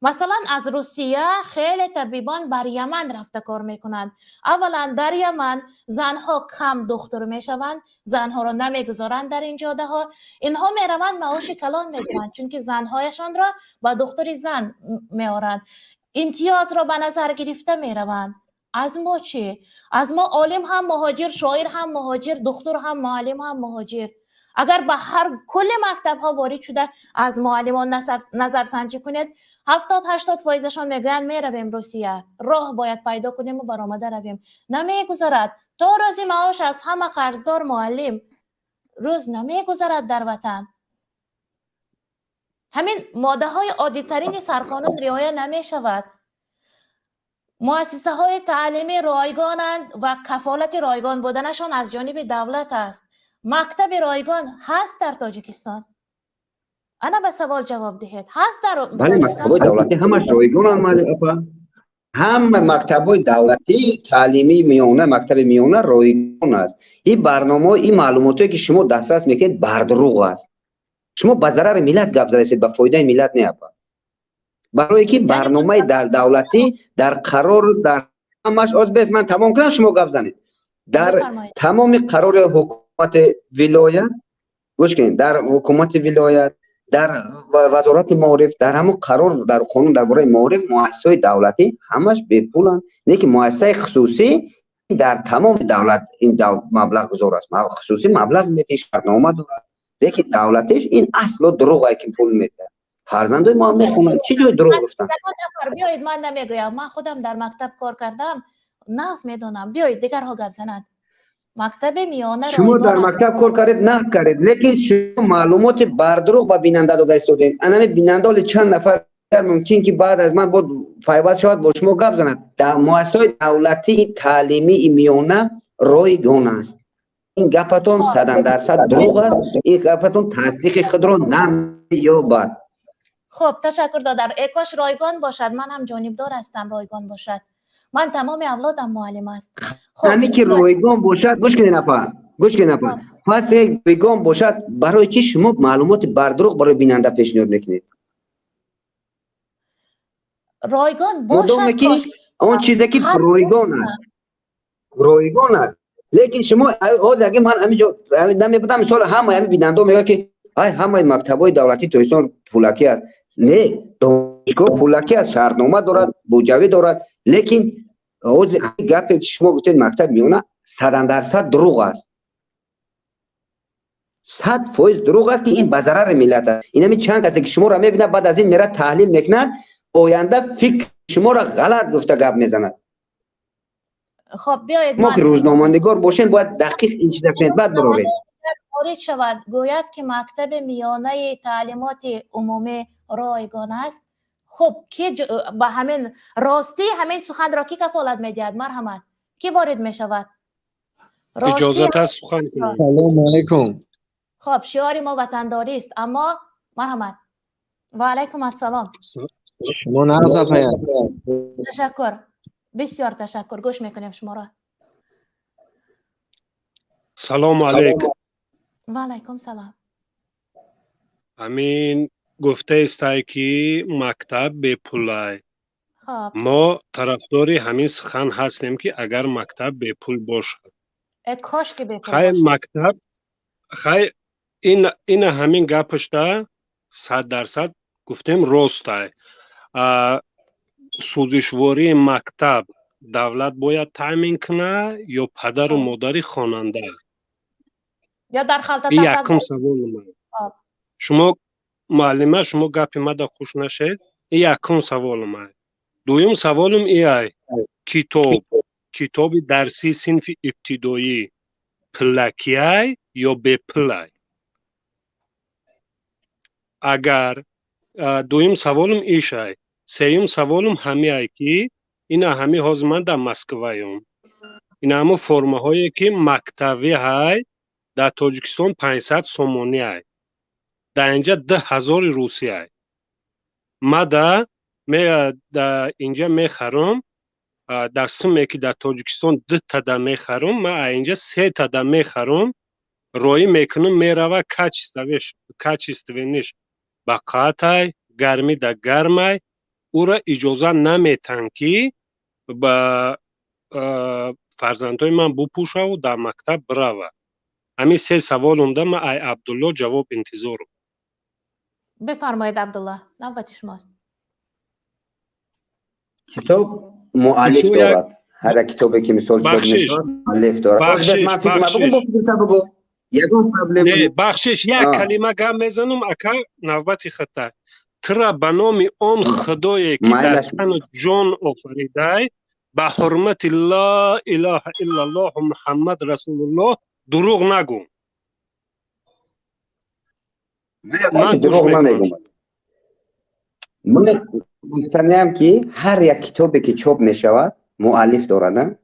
مثلا از روسیه خیلی طبیبان بر یمن رفته کار میکنند. اولا در یمن زنها کم دختر میشوند، زنها را نمیگذارند در این جاده ها. اینها میروند معاش کلان میگیرند چون که زنهایشان را با دختر زن میارند، امتیاز را به نظر گرفته میروند. از ما چه؟ از ما عالم هم مهاجر، شاعر هم مهاجر، دکتر هم معلم هم مهاجر. اگر به هر کل مکتب ها وارد شده از معلمان نظر سنجی کنید 70-80% میگویند میرویم روسیه، راه باید پیدا کنیم و برآمده رویم. نمیگذارد تا روزی معاش از همه قرضدار معلم روز نمیگذارد در وطن. همین ماده های عادی ترین سرقانون رعایت نمی شود. مؤسسه های تعلیمی رایگانند و کفالت رایگان بودنشان از جانب دولت است. مکتب رایگان هست در تاجیکستان؟ انا به سوال جواب دهید. هست در بله مکتب‌های دولتی همش رایگانند. هم مکتب‌های دولتی تعلیمی میانه مکتب میانه رایگان است. این برنامه این معلوماتی که شما دسترس میکنید بردروغ است. شما به ضرر ملت گپ زدید، به فایده ملت نه. برای که برنامه دولتی در قرار در همش از بس من تمام کنم شما گپ زنید. در تمام قرار حکومت ولایت گوش کنید، در حکومت ولایت، در وزارت معارف، در همون قرار در قانون درباره معارف مؤسسات دولتی همش به پولن. نه که مؤسسه خصوصی در تمام دولت این مبلغ گذار است. خصوصی مبلغ میده، شرطنامه دارد. لیکن دولتش این اصلا دروغه که پول میده. فرزندای ما میخونن چه جای دروغ گفتن. بیایید من نمیگویم، من خودم در مکتب کار کردم، ناس میدونم. بیایید دیگرها گپ زنند. مکتب میانه شما در مکتب کار کردید ناس کردید، لیکن شما معلومات بردروغ با بیننده داده استودین. انا بیننده چند نفر ممکن که بعد از من بود فایبر شود با شما گپ زنند. در مؤسسات دولتی تعلیمی میانه رایگان است. این گپتون 100% دروغ است. این گپتون تصدیق خود را نمییابد. خب تشکر دادر. کاش رایگان باشد، من هم جانبدار هستم رایگان باشد. من تمام اولادم معلم است. خب همین که رایگان باشد گوش کنید نفر پس رایگان باشد برای چی شما معلومات بردروغ برای بیننده پیشنهاد میکنید؟ رایگان باشد اون چیزی که رایگان است لیکن شما اگه من همینجا نمیبودم مثال همه بیننده میگه که همه مکتبای دولتی تویستان پولکی است. نه، دانشگاه پولکی است، شرطنامه دارد، بودجه دارد، لیکن گپی که شما گفتید مکتب میونه 100% دروغ است. 100% دروغ است که این به ضرر ملت است. این چند کسی که شما را میبینه بعد از این میره تحلیل میکنند، آینده فکر شما را غلط گفته گپ میزنند. خب بیایید ما که روزنامه‌نگار باشیم باید دقیق این چیزا کنید بعد برورید. وارد شود گوید که مکتب میانه تعلیمات عمومی رایگان است. خب کی با همین راستی همین سخن را کی کفالت میدهد؟ مرحمت کی وارد میشود؟ اجازه است سخن کنم. سلام علیکم. خب شعار ما وطنداری است، اما مرحمت. و علیکم السلام. شما نرزه پیام. تشکر، بسیار تشکر، گوش میکنیم شما را. سلام علیکم. و علیکم سلام. همین گفته است که مکتب به پول. ما طرفداری همین سخن هستیم که اگر مکتب به پول باشد کاش که به پول خیلی باشه. مکتب خیلی این همین گپش ده 100% گفتیم راسته. سوزشواری مکتب دولت باید تامین کنه یا پدر و مادر خواننده؟ یا در خالت این دولت یکم سوال من. شما معلمه شما گپی ما دا خوش نشد. این یکم سوال من. دویم سوالم ای کتاب درسی صنف ابتدایی پلکیه یا به پلای؟ اگر دویم سوالم ایشه. سوم سوالم همیه که این همی حاضر من در مسکویم. این همه فرمه هایی که مکتبی های در تاجیکستان 500 سومانی های. در اینجا 10,000 روسی های. ما در اینجا میخرم در سمی که در تاجیکستان 2 تا میخرم، ما اینجا 3 تا میخرم، روی میکنم میروه کچ استوینش با قاطع گرمی در گرمای او را اجازه نمیتن که با فرزندای من بپوشه و در مکتب بروه. همین 3 سوالم ده. من ای عبدالله جواب انتظارم. بفرمایید عبدالله، نوبت شماست. کتاب مؤلف دارد. هر کتابی که مثال بخشش مؤلف دارد. بخشش یک کلمه گم میزنم اکا نوبت خطه. ترا به نام آن خدایی که در تن جان آفریده به حرمت لا اله الا الله محمد رسول الله دروغ نگو. من دروغ نمیگم. من گفتم که هر یک کتابی که چاپ میشود مؤلف دارد.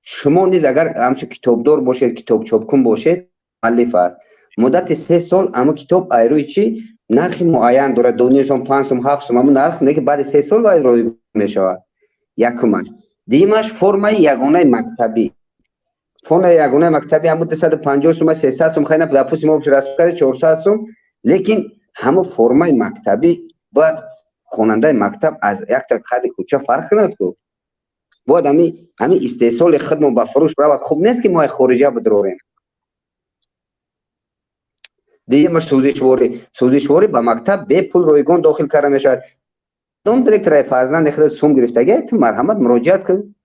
شما نیز اگر همچون کتابدار باشید، کتاب چاپ کن باشید، مؤلف است. مدت 3 سال اما کتاب ایروی چی نرخ معین دارد. 2 سوم 5 سوم 7 سوم. اما نرخ نه که بعد 3 سال باید رایج میشود. یکمش. دیمش فرم یگانه مکتبی. فرم یگانه مکتبی هم 250 سوم 300 سوم خیلی در پوسی ما بشه رسول 400 سوم. لیکن همه فرم مکتبی باید خواننده مکتب از یک تا خد کوچه فرق کند کو. باید همین استحصال خدمت با فروش برود. خوب نیست که ما خارجه بدروریم. دیگه مش سوزشواری با مکتب به پول رایگان داخل کرده میشود. دوم دیرکتر فرزند خود سوم گرفتگی تو مرحمت مراجعت کن.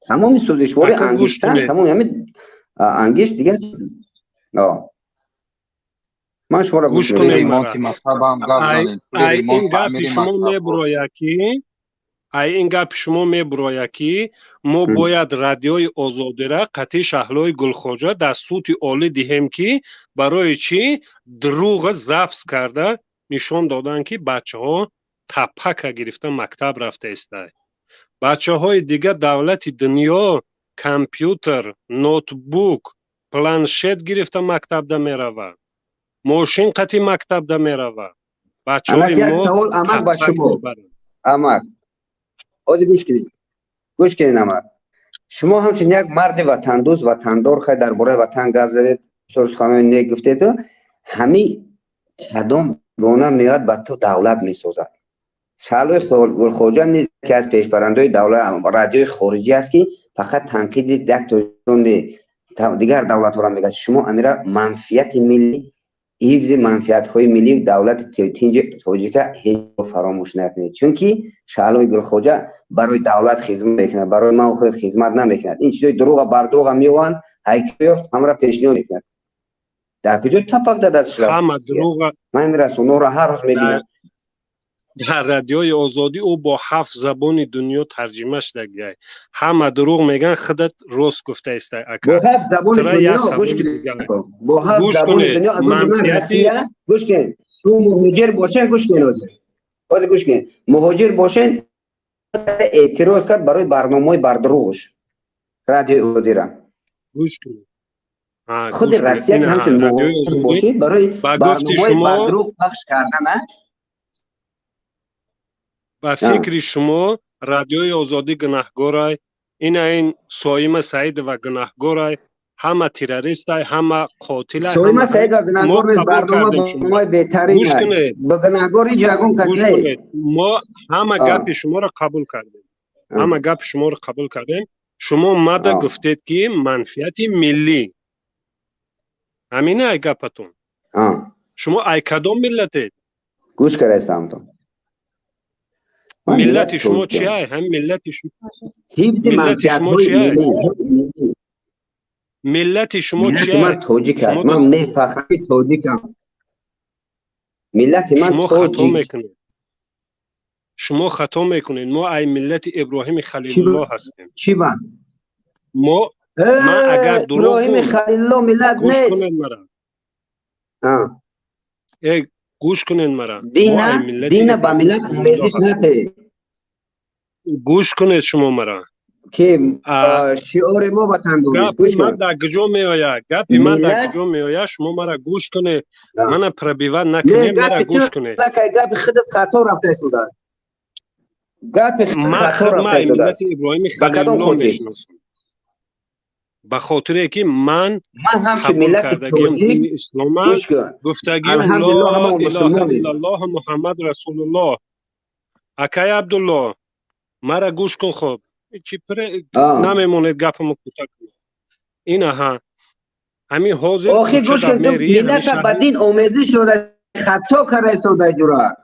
تمام سوزشواری انگیشتن، تمام همین انگیش دیگه. من شما را گوش کنید. این گپ شما میبراید که ما باید رادیوی آزادی را قطعی شهلای گلخواجه در صوت عالی دهیم که برای چی دروغ ضبط کرده نشان دادن که بچه ها تپک گرفته مکتب رفته است. بچه های دیگه دولت دنیا کامپیوتر، نوتبوک، پلانشت گرفته مکتب ده میروه. ماشین قطعی مکتب ده میروه. بچه های ما تپک میبرن. امر آدی گوش کنید امر. شما همچنین یک مرد وطن دوست وطندار خیلی درباره وطن گپ زدید، سرخانه نیک گفتید تو همین قدم گونه میاد به تو دولت میسازد. شالوی گلخواجه نیست که از پیشبرندهای دولت رادیوی خارجی است که فقط تنقید یک تا دیگر دولت ها را میگه. شما امیره منفیت ملی، حفظ منفیت های ملی دولت تاجیک هیچ فراموش نکنید. چون که شالوی گلخواجه برای دولت خدمت میکنه، برای ما خود خدمت نمیکنه. این چیزای دروغ بر دروغ میوان هیچ همرا پیشنهاد میکنه. در کجا تپک داد شد؟ همه دروغ. من میرسم اونو را هر روز میبینم. در رادیوی آزادی او با 7 زبان دنیا ترجمه شده گه. همه دروغ میگن خودت راست گفته است. با 7 زبان دنیا گوش کن. با 7 زبان دنیا منفیتی گوش کن. تو مهاجر باشن گوش کن حاضر. حاضر گوش کن. مهاجر باشن اعتراض کرد برای برنامه‌های بردروغش. رادیو آزادی را گوش کن. خود روسیه که همچنین مهاجر باشه برای برنامه‌های بردروغ پخش کردن. با فکر شما رادیوی آزادی گناهگار این سایم سعید و گناهگار همه تروریست همه قاتل سایم سعید و گناهگار نیست. برنامه ما بهترین به گناهگاری جاگون کسی ما همه گپ شما را قبول کردیم. همه گپ شما را قبول کردیم. شما اومده گفتید که منفیت ملی همینه ای گپتون. شما ای کدام ملتید؟ گوش کردم تو. ملت شما چیه؟ هم ملت شما حفظ منفیت های ملی. ملت شما چیه؟ من توجیک است. من میفخرم توجیکم. ملت من شما توجیک. خطا میکنید. شما خطا میکنید. ما ای ملت ابراهیم خلیل الله هستیم. چی با؟ ما اگر دروغ ابراهیم خلیل الله ملت گوش نیست. کنید مرا. گوش کنید مرا. دین با ملت آمیزش نده. گوش کنید شما مرا. که شعار ما وطن دوست. گوش من در کجا می آید؟ گپی من در کجا می آید؟ شما مرا گوش کنید. من پربیوت نکنید. مرا گوش کنید. گپ خودت خطا رفته سودان. گپ خطا رفته سودان. ملت ابراهیم خلیل الله میشناسم. به خاطر که من قبول کردگیم دین اسلام گفتگیم لا اله الا الله محمد رسول الله. اکی عبدالله مرا گوش کن. خوب چی نمیموند گپمو کوتاه کنم. این ها همین حاضر آخه گوش کن. ملت با دین آمیزش شده خطا کرده سوده جورا.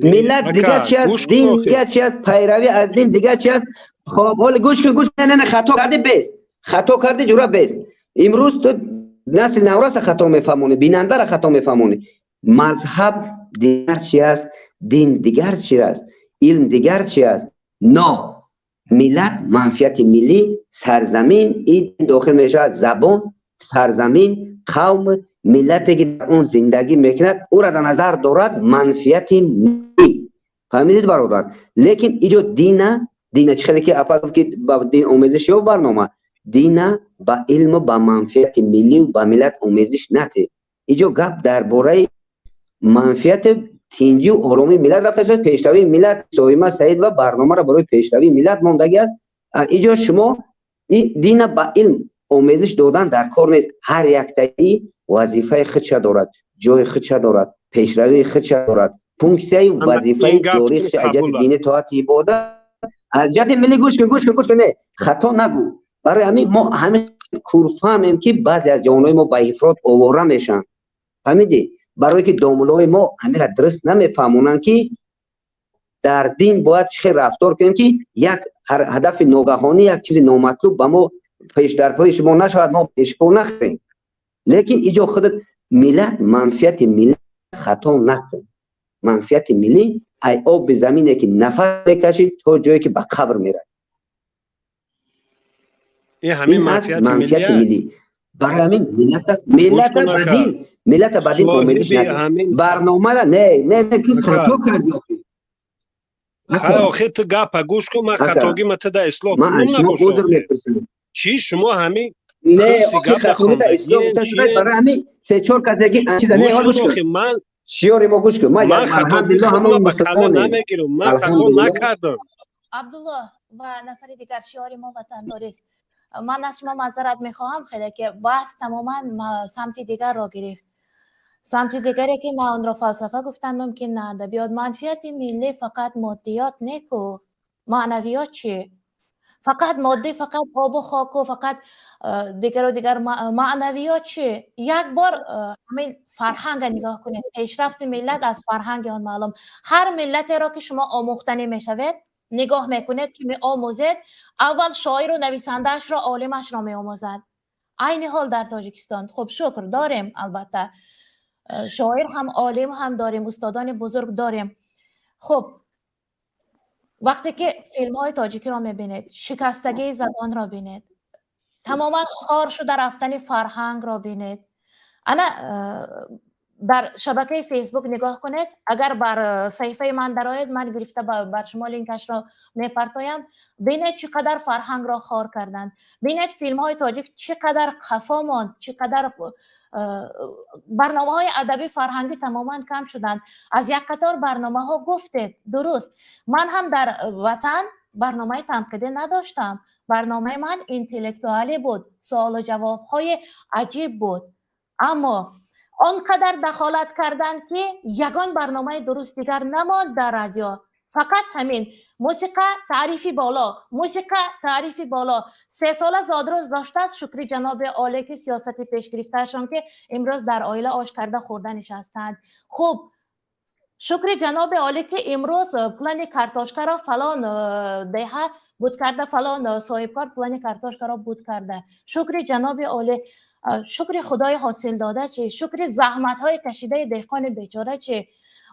ملت دیگه چی است؟ دین دیگه چی است؟ پیروی از دین دیگه چی است؟ خب حالا گوش کن. نه خطا کرده بیست. خطا کرده جورا بیست. امروز تو نسل نوراس خطا میفهمونی. بیننده را خطا میفهمونی. مذهب دیگر چی است؟ دین دیگر چی است؟ علم دیگر چی است؟ نه ملت منفیت ملی سرزمین این داخل میشه زبان سرزمین قوم ملتی که در اون زندگی میکند او را در نظر دارد منفیت ملی. فهمیدید برادر؟ لیکن اینجا دین چخیلی که اپا که با دین آمیزش یا برنامه دین با علم و با منفیت ملی و با ملت آمیزش نده. اینجا گپ درباره منفیت تینجی و آرامی ملت رفته شد. پیشروی ملت سویمه سعید و برنامه را برای پیشروی ملت ماندگی است. اینجا شما دین با علم آمیزش دادن در کار نیست. هر یک تایی وظیفه خودش دارد، جای خودش دارد، پیشروی خودش دارد، فونکسیون وظیفه جاری خودش از جهت دین طاعت عبادت از جهت ملی. گوش کن نه خطا نگو. برای همین ما همه کورفهمیم که بعضی از جوانای ما با افراط آواره میشن. فهمیدی؟ برای که دامولای ما همین را درست نمیفهمونن که در دین باید چه رفتار کنیم که یک هدف ناگهانی یک چیز نامطلوب به ما پیش در پای ما نشود، ما پیش پا نخوریم. لیکن اینجا خودت ملت منفیت ملی خطا نکن. منفیت ملی ای آب به زمینه که نفر میکشید تا جایی که به قبر میره. این منفیت ملی. برای همین ملت بدین آمیزش نده. برنامه را نه که خطا کردی. آخه تو گپ گوش کن. من خطاگی مت در اصلاح کنم. چی شما همین نه خطاگی در اصلاح برای همین سه چهار کسی که نه حال گوش کن. من شیاری ما گوش کن. من الحمدلله همون مسلمانم. من خطا نکردم. عبدالله و نفر دیگر شیاری ما وطنداری است. من از شما معذرت میخواهم خیلی که بحث تماما سمت دیگر را گرفت. سمت دیگری که نه اون را فلسفه گفتن ممکن نه ادبیات. منفیت ملی فقط مادیات نیکو معنویات چی؟ فقط مادی، فقط آب و خاک و فقط دیگر معنویات چی؟ یک بار همین فرهنگ نگاه کنید. پیشرفت ملت از فرهنگ آن معلوم. هر ملت را که شما آموختنی میشوید نگاه میکنید که می آموزید، اول شاعر و نویسندهش را عالمش را می آموزد. عین حال در تاجیکستان خب شکر داریم، البته شاعر هم عالم هم داریم، استادان بزرگ داریم. خب وقتی که فیلم های تاجیکی را میبینید، شکستگی زبان را بینید، تماما خار شده رفتن فرهنگ را بینید. انا در شبکه فیسبوک نگاه کنید، اگر بر صفحه من درآید من گرفته بر شما لینکش را میپرتایم. ببینید چقدر فرهنگ را خار کردند. ببینید فیلم های تاجیک چقدر خفا ماند، چقدر برنامه های ادبی فرهنگی تماما کم شدند. از یک قطار برنامه ها گفتید درست. من هم در وطن برنامه تنقیدی نداشتم. برنامه من اینتלקتوالی بود، سوال و جواب های عجیب بود، اما آنقدر دخالت کردند که یگان برنامه درست دیگر نماند در رادیو. فقط همین. موسیقی تعریفی بالا، موسیقی تعریفی بالا. 3 ساله زادروز داشته است. شکر جناب عالی که سیاستی پیش گرفتهشان که امروز در آیله آش کرده خورده نشستند. خوب، شکر جناب عالی که امروز پلان کارتاشکا را فلان دهه بود کرده، فلان صاحبکار پلان کارتاشکا را بود کرده. شکر جناب عالی، شکر خدای حاصل داده چه، شکر زحمت های کشیده دهقان بیچاره چه.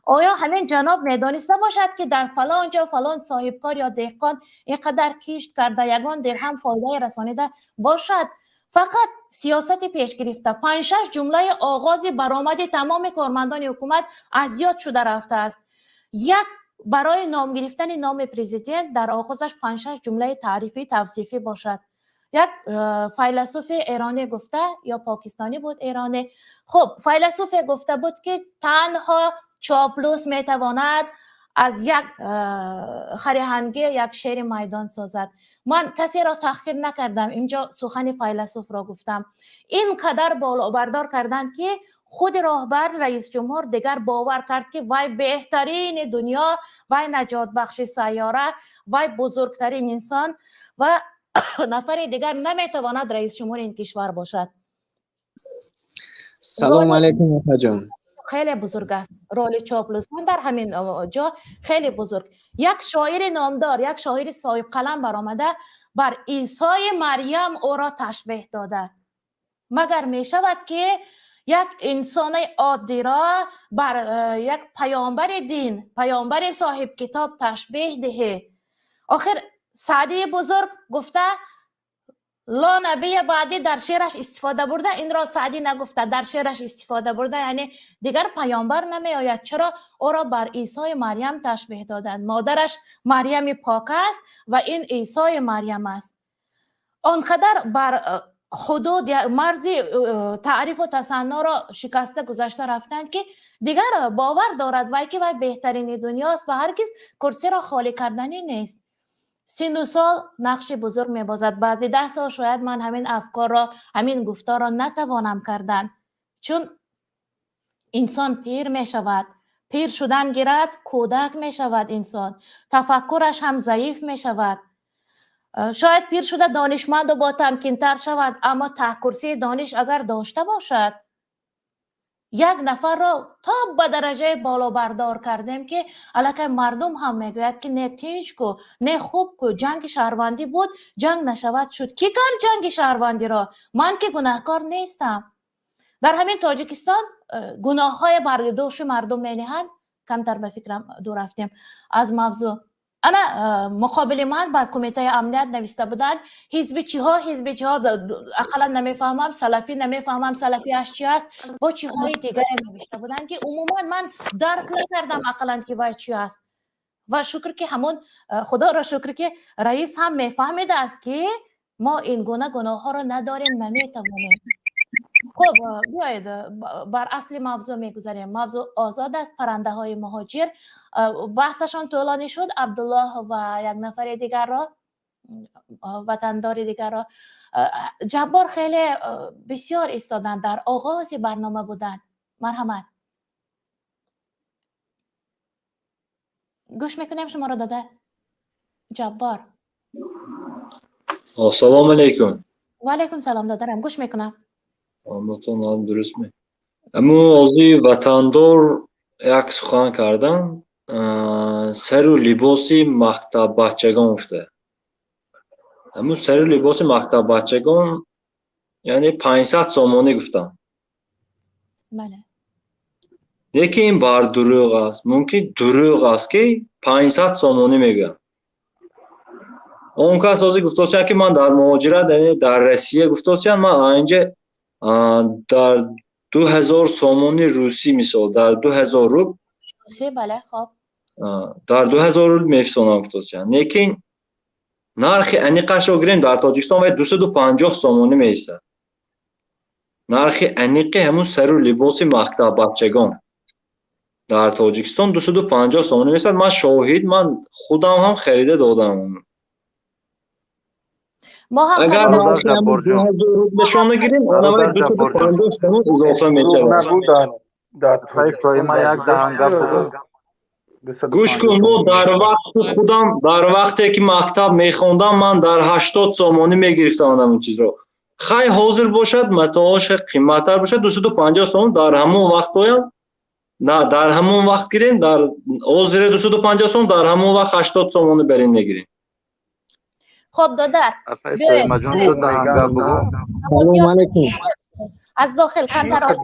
آیا همین جناب ندانسته باشد که در فلان جا فلان صاحبکار یا دهقان اینقدر کشت کرده، یگان درهم فایده رسانیده باشد؟ فقط سیاست پیش گرفته. 5-6 جمله آغاز برآمد تمام کارمندان حکومت از یاد شده رفته است. یک برای نام گرفتن نام پرزیدنت در آغازش 5-6 جمله تعریفی توصیفی باشد. یک فیلسوف ایرانی گفته، یا پاکستانی بود ایرانی، خب فیلسوف گفته بود که تنها چاپلوس میتواند از یک خریهنگی یک شعر میدان سازد. من کسی را تحقیر نکردم، اینجا سخن فیلسوف را گفتم. اینقدر بالا بردار کردند که خود راهبر رئیس جمهور دیگر باور کرد که وای بهترین دنیا، وای نجات بخش سیاره، وای بزرگترین انسان و نفر دیگر نمیتواند رئیس جمهور این کشور باشد. سلام علیکم آقا جان. خیلی بزرگ است رول چاپلوس در همین جا، خیلی بزرگ. یک شاعر نامدار، یک شاعر صاحب قلم برآمده بر عیسی مریم او را تشبیه داده. مگر می شود که یک انسان عادی را بر یک پیامبر دین، پیامبر صاحب کتاب تشبیه دهه؟ آخر سعدی بزرگ گفته لا نبی بعدی در شعرش استفاده برده، این را سعدی نگفته، در شعرش استفاده برده، یعنی دیگر پیامبر نمی آید. چرا؟ او را بر عیسی مریم تشبیه دادند. مادرش مریم پاک است و این عیسی مریم است. آنقدر بر حدود مرز تعریف و تصنع را شکسته گذشته رفتند که دیگر باور دارد وای که وای بهترین دنیاست و هرگز کرسی را خالی کردنی نیست. 39 سال نقش بزرگ می‌بازد. بعد 10 سال شاید من همین افکار را، همین گفتار را نتوانم کردن، چون انسان پیر می شود. پیر شدن گیرد کودک می شود. انسان تفکرش هم ضعیف می شود. شاید پیر شده دانشمند و با تمکین‌تر شود، اما ته کرسی دانش اگر داشته باشد، یک نفر را تا به درجه بالا بردار کردیم که الکی مردم هم میگوید که نه تیج کو، نه خوب کو، جنگ شهروندی بود، جنگ نشود شد. کی کرد جنگ شهروندی را؟ من که گناهکار نیستم. در همین تاجیکستان گناه های بر دوش مردم مینهند. کمتر به فکرم دور رفتیم از موضوع. انا مقابل من با کمیته امنیت نوشته بودند حزب چی ها، حزب چی ها، اقلا نمیفهمم، سلفی نمیفهمم، سلفی اش چی است، با چی های دیگر نوشته بودند که عموما من درک نکردم اقلا که باید چی است. و شکر که همون، خدا را شکر که رئیس هم میفهمیده است که ما این گونه گناه ها را نداریم، نمیتوانیم. خب بیایید بر اصل موضوع میگذاریم. موضوع آزاد است. پرنده های مهاجر بحثشان طولانی شد. عبدالله و یک نفر دیگر را، وطندار دیگر را، جبار خیلی بسیار ایستادن، در آغاز برنامه بودند. مرحمت گوش میکنیم شما را داده جبار. السلام علیکم. و علیکم سلام دادرم، گوش میکنم. آمتون درست می. اما ازی وطندار یک سخن کردن سر و لباسی مکتب بچگان افته. اما سر و لباس مکتب بچگان یعنی 500 سامانه گفتم. بله. یکی این بر دروغ است. ممکن دروغ است که 500 سامانه میگم. اون کس ازی گفته که من در مهاجرت در روسیه گفته من اینجا در 2000 سامانه روسی مثال در 2000 روبل روسی، بله. خب در 2000 روبل میفسونم گفته لیکن نرخ انیقش رو گریم در تاجیکستان و 250 سامانه میسته. نرخ انیق همون سر و لباس مکتب بچگان در تاجیکستان 250 سامانه میسته. من شاهد، من خودم هم خریده دادم. ما هم اگر ما 2000 روبل شون نگیریم اون باید 250 سامانه اضافه میشه. در تاجیکستان ما یک دهنگه بود. گوش کن ما در وقتی که مکتب میخوندم من در 80 سومانی میگرفتم اون چیز رو خیلی حاضر باشد متاعش قیمتتر باشد 250 سوم در همون وقت بایم نه در همون وقت گیریم در حاضر 250 سوم در همون وقت 80 سومانی برین میگیریم. خب دادر سلام علیکم. از داخل کندر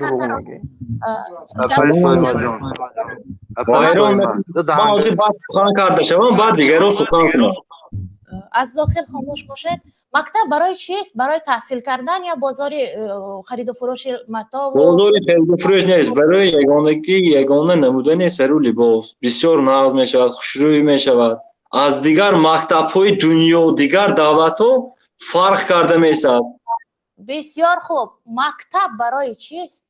از داخل خاموش باشد. مکتب برای چیست؟ برای تحصیل کردن یا بازار خرید و فروش متاع؟ بازار خرید و فروش نیست، برای یگانه نمودن سر و لباس بسیار ناز می شود، خوشروی می شود. از دیگر مکتب های دنیا و دیگر دعوت ها فرق کرده می شود. بسیار خوب. مکتب برای چیست؟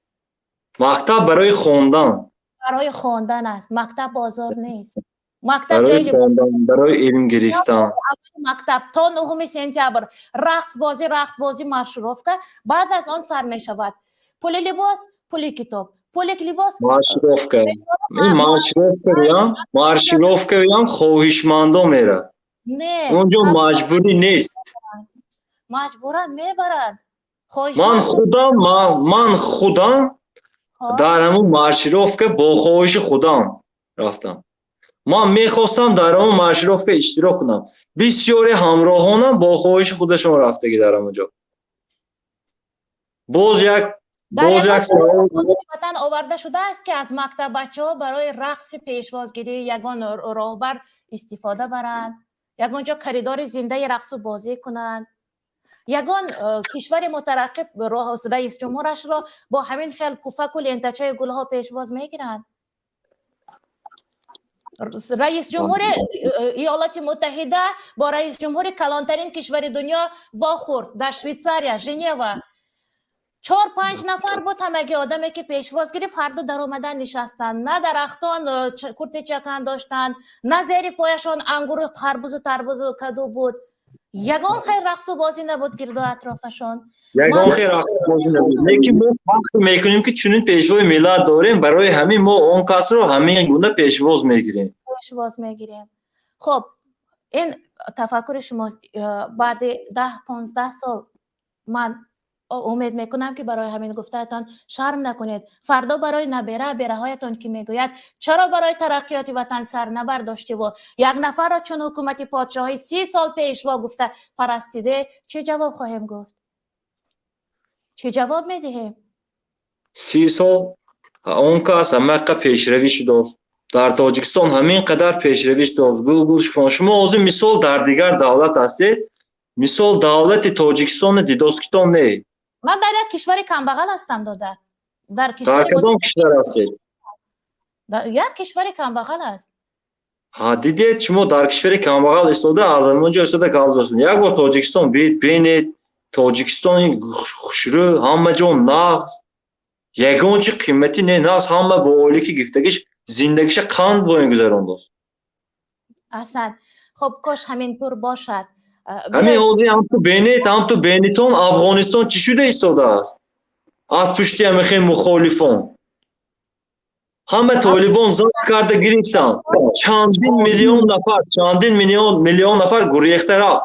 مکتب برای خواندن. برای خواندن است. مکتب بازار نیست. مکتب برای خواندن، برای علم گرفتن. مکتب تا 9 سپتامبر رقص بازی مشروف که بعد از آن سر می شود. پول لباس، پول کتاب، پول لباس مشروف که مشروف که خواهشمندا میره. نه اونجا مجبوری نیست. مجبورن میبرن. من خودم در همون مشروف که با خواهش خودم رفتم. من میخواستم در همون مشروف که اشتراک کنم. بسیاری همراهانم با خواهش خودشون رفتگی در همونجا. باز یک سوال وطن آورده شده است که از مکتب بچه‌ها برای رقص پیشوازگیری یگان راهبر استفاده برند، یگانجا خریدار زنده رقص و بازی کنند. یگان کشور مترقب رئیس جمهورش را با همین خیل پفک و لنتچه گلها پیشواز میگیرند. رئیس جمهور ایالات متحده با رئیس جمهور کلانترین کشور دنیا واخورد در شویتزاریا ژنو. 4-5 نفر بود همگی آدمی که پیشواز گرفت، هر دو در آمدن نشستن، نه درختان کرت چکن داشتن، نه زیر پایشان انگور و تربوز و کدو بود. یگان خیر رقص و بازی نبود گرد و اطرافشان. یگان خیر رقص و بازی نبود. لیکن ما فکر میکنیم که چنین پیشوای ملت داریم، برای همین ما اون کس رو همین گونه پیشواز میگیریم. خب این تفکر شما بعد 10-15 سال من امید میکنم که برای همین گفتهتان شرم نکنید. فردا برای نبره هایتان که میگوید چرا برای ترقیات وطن سر نبرداشته و یک نفر را چون حکومت پادشاهی 30 سال پیشوا گفته پرستیده، چه جواب خواهیم گفت؟ چه جواب میدهیم؟ 30 سال اون کس همه پیشروی شده در تاجیکستان، همین قدر پیشروی شده. شما از مثال در دیگر دولت هستید، مثال دولت تاجیکستان دیدوسکتان نه. من در یک کشور کمبغل هستم دادر. در کدام کشور هستید؟ یک کشور کمبغل است. ها دیدید شما در کشور کمبغل استاده از اونجا استاده کامزاستون. یک بار تاجیکستان ببینید، تاجیکستان خوشرو همه جا نقص یگان چی قیمتی نه ناز همه با اولی که گفتگیش زندگیش قند با این گذرانده است. اصلا خب کاش همینطور باشد. همین حوزه هم تو بینیتون افغانستان چی شده ایستاده است؟ از پشتی همه خیلی مخالفان همه طالبان زد کرده گرفتن، چندین میلیون نفر گریخته رفت.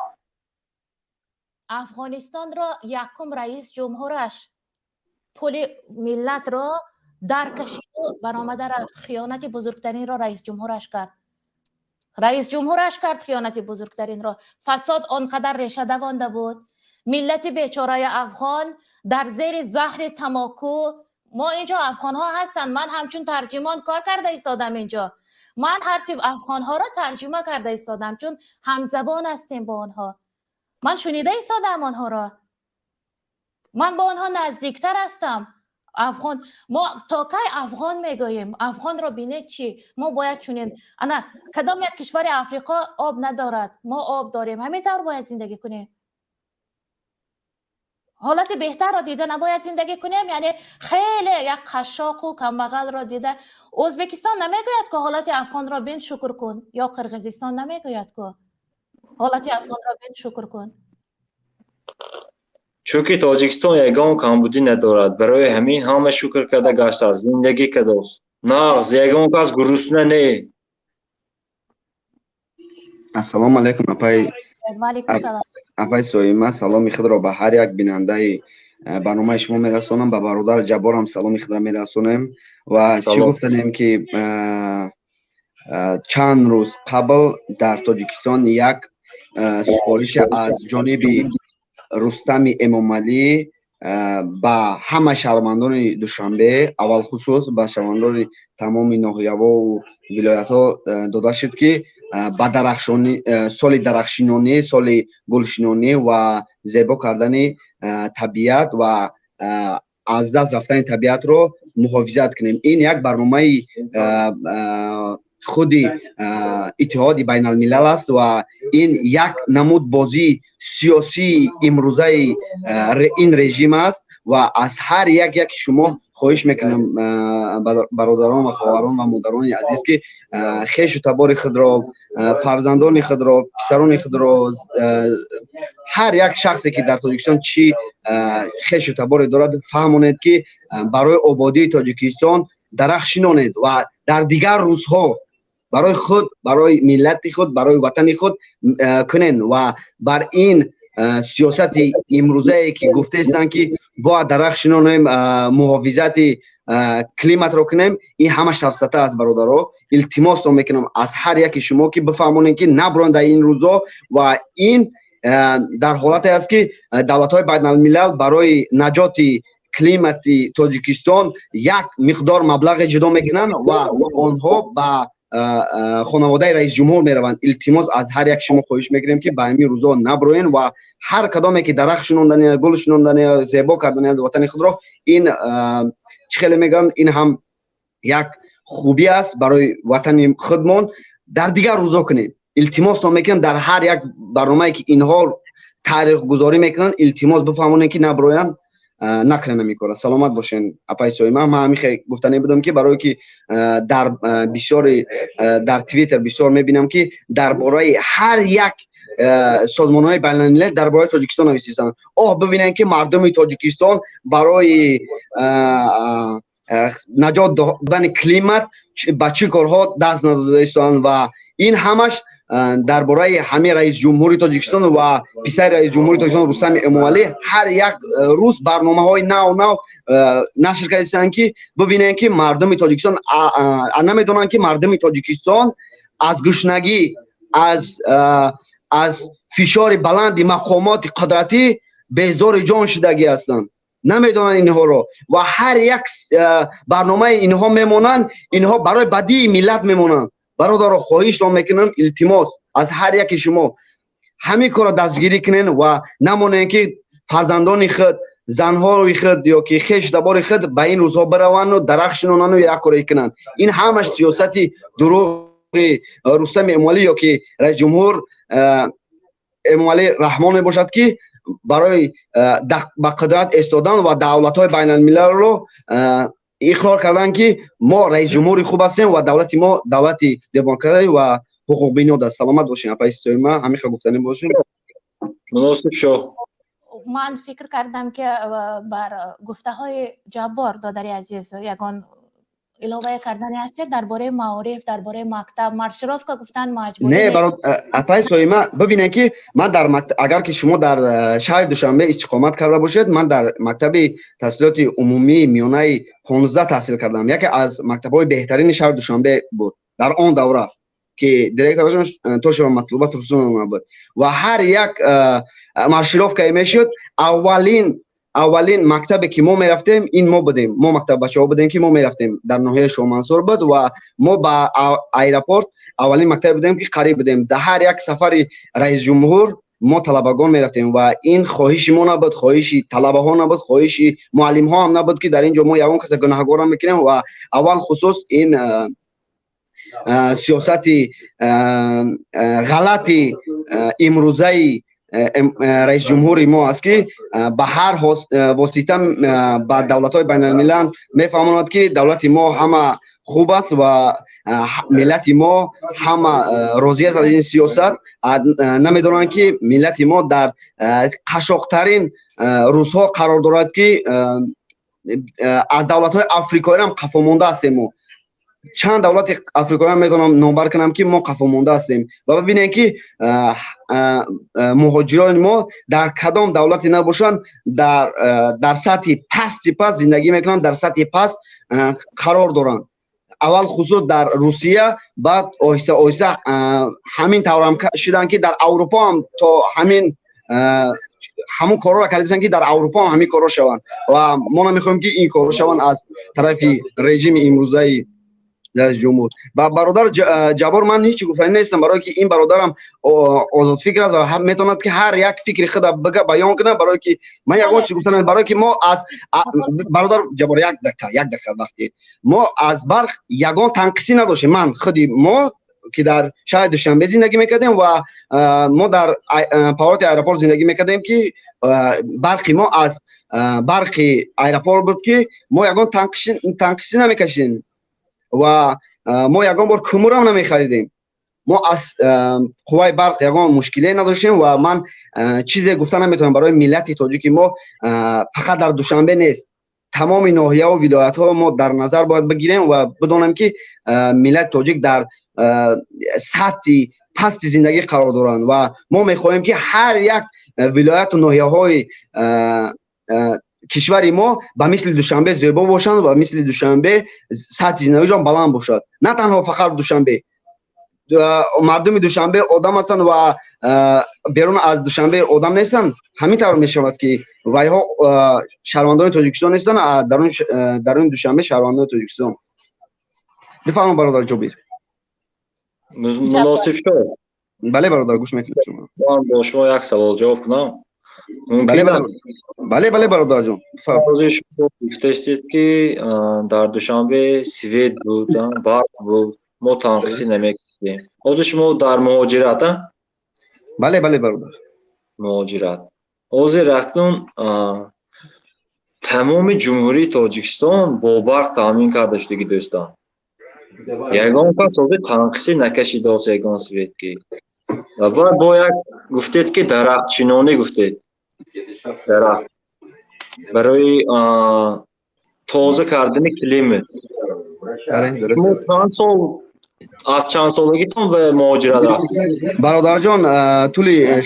افغانستان را یکم رئیس جمهورش پول ملت را در کشید و برآمده خیانت بزرگترین را رئیس جمهورش کرد. خیانت بزرگترین را. فساد آنقدر ریشه دوانده بود. ملت بیچاره افغان در زیر زهر تماکو. ما اینجا افغان ها هستند، من همچون ترجمان کار کرده ایستادم اینجا. من حرف افغان ها را ترجمه کرده ایستادم چون همزبان هستیم با آنها. من شنیده ایستادم آنها را. من با آنها نزدیکتر هستم. افغان ما تا کی افغان میگوییم؟ افغان را بینید چی؟ ما باید چونین انا کدام یک کشور افریقا آب ندارد، ما آب داریم، همینطور باید زندگی کنیم. حالت بهتر را دیده نباید زندگی کنیم؟ یعنی خیلی یک قشاق و کمبغل را دیده. ازبکستان نمیگوید که حالت افغان را بین شکر کن، یا قرقیزستان نمیگوید که حالت افغان را بین شکر کن. چونکه تاجیکستان یگان کمبودی ندارد، برای همین همه شکر کرده گشته زندگی کرده است. نه یگان کس گرسنه نه. السلام علیکم اپای وعلیکم سلام. اپای سویما سلامی خود را به هر یک بیننده برنامه شما میرسونم. به برادر جبار هم سلامی خود را میرسونم و چی گفتنیم که چند روز قبل در تاجیکستان یک سفارش از جانب رستم امامعلی با همه شهروندان دوشنبه اول خصوص به شهروندان تمام ناحیه‌ها و ولایت‌ها داده شد که با درخشانی سال درخشینانه، سال گلشنانه و زیبا کردن طبیعت و از دست رفتن طبیعت رو محافظت کنیم. این یک برنامه خود اتحاد بین الملل است و این یک نمود بازی سیاسی امروزه این رژیم است و از هر یک شما خواهش میکنم برادران و خواهران و مادران عزیز که خویش و تبار خود را، فرزندان خود را، پسران خود را، هر یک شخصی که در تاجیکستان چی خویش و تبار دارد فهمانید که برای آبادی تاجیکستان درخشانید و در دیگر روزها برای خود، برای ملت خود، برای وطن خود کنین و بر این سیاست امروزه که گفته استن که با درخشان محافظت کلیمت رو کنیم، این همش توسطه از برادرها التماس رو میکنم از هر یک شما که بفهمونین که نبرند در این روزا و این در حالتی است که دولت‌های بین الملل برای نجات کلیمت تاجیکستان یک مقدار مبلغ جدا میکنن و آنها با خانواده رئیس جمهور میروند. التماس از هر یک شما خواهش میکنیم که به این روزا نبروین و هر کدامی که درخت شنوندن، گل شنوندن، زیبا کردن از وطن خود را، این چه خیلی میگن این هم یک خوبی است برای وطن خودمون در دیگر روزا کنید. التماس میکنم در هر یک برنامه که اینها تاریخ گذاری میکنن التماس بفهمونن که نبروین نکنه میکنه. سلامت باشین اپای سویما. من همیشه گفتنی بودم که برای که در بسیار در توییتر بسیار میبینم که درباره هر یک سازمان‌های بین‌الملل درباره تاجیکستان نویسیدن. ببینن که مردم تاجیکستان برای نجات دادن کلیمت با چه کارها دست نداده ایستان و این همش درباره همه رئیس جمهوری تاجیکستان و پسر رئیس جمهوری تاجیکستان رستم امامعلی هر یک روز برنامه‌های نو نشر کردن که ببینن که مردم تاجیکستان نمیدونن که مردم تاجیکستان از گشنگی، از فشار بلند مقامات قدرتی بیزار جان شدگی هستند. نمیدونن اینها رو و هر یک برنامه اینها میمونن، اینها برای بدی ملت میمونن. برادر خواهش رو میکنم التماس از هر یک شما همین کار دستگیری کنین و نمونین که فرزندان خود، زنها خود یا که خویش تبار خود به این روزها بروند و درخشانن و یک کاری کنن. این همش سیاستی دروغ رستم امامعلی یا که رئیس جمهور امامعلی رحمان باشد که برای با قدرت استادن و دولت‌های بین الملل رو اقرار کردن که ما رئیس جمهوری خوب هستیم و دولت ما دولت دموکراسی و حقوق بیناد است. سلامت باشین اپای سویما. همیشه گفتنی باشین. مناسب شو. من فکر کردم که بر گفته های جبار دادری عزیز یگان علاوه کردن است درباره معارف، درباره مکتب مارشروف که گفتن مجبوری نه برای اپای سویما ببینید که من در اگر که شما در شهر دوشنبه استقامت کرده باشید، من در مکتب تحصیلات عمومی میانه 15 تحصیل کردم. یکی از مکتب‌های بهترین شهر دوشنبه بود در آن دوره که دیرکتورش توش مطلوبات رسون بود و هر یک مارشروف که میشد اولین مکتبی که ما میرفتیم این ما بودیم. ما مکتب بچه‌ها بودیم که ما میرفتیم در ناحیه شاه منصور بود و ما با ایرپورت اولین مکتب بودیم که قریب بودیم. در هر یک سفر رئیس جمهور ما طلبگان میرفتیم و این خواهش ما نبود، خواهش طلبه ها نبود، خواهش معلم ها هم نبود که در اینجا ما یوان کس گناهگار میکنیم و اول خصوص این سیاست غلطی امروزه رئیس جمهوری ما است که به هر واسطه با دولت‌های بین الملل میفهماند که دولت ما همه خوب است و ملت ما همه راضی است از این سیاست. نمیدونن که ملت ما در قشاق‌ترین روزها قرار دارد که از دولت‌های آفریقایی هم قفا مانده هستیم. چند دولت آفریقایی هم میتونم نامبر کنم که ما قفا مونده هستیم و ببینید که مهاجران ما در کدام دولتی نباشن در سطح پست زندگی میکنن، در سطح پست قرار دارن. اول خصوص در روسیه، بعد آهسته آهسته همین طور هم شدن که در اروپا هم تا همون کارا را کردن که در اروپا هم همین کارا شوند و ما نمیخوایم که این کارا شوند از طرف رژیم امروزی رئیس جمهور. و برادر جبار من هیچ گفتنی نیستم، برای که این برادرم آزاد فکر است و هم میتواند که هر یک فکر خود بگه بیان کنه. برای که من یک چیز گفتم، برای که ما از برادر جبار یک دقیقه وقتی ما از برق یگان تنقیصی نداشتیم. من خودی ما که در شهر دوشنبه زندگی میکردیم و ما در پاورت ایرپورت زندگی میکردیم که برقی ما از برق ایرپورت بود که ما یگان تنقیصی نمیکشیم و ما یگان بار کمور هم نمیخریدیم. ما از قوای برق یگان مشکلی نداشتیم و من چیزی گفتن نمیتونم برای ملت تاجیکی ما فقط در دوشنبه نیست، تمام ناحیه و ولایت ها ما در نظر باید بگیریم و بدونیم که ملت تاجیک در سطح پست زندگی قرار دارند و ما میخواهیم که هر یک ولایت و ناحیه های کشور ما به مثل دوشنبه زیبا باشند و مثل دوشنبه سطح زندگیشان بلند باشد. نه تنها فقط دوشنبه، مردم دوشنبه آدم هستند و بیرون از دوشنبه آدم نیستند. همین طور میشود که وایها شهروندان تاجیکستان نیستند، درون دوشنبه شهروندان تاجیکستان. بفرمایید برادر جبیر. مناسب شد. بله برادر گوش میکنم. شما من با شما یک سوال جواب کنم. بله برادر جان. روزی شما گفتید که در دوشنبه سوئد بودن، برق بود، ما تنقیصی نمیکردیم. حاضر شما در مهاجرت؟ بله برادر. مهاجرت. حاضر اکنون تمام جمهوری تاجیکستان با برق تامین کرده شده دوستان. یگان کس حاضر تنقیصی نکشیده است یگان سوئد که. و بعد با یک گفتید که درخت چینانی گفتید. درخت برای تازه کردن کلیم. شما چند سال از چند سالگیتون به مهاجرت رفتید؟ برادر جان طولی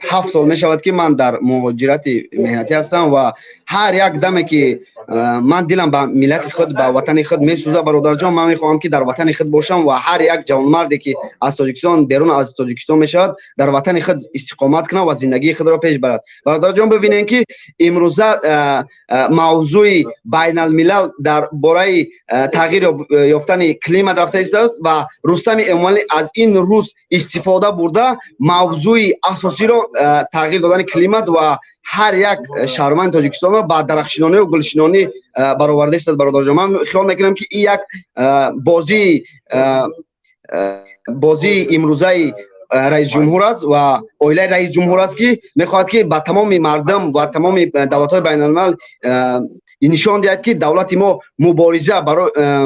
7 سال می شود که من در مهاجرت مهنتی هستم و هر یک دمی که من دلم به ملت خود به وطن خود می سوزه برادر جان، من میخواهم که در وطن خود باشم و هر یک جوانمردی که از تاجیکستان بیرون از تاجیکستان می شود در وطن خود استقامت کنه و زندگی خود را پیش برد. برادر جان ببینید که امروز موضوع بین الملل در باره تغییر یافتن کلیمات رفته است و رستم امالی از این روز استفاده برده موضوع اساسی را تغییر دادن کلیمات و هر یک شهروند تاجیکستان را با درخشانانی و گلشنانی برآورده است. برادر جان من خیال میکنم که این یک بازی امروزی رئیس جمهور است و اویله رئیس جمهور است که میخواهد که با تمام مردم و تمام دولت‌های بین الملل نشان دهد که دولت ما مبارزه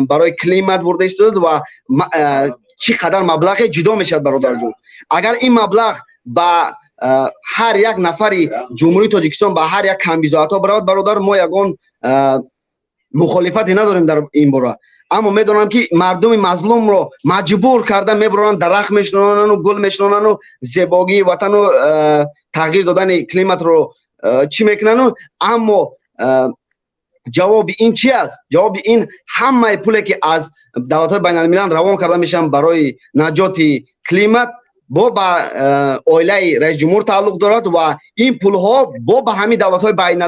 برای کلیمات برده است و چقدر مبلغ جدا میشد برادر جان. اگر این مبلغ با هر یک نفر جمهوری تاجیکستان با هر یک کمبیزات ها برود برادر، ما یگان مخالفتی نداریم در این باره، اما میدونم که مردم مظلوم رو مجبور کرده میبرن درخت میشنونن و گل میشنونن و زیبایی وطن و تغییر دادن کلیمات رو چی میکنن. اما جواب این چی است؟ جواب این همه پولی که از دولت‌های بین الملل روان کرده میشن برای نجات کلیمات با اویله رئیس جمهور تعلق دارد و این پول ها با همین دولت‌های بین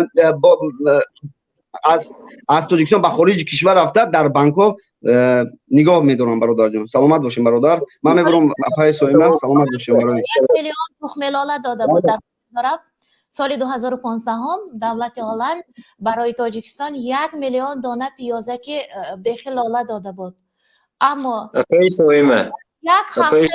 از تاجیکستان به خارج کشور رفته در بانک ها نگاه میدارم. برادر جان سلامت باشین برادر. من میبرم اپای سویمه سلامت باشین برای 1 میلیون تخم لاله داده بود در سال 2015 هم دولت هلند برای تاجیکستان 1 میلیون دانه پیازه که بیخ لاله داده بود. اما یک هفته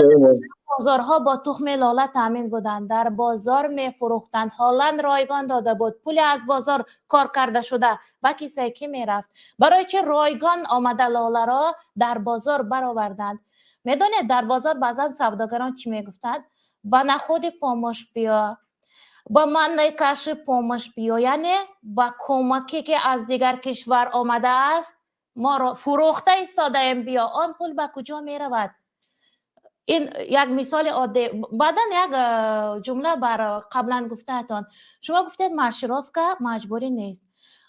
بازارها با تخم لاله تامین بودند، در بازار میفروختند. هلند رایگان داده بود، پول از بازار کار کرده شده با کسی که میرفت. برای چه رایگان آمده لاله را در بازار برآوردند؟ میدونید در بازار بعضا سوداگران چی میگفتند؟ با نخود پاموش بیا، با منده کش پاموش بیا، یعنی با کمکی که از دیگر کشور آمده است ما را فروخته ایستاده ایم، بیا آن پول به کجا می رود؟ این یک مثال عادی. بعدا یک جمله بر قبلا گفتهتان، شما گفتید مشرفکه مجبوری نیست.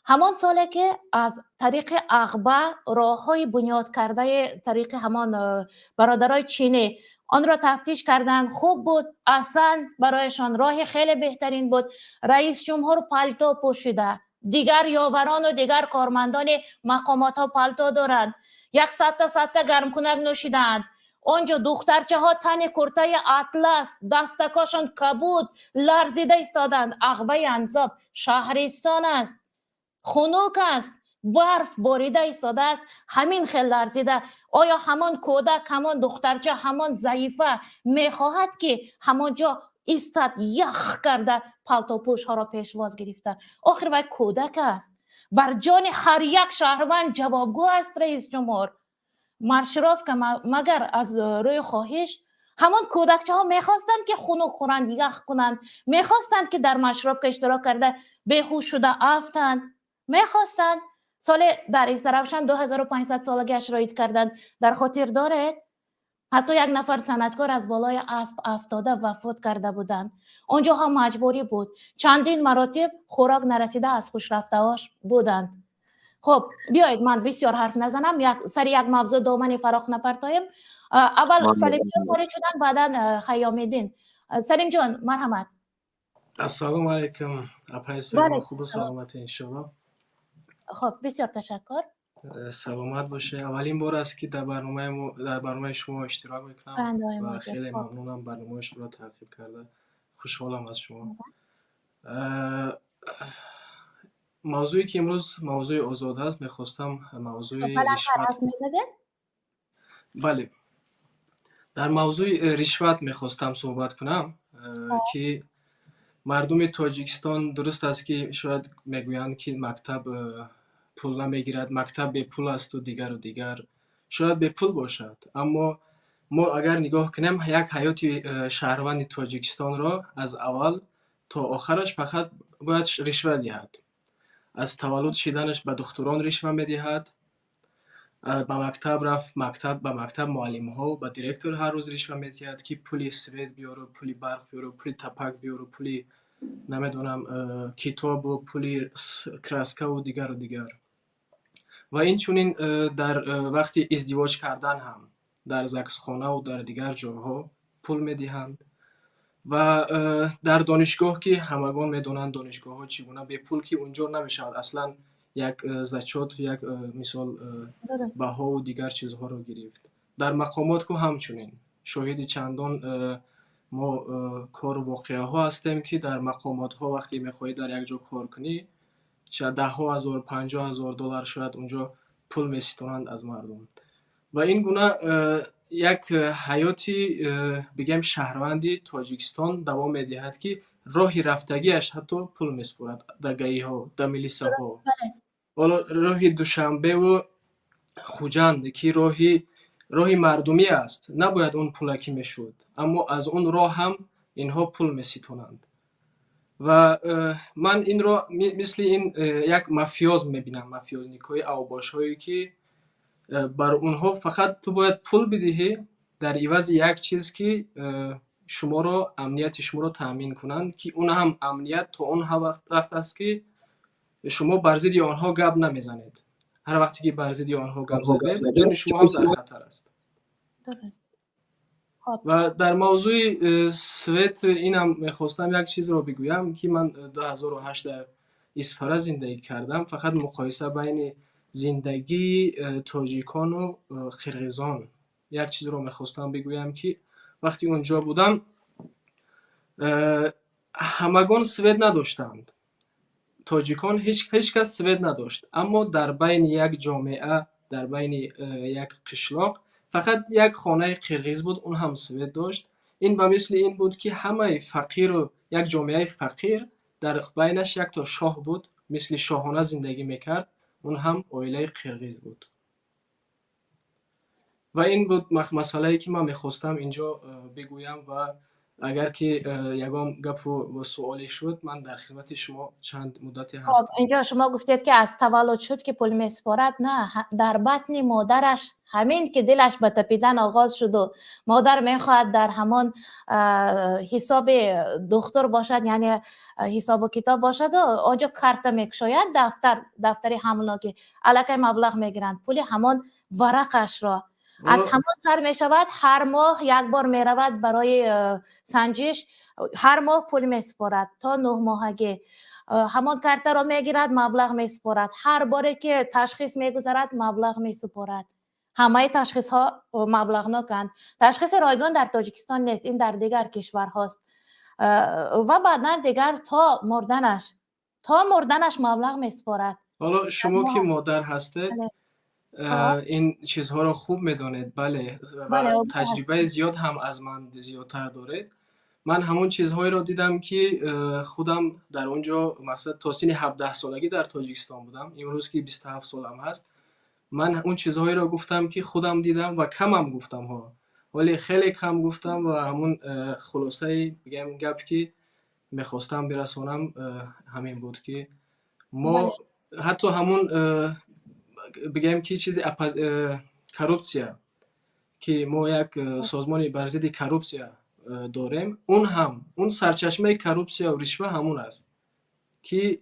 همان سالی که از طریق اغبه راه های بنیاد کرده طریق همان برادرای چینی آن را تفتیش کردن، خوب بود، اصلا برایشان راه خیلی بهترین بود. رئیس جمهور پالتو پوشیده، دیگر یاوران و دیگر کارمندان مقامات ها پالتو دارند، یک سطح گرم کنک نوشیدند. اونجا دخترچه ها تن کرته اطلس، دستکاشان کبود لرزیده ایستادند. اغبه انزاب شهرستان است، خنک است، برف باریده ایستاده است، همین خیلی لرزیده. آیا همان کودک، همان دخترچه، همان ضعیفه میخواهد که همانجا ایستاد یخ کرده پالتوپوش ها را پیشواز گرفته؟ آخر وای کودک است. بر جان هر یک شهروند جوابگو است رئیس جمهور. مارشروف که مگر از روی خواهش همان کودکچه ها میخواستند که خنک خورند، یخ کنند، میخواستند که در مشرف که اشتراک کرده بیهوش شده افتند، میخواستند. سال در استرابشن 2500 سالگیش را عید کردند، در خاطر دارید؟ حتی یک نفر صنعتکار از بالای اسب افتاده وفات کرده بودند. اونجا هم مجبوری بود، چندین مراتب خوراک نرسیده از خوش رفته‌هاش بودند. خب بیایید من بسیار حرف نزنم، سر یک موضوع دامنی فراخ نپرتایم. اول سلیم جان وارد شدن، بعدا خیام‌الدین. سلیم جان مرحمت. السلام علیکم. اپای سلام، خوب و سلامت انشالله. خب بسیار تشکر. سلامت باشه. اولین بار است که در برنامه شما اشتراک میکنم و خیلی ممنونم برنامه شما را تعقیب کرده. خوشحالم از شما. موضوعی که امروز موضوع آزاد است، میخواستم موضوع رشوت. بله، در موضوع رشوت میخواستم صحبت کنم که مردم تاجیکستان درست است که شاید میگویند که مکتب پول نمیگیرد، مکتب به پول است و دیگر شاید به پول باشد، اما ما اگر نگاه کنیم یک حیات شهروند تاجیکستان را از اول تا آخرش فقط باید رشوت دهد. از تولد شدنش به دکتران رشوه میدهد، به مکتب رفت، به مکتب معلم ها و دیرکتور هر روز رشوه میدهد که پولی سوید بیارو، پولی برق بیارو، پولی تپک بیارو، پولی نمیدونم کتاب و پولی کراسکه و دیگر. و این چونین در وقتی ازدواج کردن هم در زکسخانه و در دیگر جاها پول میدهند. و در دانشگاه که همگان میدونند دانشگاه ها چگونه به پول که اونجا نمیشود اصلا یک زچات، یک مثال بها و دیگر چیزها رو گرفت. در مقامات که همچنین شاهد چندان ما کار واقعه ها هستیم که در مقامات ها وقتی میخواهی در یک جا کار کنی چه 10,000 50,000 دلار شاید اونجا پول میستونند از مردم. و این گونه یک حیاتی بگم شهروندی تاجیکستان دوام میدهد که راهی رفتگیش حتی پول میسپرد در گایی ها، در ملیسه ها. حالا راه دوشنبه و خوجند که راهی مردمی است، نباید اون پولکی میشود، اما از اون راه هم اینها پول میستونند. و من این را مثل این یک مافیاز میبینم، مافیاز نیکای اوباش هایی که بر اونها فقط تو باید پول بدهی در عوض یک چیز که شما را امنیت شما را تامین کنند، که اون هم امنیت تا اون وقت است که شما بر ضد آنها گپ نمیزنید. هر وقتی که بر ضد آنها گپ زدید جان شما هم در خطر است. و در موضوع سوئد اینم میخواستم یک چیز رو بگویم که من 2008 در اصفهان زندگی کردم. فقط مقایسه بین زندگی تاجیکان و قرقیزان یک چیز رو میخواستم بگویم که وقتی اونجا بودم همگان سوئد نداشتند، تاجیکان هیچ کس سوئد نداشت، اما در بین یک جامعه، در بین یک قشلاق فقط یک خانه قرقیز بود، اون هم سوئد داشت. این به مثل این بود که همه فقیر و یک جامعه فقیر در بینش یک تا شاه بود، مثل شاهانه زندگی میکرد، اون هم عائله قرقیز بود. و این بود مسئله‌ای که من میخواستم اینجا بگویم و اگر که یگام گپ و سوالی شد من در خدمت شما چند مدتی خب هستم. اینجا شما گفتید که از تولد شد که پول میسپارد. نه، در بطن مادرش همین که دلش به تپیدن آغاز شد و مادر میخواهد در همان حساب دختر باشد، یعنی حساب و کتاب باشد و آنجا کارت میکشاید، دفتری حمل که الکی مبلغ میگیرند، پول همان ورقش را از همان سر می شود. هر ماه یک بار می رود برای سنجش، هر ماه پول می سپارد تا 9 ماهگی. همان کارت را می گیرد، مبلغ می سپارد. هر باره که تشخیص می گذارد مبلغ می سپارد. همه تشخیص ها مبلغناکند. تشخیص رایگان در تاجیکستان نیست، این در دیگر کشور هاست. و بعدا دیگر تا مردنش مبلغ می سپارد. حالا شما که مادر هستید این چیزها رو خوب میدونید. بله، و تجربه زیاد هم از من زیادتر دارید. من همون چیزهایی رو دیدم که خودم در اونجا مثلا تا سن 17 سالگی در تاجیکستان بودم. امروز که 27 سالم هست، من اون چیزهایی رو گفتم که خودم دیدم و کمم گفتم ها، ولی خیلی کم گفتم و همون خلاصه بگم گپ که میخواستم برسونم همین بود که ما حتی همون بگم که چیزی کروپسیا که ما یک سازمان بر ضد کروپسیا داریم، اون سرچشمه کروپسیا و رشوه همون است که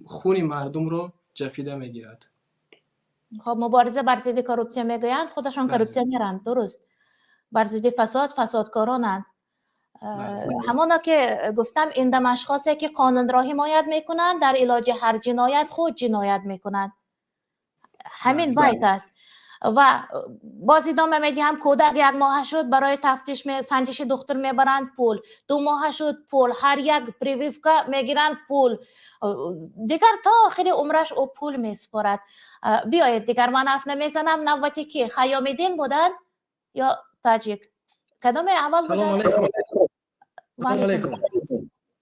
خون مردم رو جفیده میگیرد. خب مبارزه بر ضد کروپسیا میگویند، خودشان کروپسیونرند، درست، بر ضد فسادکارانند. همانا که گفتم این دم اشخاصی که قانون را حمایت میکنند در علاج هر جنایت خود جنایت میکنند. همین باید است. و باز ادامه میدیم، کودک 1 ماه شد برای تفتیش سنجش دختر میبرند پول، 2 ماه شد پول، هر یک پریویفکا میگیرند پول، دیگر تا آخر عمرش او پول میسپارد. بیایید دیگر من حرف نمیزنم. نوبتی که خیام‌الدین بودند یا تاجیک؟ کدام اول بودند؟ سلام علیکم.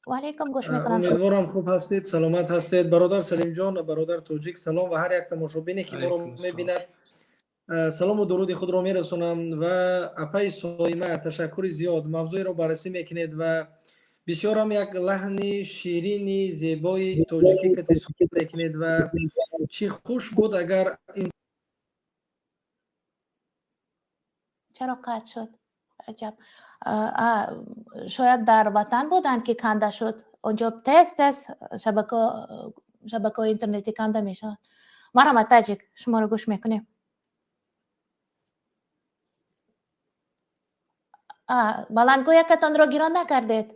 و علیکم، گوش میکنم. امیدوارم خوب هستید، سلامت هستید. برادر سلیم جان و برادر توجیک سلام و هر یک تماشابینی که ما رو میبیند سلام و درود خود را میرسونم. و اپای سایمه تشکر زیاد، موضوعی را بررسی میکنید و بسیار هم یک لحن شیرین زیبای توجیکی که تصویر میکنید و چی خوش بود اگر این چرا قطع شد؟ عجب. شاید در وطن بودند که کنده شد، اونجا تست شبکه اینترنتی کنده میشه. مرحبا تاجیک، شما رو گوش میکنیم. بلندگویکتان را گیران نکردید.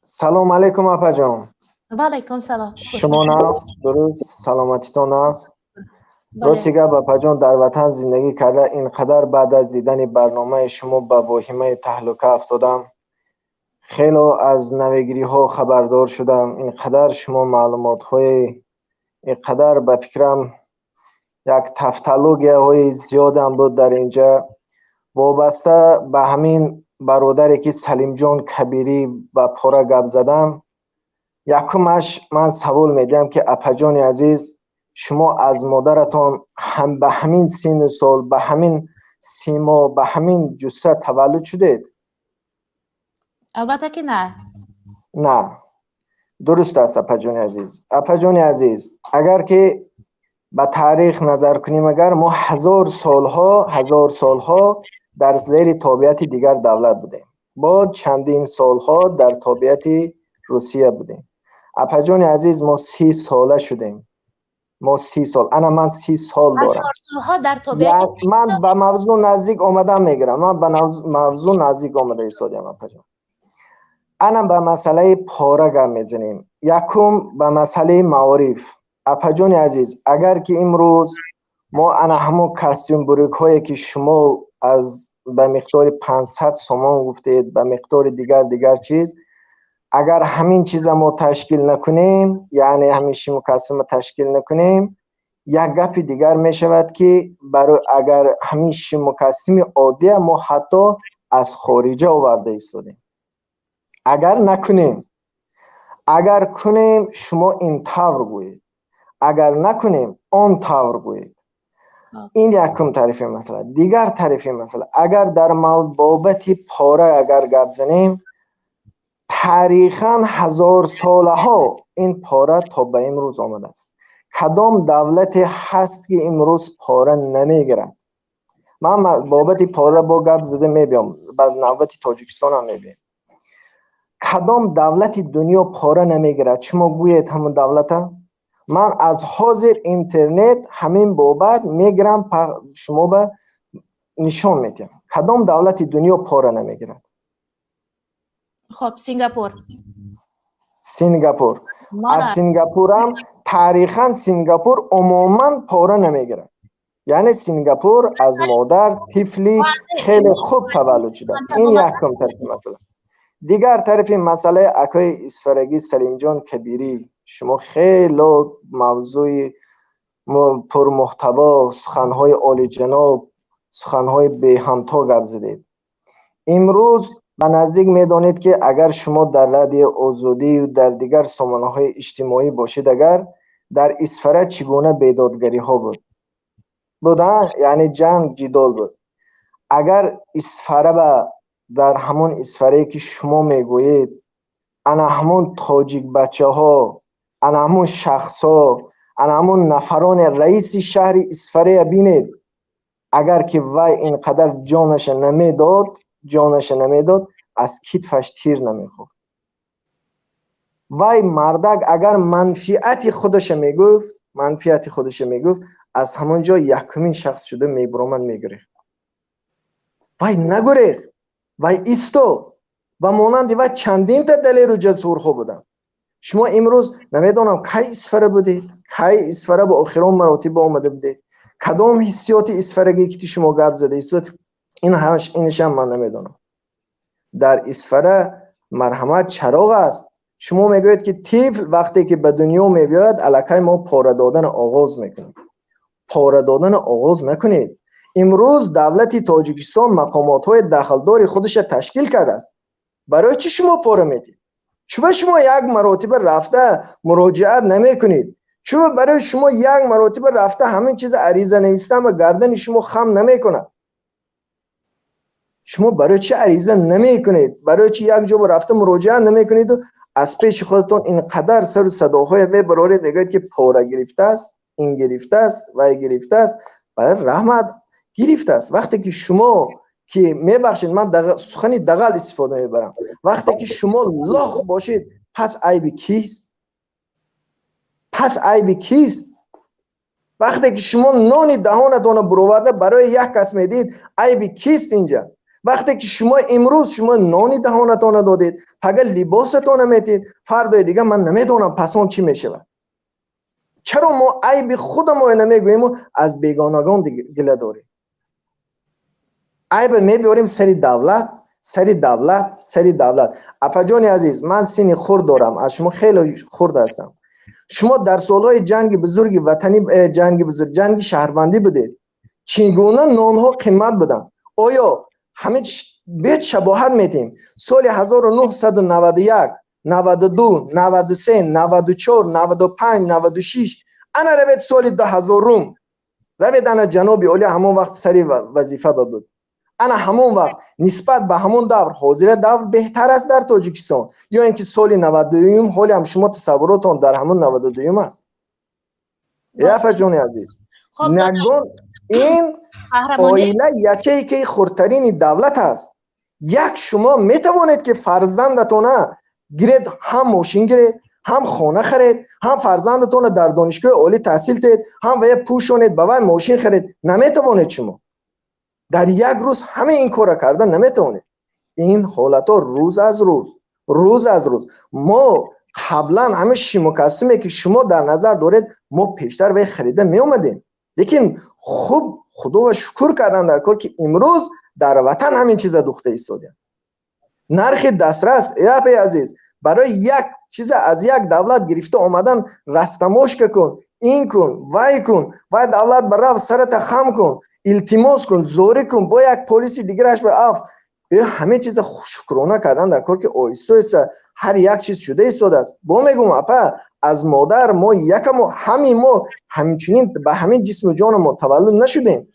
سلام علیکم اپا جان. و علیکم سلام. شما ناست درست، سلامتیتون است. راستی که اپا جان در وطن زندگی کرده، اینقدر بعد از دیدن برنامه شما به واهمه تهلکه افتادم. خیلی از نوگیری ها خبردار شدم. اینقدر شما معلومات های اینقدر به فکرم یک تفتالوگی های زیادم بود در اینجا، وابسته به همین برادری که سلیم جان کبیری به پاره گپ زدم. یکمش من سوال میدم که اپا جان عزیز، شما از مادرتان هم به همین سن و سال، به همین سیما، به همین جثه تولد شدید؟ البته که نه درست است اپا جان عزیز. اپا جان عزیز، اگر که به تاریخ نظر کنیم، اگر ما 1000 سالها در زیر تابعیت دیگر دولت بودیم، بعد چندین سالها در تابعیت روسیه بودیم. اپا جان عزیز، ما 30 ساله شدیم. ما 30 سال، من 30 سال دارم. من به موضوع نزدیک آمدم میگیرم، من به موضوع نزدیک آمده ایستادم. اپا جان، به مسئله پاره گپ میزنیم. یکم به مسئله معارف. اپا جان عزیز، اگر که امروز ما همون کاستیوم بروک هایی که شما از به مقدار 500 سومان گفتید، به مقدار دیگر چیز، اگر همین چیز ما تشکیل نکنیم، یعنی همیشه مقسم تشکیل نکنیم، یک گپ دیگر می شود که برای اگر همیشه مقسم عادی ما حتی از خارجه آورده ایستادیم. اگر نکنیم، اگر کنیم شما این طور گویید، اگر نکنیم آن طور گویید. این یکم طرف مسئله. دیگر طرف مسئله اگر در بابت پاره اگر گپ زنیم، تاریخاً هزار ساله ها این پاره تا به امروز آمده است. کدام دولت هست که امروز پاره نمیگیرد؟ من بابت پاره با گپ زده میبیم، بعد نوبت تاجیکستان هم میبیم. کدام دولت دنیا پاره نمیگیرد؟ شما گویید همون دولت ها؟ من از حاضر اینترنت همین بابت میگیرم، شما به نشان میدم کدام دولت دنیا پاره نمیگیرد. خب سینگاپور. از سینگاپور هم تاریخاً سینگاپور عموما پاره نمیگیرد. یعنی سینگاپور از مادر طفلی خیلی خوب تولد شده است. این یکم طرف مسئله. دیگر طرف مسئله اکای اسفرگی سلیم جان کبیری، شما خیلی موضوع پر محتوا، سخنهای عالی جناب، سخنهای به همتا گپ زدید. امروز به نزدیک میدانید که اگر شما در رادیو آزادی و در دیگر سامانه‌های اجتماعی باشید، اگر در اسفره چگونه بیدادگری ها بود یعنی جنگ جدال بود. اگر اسفره در همون اسفره که شما میگویید، انا همون تاجیک بچه ها، انا همون شخص ها، انا همون نفران رئیس شهر اسفره بینید، اگر که وای اینقدر جانش نمیداد از کتفش تیر نمیخورد. وای مردک اگر منفعت خودش میگفت از همون جا یکمین شخص شده میبرامن میگریخت. وای نگریخت، وای ایستو و مانند و چندین تا دلیل و جسورها بودن. شما امروز نمیدونم کی اسفره بودید، کی اسفره با آخران مراتب آمده بودید، کدام حسیات اسفرگی که شما گپ زده اینش هم من نمیدونم. در اسفره مرحمت چراغ است. شما میگوید که طفل وقتی که به دنیا میبیاید الکی ما پاره دادن آغاز میکنیم. پاره دادن آغاز نکنید. امروز دولت تاجیکستان مقامات های دخلدار خودش تشکیل کرده است. برای چی شما پاره میدید؟ چرا شما یک مراتب رفته مراجعت نمی کنید؟ چرا برای شما یک مراتب رفته همین چیز عریضه نوشتن و گردن شما خم نمی کنه؟ شما برای چی عریضه نمی کنید؟ برای چی یک جا رفته مراجعت نمی کنید و از پیش خودتون اینقدر سر و صداهای برای دیگه که پاره گرفته است، این گرفته است و این گرفته است، برای رحمت گرفته است. وقتی که شما که میبخشید من سخن دغل استفاده میبرم، وقتی که شما لاخ باشید پس عیب کیست؟ وقتی که شما نان دهانتون برآورده برای یک کس میدید عیب کیست اینجا؟ وقتی که شما امروز شما نان دهانتون دادید، اگر لباستون میدید، فردا دیگه من نمیدونم پسان چی میشه. چرا ما عیب خودمون نمیگوییم و از بیگانگان گله داریم؟ عیب میبریم سری دولت. اپا جان عزیز، من سینی خورد دارم، از شما خیلی خورد هستم. شما در سالهای جنگ بزرگ وطنی، جنگ شهروندی بودید، چگونه نانها قیمت بودن؟ آیا همه بیت شباهت میتیم؟ سال 1991 92 93 94 95 96 انا روید سال 2000 روید انا جناب عالی همون وقت سری وظیفه بود. انا همون وقت نسبت به همون دور حاضر دور بهتر است در تاجیکستان یا اینکه سال 92 حالی هم شما تصوراتون در همون 92 است؟ یا فجان عزیز، نگون این آیله یچه که خردترین دولت است. یک شما میتوانید که فرزندتون گرید هم ماشین گرید، هم خانه خرید، هم فرزندتون در دانشگاه عالی تحصیل تید، هم وی پوشونید به وی ماشین خرید. نمیتوانید شما در یک روز همه این کار کردن نمیتونید. این حالت ها روز از روز ما قبلا همه مقسمه که شما در نظر دارید ما پیشتر به خریده می اومدیم، لیکن خوب خدا و شکر کردن در کار که امروز در وطن همین چیز دوخته ایستادیم. نرخ دسترس ای عزیز برای یک چیز از یک دولت گرفته آمدن رستماش کن، این کن وای کن، وای دولت برای سرت خم کن، التماس کن، زوری کن، با یک پلیسی دیگرش به اف همه چیز شکرانه کردن در کار که آیسته ایسته هر یک چیز شده ایستاده است. با میگم اپا از مادر ما یکم همین ما همچنین به همین جسم و جان ما تولد نشدیم.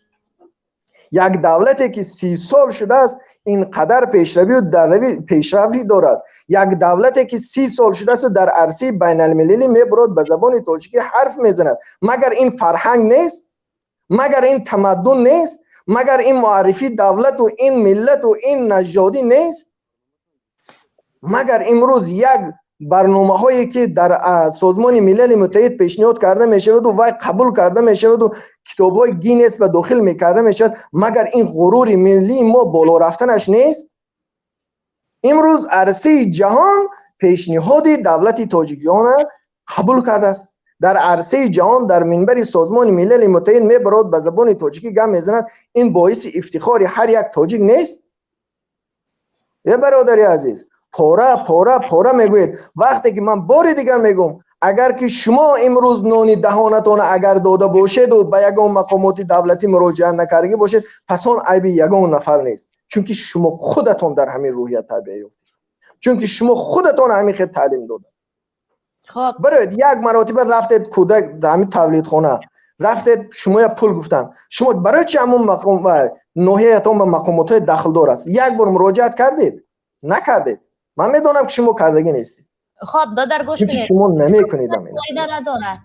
یک دولتی که 30 سال شده است اینقدر پیشروی و در پیشروی دارد. یک دولتی که 30 سال شده است و در عرصه بین المللی میبرد به زبان تاجیکی حرف میزند. مگر این فرهنگ نیست؟ مگر این تمدن نیست؟ مگر این معرفی دولت و این ملت و این نژادی نیست؟ مگر امروز یک برنامه هایی که در سازمان ملل متحد پیشنهاد کرده می شود و وای قبول کرده می شود و کتاب های گینس به داخل می کرده می شود، مگر این غرور ملی ما بالا رفتنش نیست؟ امروز عرصه جهان پیشنهاد دولت تاجیکستان قبول کرده است. در عرصه جهان در منبر سازمان ملل متحد میبرد به زبان تاجیکی گام میزند. این باعث افتخار هر یک تاجیک نیست؟ یه برادری عزیز، پاره میگوید. وقتی که من بار دیگر میگم اگر که شما امروز نان دهانتان اگر داده باشید و به یگان مقامات دولتی مراجعه نکرده باشید، پس آن عیب یگان نفر نیست، چون که شما خودتان در همین روحیت تربیت یافتید، چون که شما خودتان همین خود تعلیم دادید. خب برید یک مرتبه رفتید کودک در همین تولید خانه رفتید شما یا پول گفتن شما برای چی همون مقام و ناحیه‌تان به مقامات داخلدار است یک بار مراجعت کردید؟ نکردید. من میدونم که شما کردگی نیستید. خب دادر گوش کنید. شما نمیکنید. فایده ندارد.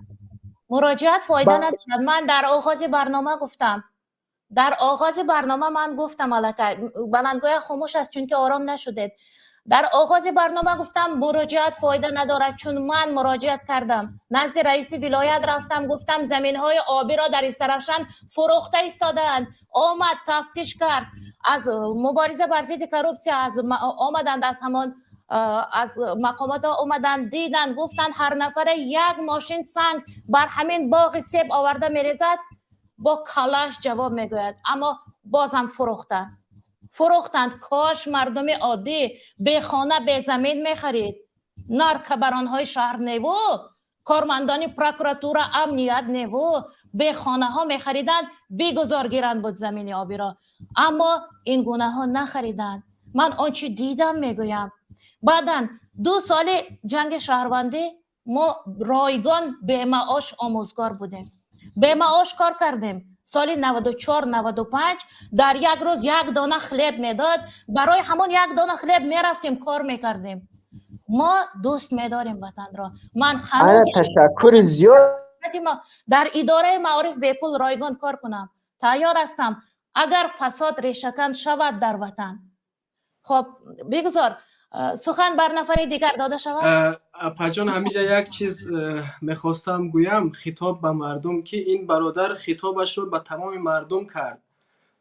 مراجعت فایده ندارد. من در آغاز برنامه گفتم. من گفتم البته بلندگوی خاموش است چون که آرام نشدید. در آغاز برنامه گفتم مراجعت فایده ندارد، چون من مراجعت کردم نزد رئیس ولایت رفتم گفتم زمین‌های آبی را در استرفشن فروخته ایستادند. آمد تفتیش کرد، از مبارزه بر ضد کروپسیا آمدند، از همان از مقامات آمدند دیدن گفتند هر نفره یک ماشین سنگ بر همین باغ سیب آورده میریزد. با کلاش جواب میگوید اما بازم فروختند. کاش مردم عادی به خانه به زمین میخرید. نارکبرانهای شهر نیو، کارمندان پروکراتور امنیت نیو به خانه ها میخریدند، بیگزار گیرند بود زمین آبی را، اما این گونه ها نخریدند. من آنچه دیدم میگویم. بعدن 2 سال جنگ شهروندی ما رایگان به معاش آموزگار بودیم، به معاش کار کردیم. سال 94 95 در یک روز 1 دانه خلب میداد، برای همون 1 دانه خلب میرفتیم کار میکردیم. ما دوست میداریم وطن را. من هنوز تشکر زیاد در اداره معارف به پول رایگان کار کنم، تیار هستم اگر فساد ریشه‌کن شود در وطن. خب بگذار سخن بر نفر دیگر داده شود. پاجان همیجا یک چیز میخواستم گویم خطاب به مردم که این برادر خطابش رو به تمام مردم کرد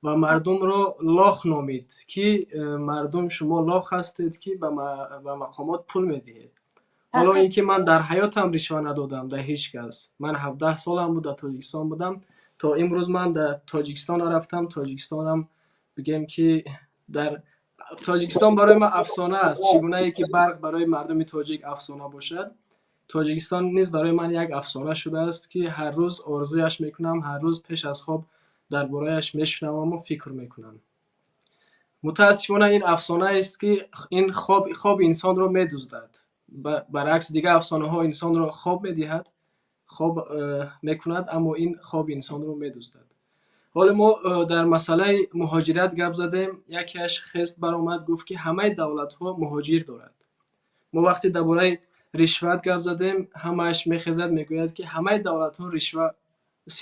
و مردم رو لاخ نامید که مردم شما لاخ هستید که به مقامات پول میدهید. حالا اینکه من در حیاتم رشوه ندادم در هیچ کس. من 17 سالم بود در تاجیکستان بودم تا امروز من در تاجیکستان رفتم. تاجیکستانم بگم که در تاجیکستان برای من افسانه است. چگونه ای که برق برای مردم تاجیک افسانه باشد، تاجیکستان نیز برای من یک افسانه شده است که هر روز آرزویش میکنم، هر روز پیش از خواب درباره‌اش میشنوم و فکر میکنم. متاسفانه این افسانه است که این خواب انسان رو میدزدد. برعکس دیگه افسانه ها انسان رو خواب میدهد، خواب میکند، اما این خواب انسان رو میدزدد. حالا ما در مسئله مهاجرت گپ زدیم. یکیش خست برآمد گفت که همه دولت ها مهاجر دارد. ما وقتی درباره رشوت گپ زدیم همهش میخزد میگوید که همه دولت ها رشوه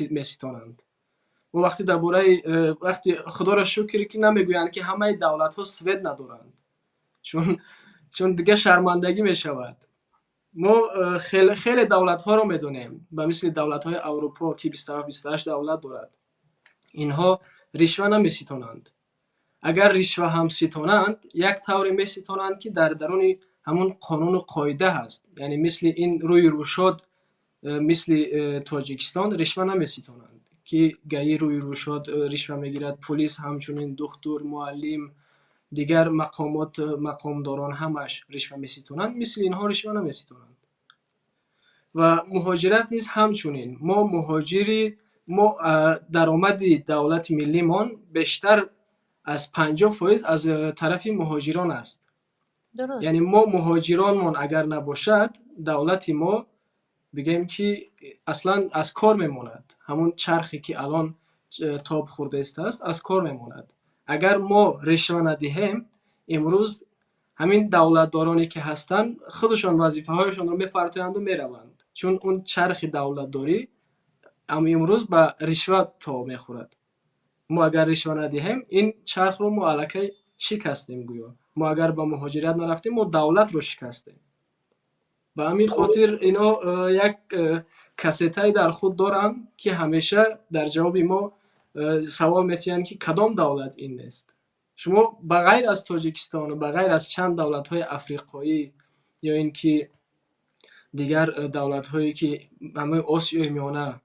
میستانند. ما وقتی درباره وقتی خدا را شکر که نمیگویند که همه دولت ها سوید ندارند، چون دیگه شرمندگی میشود. ما خیلی دولت ها رو میدونیم به مثل دولت های اروپا که 28 دولت دارد. اینها رشوه نمیستانند. اگر رشوه هم ستانند یک طوری میستانند که در درون همون قانون و قاعده هست. یعنی مثل این روی روشاد مثل تاجیکستان رشوه نمیستانند که گاهی روی روشاد رشوه میگیرد، پلیس همچنین، دکتر، معلم، دیگر مقامات مقامداران همش رشوه میستانند. مثل اینها رشوه نمیستانند. و مهاجرت نیز همچنین. ما درآمد دولت ملیمان بیشتر از 50% از طرف مهاجران است. درست. یعنی ما مهاجرانمون اگر نباشد دولت ما بگیم که اصلا از کار میموند. همون چرخی که الان تاب خورده است از کار میموند. اگر ما رشوه ندهیم امروز همین دولتدارانی که هستند خودشان وظیفه هایشان رو میپرتویند و میروند، چون اون چرخ دولتداری امروز به رشوه تا میخورد. ما اگر رشوه ندهیم این چرخ رو ما الکی شکستیم. گویا ما اگر به مهاجرت نرفتیم ما دولت رو شکستیم. به همین خاطر اینا یک کاسته در خود دارن که همیشه در جواب ما سوال میتونن که کدام دولت این نیست. شما بغیر از تاجیکستان و بغیر از چند دولت های افریقایی یا اینکه دیگر دولت هایی که همه آسیای میانه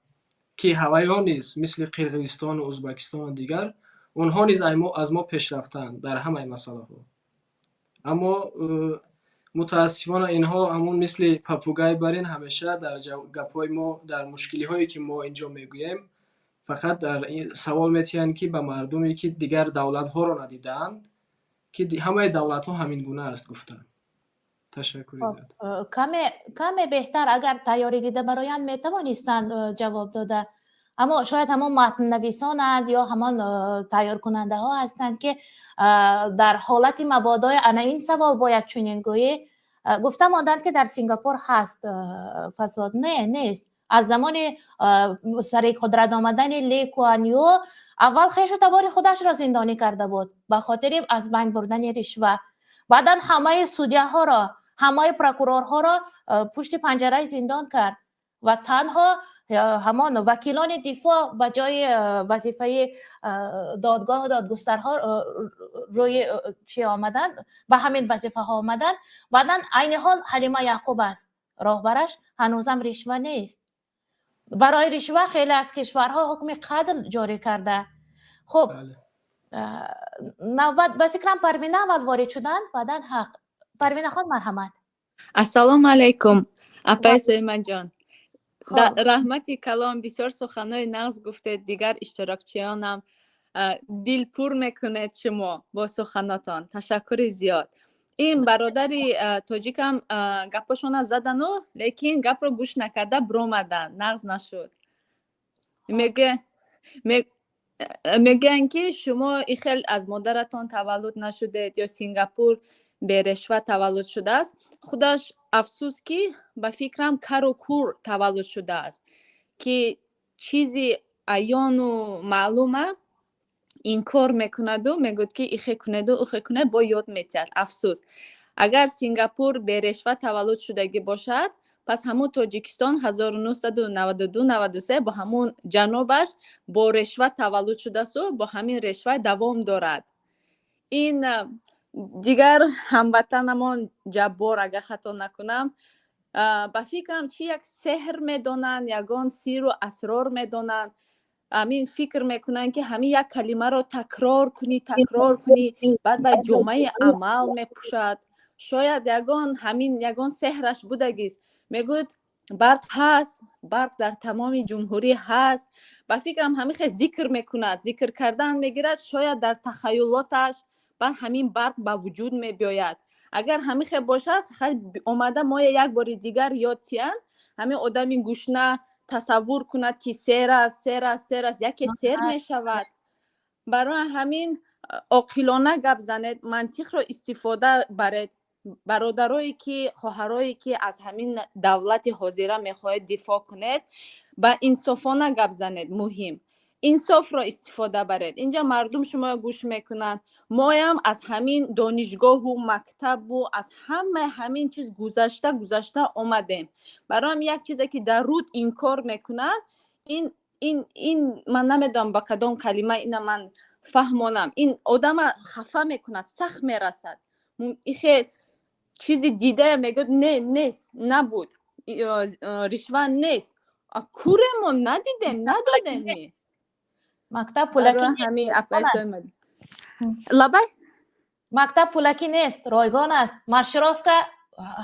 که هوایی ها نیست مثل قرقیزستان و ازبکستان و دیگر، اونها نیز از ما پیش رفتن در همه مسئله ها. اما متاسفانه اینها همون مثل پاپوگای برین همیشه در گپ‌های ما در مشکلی هایی که ما اینجا میگوییم فقط در این سوال میتونن که به مردمی که دیگر دولت ها رو ندیدند که همه دولت ها همین گونه است گفتن. تشکر زیاد. کمی بهتر اگر تیاری دیده برایان میتوانستند جواب داده، اما شاید همون متن نویسانند یا همان تیار کننده ها هستند که در حالت مبادای انا این سوال باید چنین گویی گفته ماندند که در سنگاپور هست فساد. نه نیست. از زمان سر قدرت آمدن لی کوان یو اول خویش و تبار خودش را زندانی کرده بود به خاطر از بین بردن رشوه. بعدا همه سودیه ها را همه پروکورورها را پشت پنجره زندان کرد و تنها همان وکیلان دفاع به جای وظیفه دادگاه و دادگسترها روی چی آمدن به همین وظیفه ها آمدن. بعدا عین حال حلیمه یعقوب است راهبرش هنوزم رشوه نیست. برای رشوه خیلی از کشورها حکم قتل جاری کرده. خب نوبت به فکرم پروینه اول وارد شدن بعدا حق. پروینه خان مرحمت. السلام علیکم اپای سلیمان جان. در رحمتی کلام بسیار سخنهای نغز گفته، دیگر اشتراکچیانم دل پر میکنید شما با سخناتان. تشکر زیاد. این برادری تاجیکم گپشون زدن لیکن گپ رو گوش نکرده برآمدن نغز نشد. میگن که شما خیلی از مادرتان تولد نشده یا سنگاپور به رشوه تولد شده است. خودش افسوس که به فکرم کر و کور تولد شده است که چیزی عیان و معلومه این کار میکند و میگوید که ایخه کند و اوخه کند با یاد میتید. افسوس اگر سنگاپور به رشوه تولد شدگی باشد پس همون تاجیکستان 1992-93 با همون جنوبش با رشوه تولد شده است و با همین رشوه دوام دارد. این دیگر هموطنمان جبار اگر خطا نکنم با فکرم چی یک سحر میدانند یگان سیر و اسرار میدانند. همین فکر میکنن که همین یک کلمه رو تکرار کنی بعد به جامعه عمل میپوشد. شاید یگان سحرش بودگیست. میگوید برق هست، برق در تمام جمهوری هست. با فکرم همین خیلی ذکر میکند، ذکر کردن میگیرد، شاید در تخیلاتش بعد همین برق به وجود میباید. اگر همین خیلی باشد اومده ما یک بار دیگر یاد تیان همین آدمی گوشنه تصور کند که سیر است یکی سیر می شود. برای همین عاقلانه گپ زنید، منطق را استفاده برید. برادرایی که خواهرایی که از همین دولت حاضره میخواهید دفاع کنید با انصافانه گپ زنید. مهم انصاف را استفاده برید. اینجا مردم شما گوش میکنن، ما هم از همین دانشگاه و مکتب و از همین چیز گذشته آمدیم. برای هم یک چیزی که در رود این کار میکنن این من نمیدونم با کدام کلمه اینا من فهمانم. این آدم خفه میکند، سخت میرسد. این چیزی دیده میگه نه نیست نبود رشوه نیست کورمون ندیدیم ندادیم. مکتب پولکی همین لبای مکتب پولکی نیست، رایگان است. مشرف که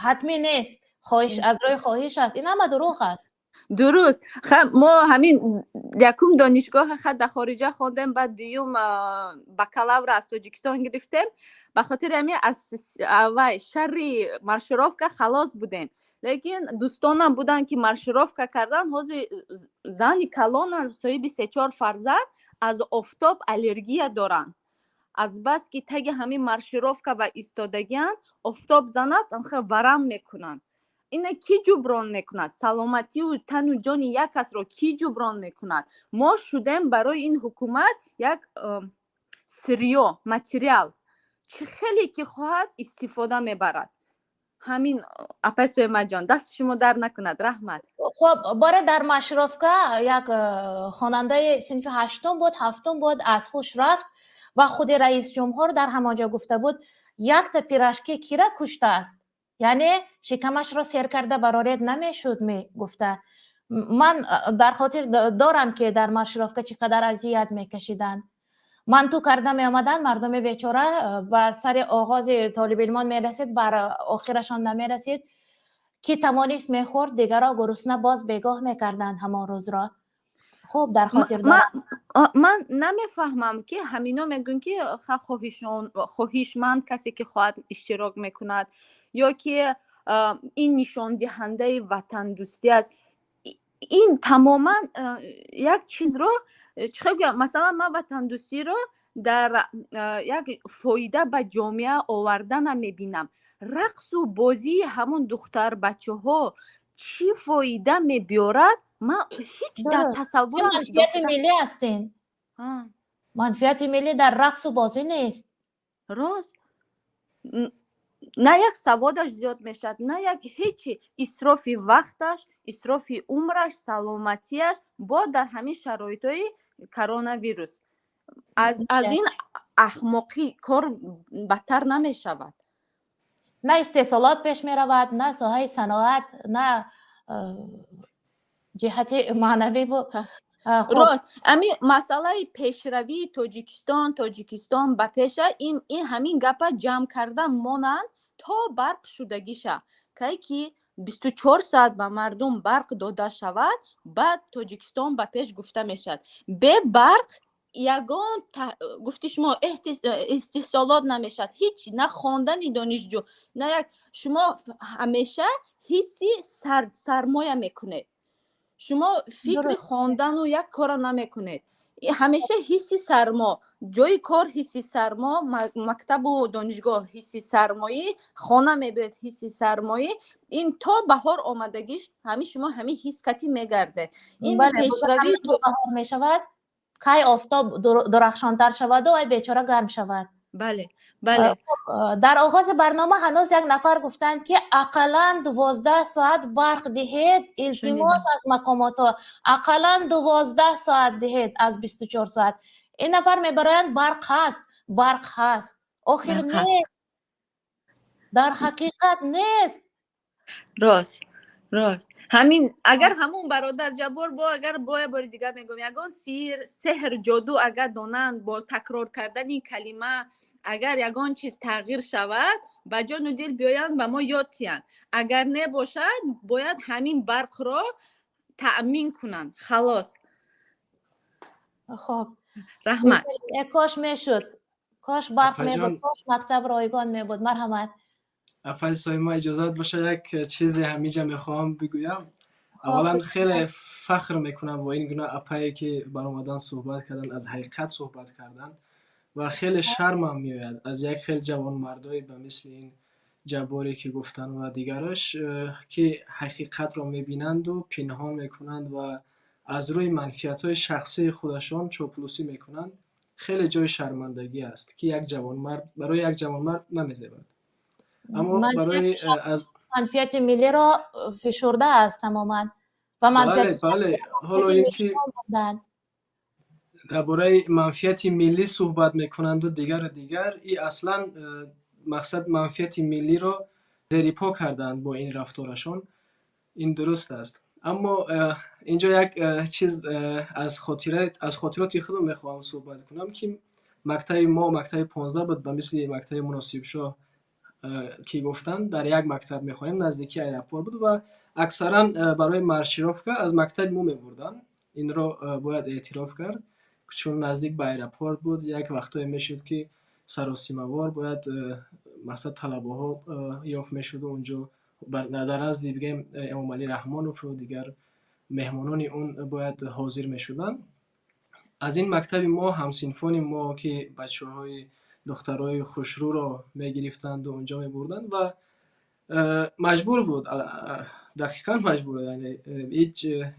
حتمی نیست، خواهش از روی خواهش است. این همه دروغ است. درست. خب ما همین یکم دانشگاه خود در خارجه خوندیم، بعد دوم بکالور از تاجیکستان گرفتیم. به خاطر همین از شر مارشروفکا خلاص بودیم. لیکن دوستانم بودن که مارشروفکا کردن، حاضر زنی کلان صاحب 3-4 فرزند از آفتاب الرژی دارن. از بس که تگ همین مارشروفکا و ایستادگیان آفتاب زند ورم میکنن. اینه کی جبران میکند؟ سلامتی و تن و جان یک کس رو کی جبران میکند؟ ما شدیم برای این حکومت یک سریو متریال که خیلی که خواهد استفاده میبرد. همین اپای سویما جان دست شما در نکند. رحمت. خب باره در مشرفکا یک خواننده صنف 8 بود 7 بود از هوش رفت و خود رئیس جمهور در همانجا گفته بود یک تا پیراشکی کی را کشته است، یعنی شکمش را سیر کرده برارید نمیشد. می گفته من در خاطر دارم که در مشرفکا چقدر اذیت میکشیدن، من تو کرده می آمدن مردم بیچاره و سر آغاز طالب علمان می رسید بر آخرشان نمی رسید که تمانیست می خورد، دیگرها گرسنه باز بگاه می کردن همان روز را. خب در خاطر من نمیفهمم که همینا میگن که خواهشمند کسی که خواهد اشتراک میکند یا که این نشان دهنده وطن دوستی است. این تماما یک چیز رو مثلا من وطن دوستی رو در یک فایده به جامعه آوردن میبینم. رقص و بازی همون دختر بچه ها چی فایده میبیارد من هیچ در تصورم. منفیت ملی هستین. منفیت ملی در رقص و بازی نیست. راست نه یک سوادش زیاد میشد، نه یک هیچی. اسراف وقتش، اسراف عمرش، سلامتیش با در همین شرایطهای کرونا ویروس. از این احمقی کار بدتر نمی شود. نه استحصالات پیش می رود، نه ساحه صناعت، نه جهت معنوی و راست. امی مسئله پیشروی تاجیکستان به پیشه این همین گپا جمع کرده مانند تا برق شدگیشه که 24 ساعت به مردم برق داده شود، بعد تاجیکستان به پیش گفته میشد به برق یگان گفتی شما استحصالات نمیشد، هیچ نه خواندن دانشجو نه یک. شما همیشه حسی سرمایه میکنید، شما فکر خواندن و یک کار نمیکنید، همیشه حسی سرما، جای کار حسی سرما، مکتب و دانشگاه حسی سرمایه، خانه میبید حسی سرمایه. این تا بهار آمدگیش شما همین حس کتی میگرده. این پیشروی تو بهار میشود که آفتاب درخشانتر شود و ای بیچاره گرم شود. بله. در آغاز برنامه هنوز یک نفر گفتند که اقلا 12 ساعت برق دهید، التماس از مقامات اقلا 12 ساعت دهید از 24 ساعت. این نفر میبرند برق هست آخر نیست، در حقیقت نیست. راست همین. اگر همون برادر جبار اگر بار دیگه میگم یگان سحر جادو اگر دانند با تکرار کردن این کلمه اگر یگان چیز تغییر شود با جان و دل بیایند و ما یاد تیند. اگر نباشد باید همین برق را تأمین کنند. خلاص. خب رحمت. کاش میشد، کاش برق میبود، کاش مکتب رایگان میبود. مرحمت. افای سایما اجازت باشه یک چیزی همیجا میخوام بگویم. اولا خیلی فخر میکنم با این گونه اپایی که برآمدن صحبت کردن، از حقیقت صحبت کردن و خیلی شرمم میآید از یک خیلی جوان مردای به مثل این جباری که گفتن و دیگرش که حقیقت را میبینند و پنهان میکنند و از روی منفیت‌های شخصی خودشان چاپلوسی میکنند. خیلی جای شرمندگی است که یک جوان مرد برای یک جوان مرد نمیزند. اما برای از منفیت ملی را فشرده است تماما و منفیت بله. حالا اینکه درباره منفیت ملی صحبت میکنند و دیگر این اصلا مقصد منفیت ملی را زیر پا کردند با این رفتارشون. این درست است. اما اینجا یک چیز از خاطرات خودم میخوام صحبت کنم که مقطع 15 بود به مثل مقطع مناسب شاه که گفتن در یک مکتب میخوانیم نزدیکی ایرپورت بود و اکثرا برای مارشیروفکا از مکتب مو میبردن. این رو باید اعتراف کرد چون نزدیک به ایرپورت بود. یک وقتایی میشد که سراسیمه‌وار باید مثلا طلبه ها یافت میشد و اونجا در از دیگه امام علی رحمانوف و دیگر مهمانان اون باید حاضر میشدن. از این مکتب ما همسینفان ما که بچه‌های دخترای خوشرو را میگرفتند و اونجا میبردند و مجبور بود، دقیقا مجبور، یعنی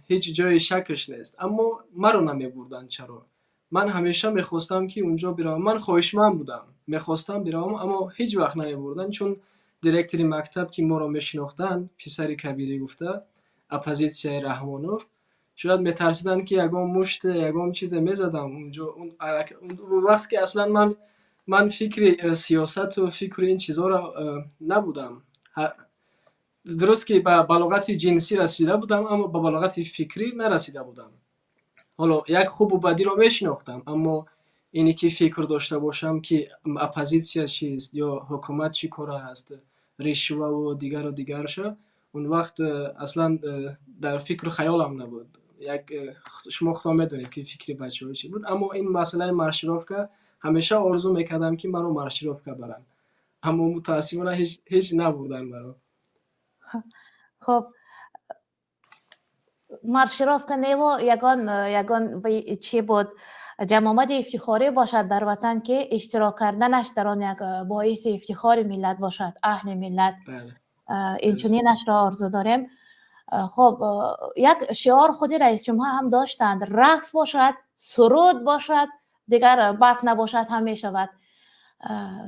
هیچ جای شکش نیست. اما مرا نمیبردند. چرا؟ من همیشه میخواستم که اونجا بروم، من خواهشمند بودم، میخواستم بروم اما هیچ وقت نمیبردند چون دیرکتوری مکتب که ما را میشناختند، پسر کبیری گفته اپوزیسیای رحمانوف، شاید میترسیدن که یگام مشت یگام چیز میزدم اونجا. اون وقت که اصلا من فکر سیاست و فکر این چیزها را نبودم. درست که به بلاغت جنسی رسیده بودم اما به بلاغت فکری نرسیده بودم. حالا یک خوب و بدی را میشناختم اما اینی که فکر داشته باشم که اپوزیسیا چیست یا حکومت چی کار است، رشوه و دیگرش، اون وقت اصلا در فکر خیالم نبود. شما خودتان میدونید که فکر بچه‌ها چی بود. اما این مسئله مارشیروفکا همیشه آرزو میکردم که مرا مارشیروفکا برن، اما متاسفانه هیچ نبردن مرا. خب مارشیروفکا نیو یگان چی بود؟ جمع آمد افتخاری باشد در وطن که اشتراک کردنش در آن یک باعث افتخار ملت باشد، اهل ملت. این چنینش را آرزو داریم. خب یک شعار خودی رئیس جمهور هم داشتند، رقص باشد، سرود باشد، دیگر برق نباشد هم می شود.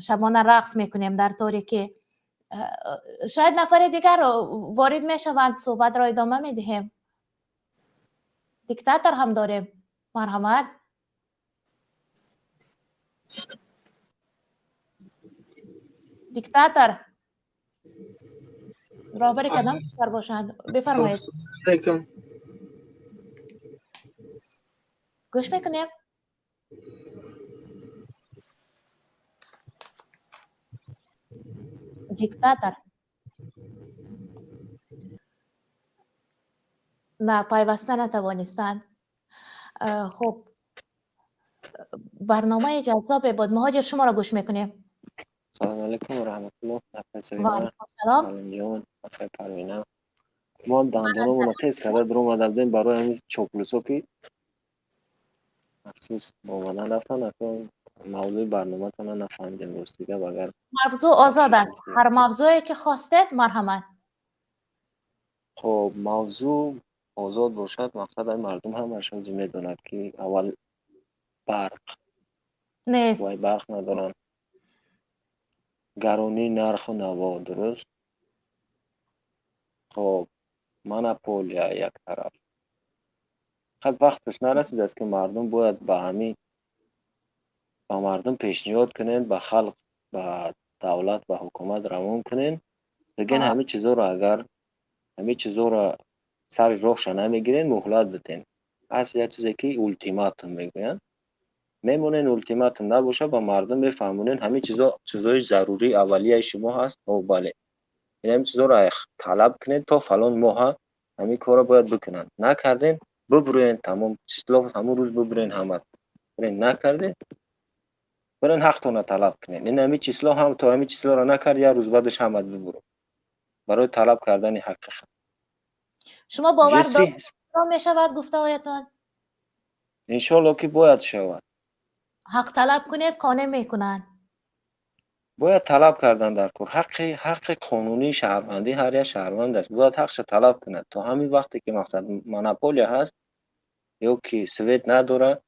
شبانه رقص میکنیم در طوری که شاید نفر دیگر وارد می شوند، صحبت را ادامه می دهیم. دیکتاتور هم داریم. مرحمت. دیکتاتور رابر کدام کشور باشند؟ بفرمایید. گوش میکنیم. دیکتاتور نه، پیوسته نتوانستند. خب برنامه جذاب بود. مهاجر شما را گوش میکنیم. سلام علیکم و رحمت الله. و علیکم سلام. جان پروینه، ما دندانمون رو تست کرده برام اومدیم برای همین چاپلوسا که مخصوص با اومدن رفتن اصلا موضوع برنامه تان نفهمیدیم روز دیگه. اگر موضوع آزاد است، هر موضوعی که خواستید. مرحمت. خب موضوع آزاد باشد، مقصد این مردم هم اشون میدونند که اول برق نیست، وای برق ندارن، گرانی نرخ و نوا، درست؟ خب مونوپولیا یک طرف، خب وقتش نرسیده است که مردم باید به مردم پیشنهاد کنین، به خلق، به دولت، به حکومت روان کنین بگین همه چیزا رو، اگر همه چیزا رو سر راهش نمیگیرین مهلت بدین. از یک چیزی که اولتیماتوم میگوین میمونین، اولتیماتوم نباشه به مردم میفهمونین همه چیزای ضروری اولیه شما هست. او بله این همه چیزا رو طلب کنین تا فلان ماه همین کارا باید بکنن، نکردین ببرین تمام چیزا همون روز ببرین همه برین، نکردین برین حقتون طلب کنین. این همه چیزا هم تا همه چیزا رو نکرد یه روز بعدش هم ببرو برای طلب کردن حقیقت. شما باور دارید را می شود گفته هایتان؟ انشالله که باید شود. حق طلب کنید کانه میکنن. باید طلب کردن در کار. حق قانونی شهروندی هر یک شهروند است، باید حقش طلب کند. تا همین وقتی که مقصد مونوپولیا هست یا که سویت نداره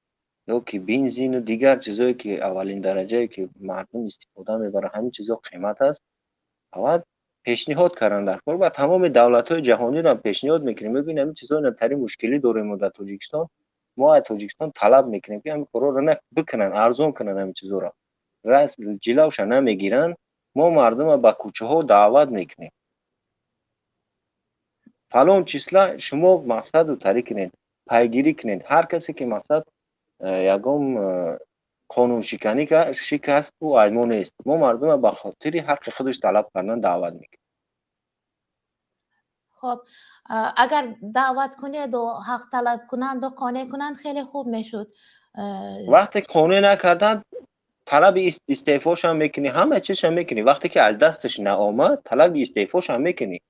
یا که بنزین و دیگر چیزایی که اولین درجه که مردم استفاده میبره همین چیزا قیمت است، باید پیشنهاد کردن در کار. و تمام دولت‌های جهانی را پیشنهاد میکنیم ببینیم این چیزا نتری مشکلی داریم در تاجیکستان، ما از تاجیکستان طلب میکنیم که همین کارا رو بکنن، ارزان کنن همین چیزا را، راست جلوش نمیگیرن. ما مردم رو به کوچه ها دعوت میکنیم فلان چیزلا شما مقصد رو طریق کنین، پیگیری کنین. هر کسی که مقصد یگام قانون شکنی که شکست او از ما نیست. ما مردم را به خاطر حق خودش طلب کردن دعوت میکنیم. خب اگر دعوت کنید و حق طلب کنند و قانع کنند خیلی خوب میشد. وقتی قانع نکردن طلب استعفاش هم میکنی، همه چیز هم میکنی. وقتی که از دستش نآمد طلب استعفاش هم میکنی،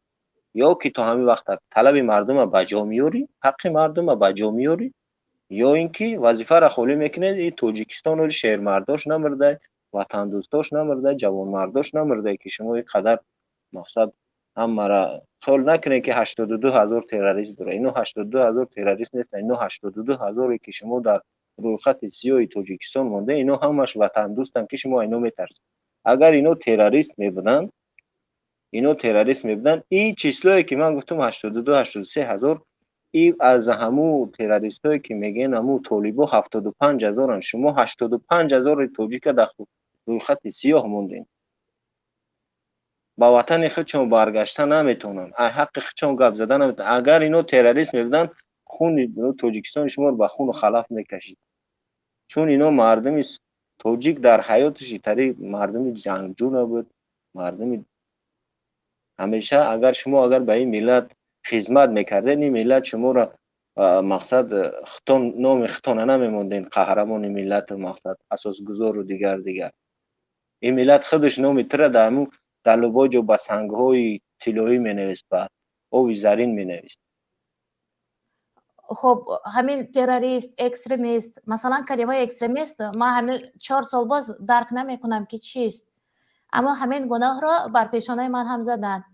یا که تو همین وقت طلب مردم را بجا میاری، حق مردم را بجا میاری، یا اینکه وظیفه را خالی میکنه. این تاجیکستان ولی شهر مرداش نمرده، وطن دوستاش نمرده، جوان مرداش نمرده که شما این قدر مقصد هم مرا خیال نکنه که 82,000 تروریست داره. اینو 82,000 تروریست نیست، اینو 82,000 که شما در روی خط سیاه تاجیکستان مونده، اینو همش وطن دوستن که شما اینو میترسید. اگر اینو تروریست میبودن، این چیزایی که من گفتم 82-83,000 این از همو تروریست هایی که میگن همو طالبا 75,000 شما 85,000 تاجیک در روی خط سیاه موندین. با وطن خودشون برگشتن نمیتونن، حق خودشون گپ زدن نمیتونن. اگر اینو تروریست میبودن خون تاجیکستان شما رو به خون و خلف میکشید، چون اینو مردم تاجیک در حیاتش طریق مردم جنگجو نبود. مردم همیشه اگر شما به این ملت خدمت میکردین، این ملت شما را مقصد ختان نام ختانه نمیموندین، قهرمان ملت مقصد اساسگزار و دیگر. این ملت خودش نام تر در لباج و بسنگ‌های طلایی مینویست، بعد آبی زرین مینویست. خب همین تروریست، اکستریمیست، مثلا کلمه اکستریمیست ما همین 4 سال باز درک نمیکنم که چیست، اما همین گناه را بر پیشانه من هم زدن.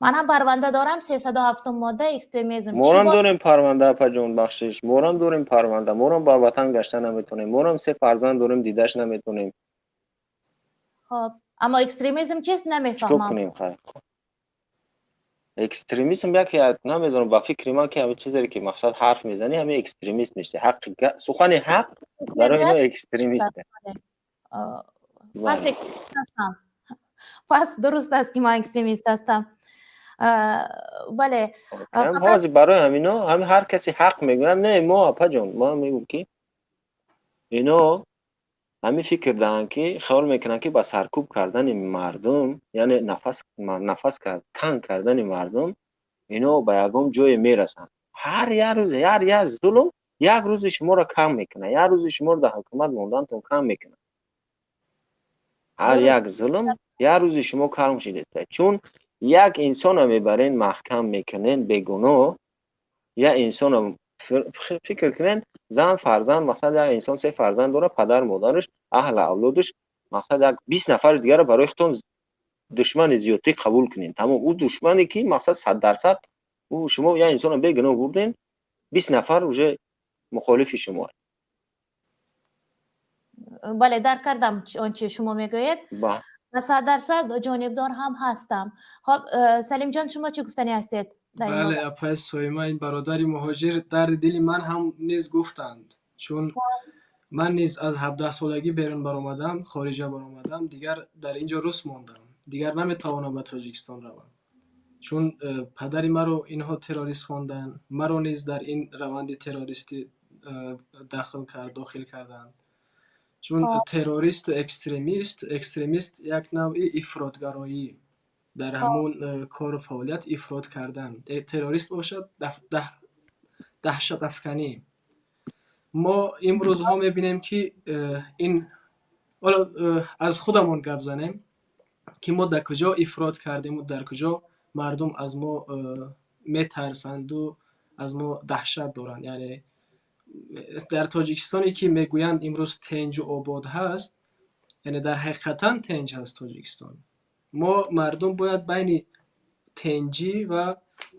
من هم پرونده دارم 307 ماده اکستریمیسم. ما هم داریم پرونده اپا بخشش، ما هم داریم پرونده، ما هم با وطن گشته نمیتونیم، ما هم 3 فرزند داریم دیدش نمیتونیم. خب اما اکستریمیسم چیست نمیفهمم. چطور کنیم خیر؟ اکستریمیسم یکی نمیدونم، با فکر ما که همه چیزی که مقصد حرف میزنی همه اکستریمیست میشه. حق سخن حق برای اینو اکستریمیسته. پس اکستریمیست هستم. پس درست است که ما اکستریمیست هستم. بله. هم برای همینا همه هر کسی حق میگن. نه ما اپا جان ما میگم که اینا همین فکر دارن که خیال میکنن که با سرکوب کردن مردم، یعنی نفس تنگ کردن مردم، اینا به یکم جای میرسن. هر یه ظلم یک روز شما را کم میکنه، یک روز شما را در حکومت موندنتون کم میکنه. هر یک ظلم یک روز شما کم شده، چون یک انسان رو میبرین محکم میکنین بگناه. یا انسان رو فکر کنین زن فرزند، مثلا یک انسان 3 فرزند داره، پدر مادرش اهل اولادش مثلا 20 نفر دیگر رو برای خودتون دشمن زیادی قبول کنین. تمام اون دشمنی که مثلا 100% او شما یا انسان رو بگناه بردین، 20 نفر وجه مخالف شما. بله درک کردم آنچه شما میگویید. و 100% جانبدار هم هستم. خب سلیم جان شما چه گفتنی هستید؟ بله اپای سویما این برادری مهاجر درد دل من هم نیز گفتند، چون من نیز از 17 سالگی بیرون برآمدم، خارجه برآمدم، دیگر در اینجا رس ماندم، دیگر نمیتوانم به تاجیکستان روم، چون پدری مرا اینها تروریست خواندند، مرا نیز در این روند تروریستی داخل کردند. چون تروریست و اکستریمیست یک نوع افراطگرایی در همون کار و فعالیت افراط کردن. تروریست باشد دهشت افکنی. ما امروز ها میبینیم که این از خودمون گپ زنیم که ما در کجا افراط کردیم و در کجا مردم از ما میترسند و از ما دهشت دارند. یعنی در تاجیکستانی که میگویند امروز تنج و آباد هست، یعنی در حقیقتا تنج هست تاجیکستان. ما مردم باید بین تنجی و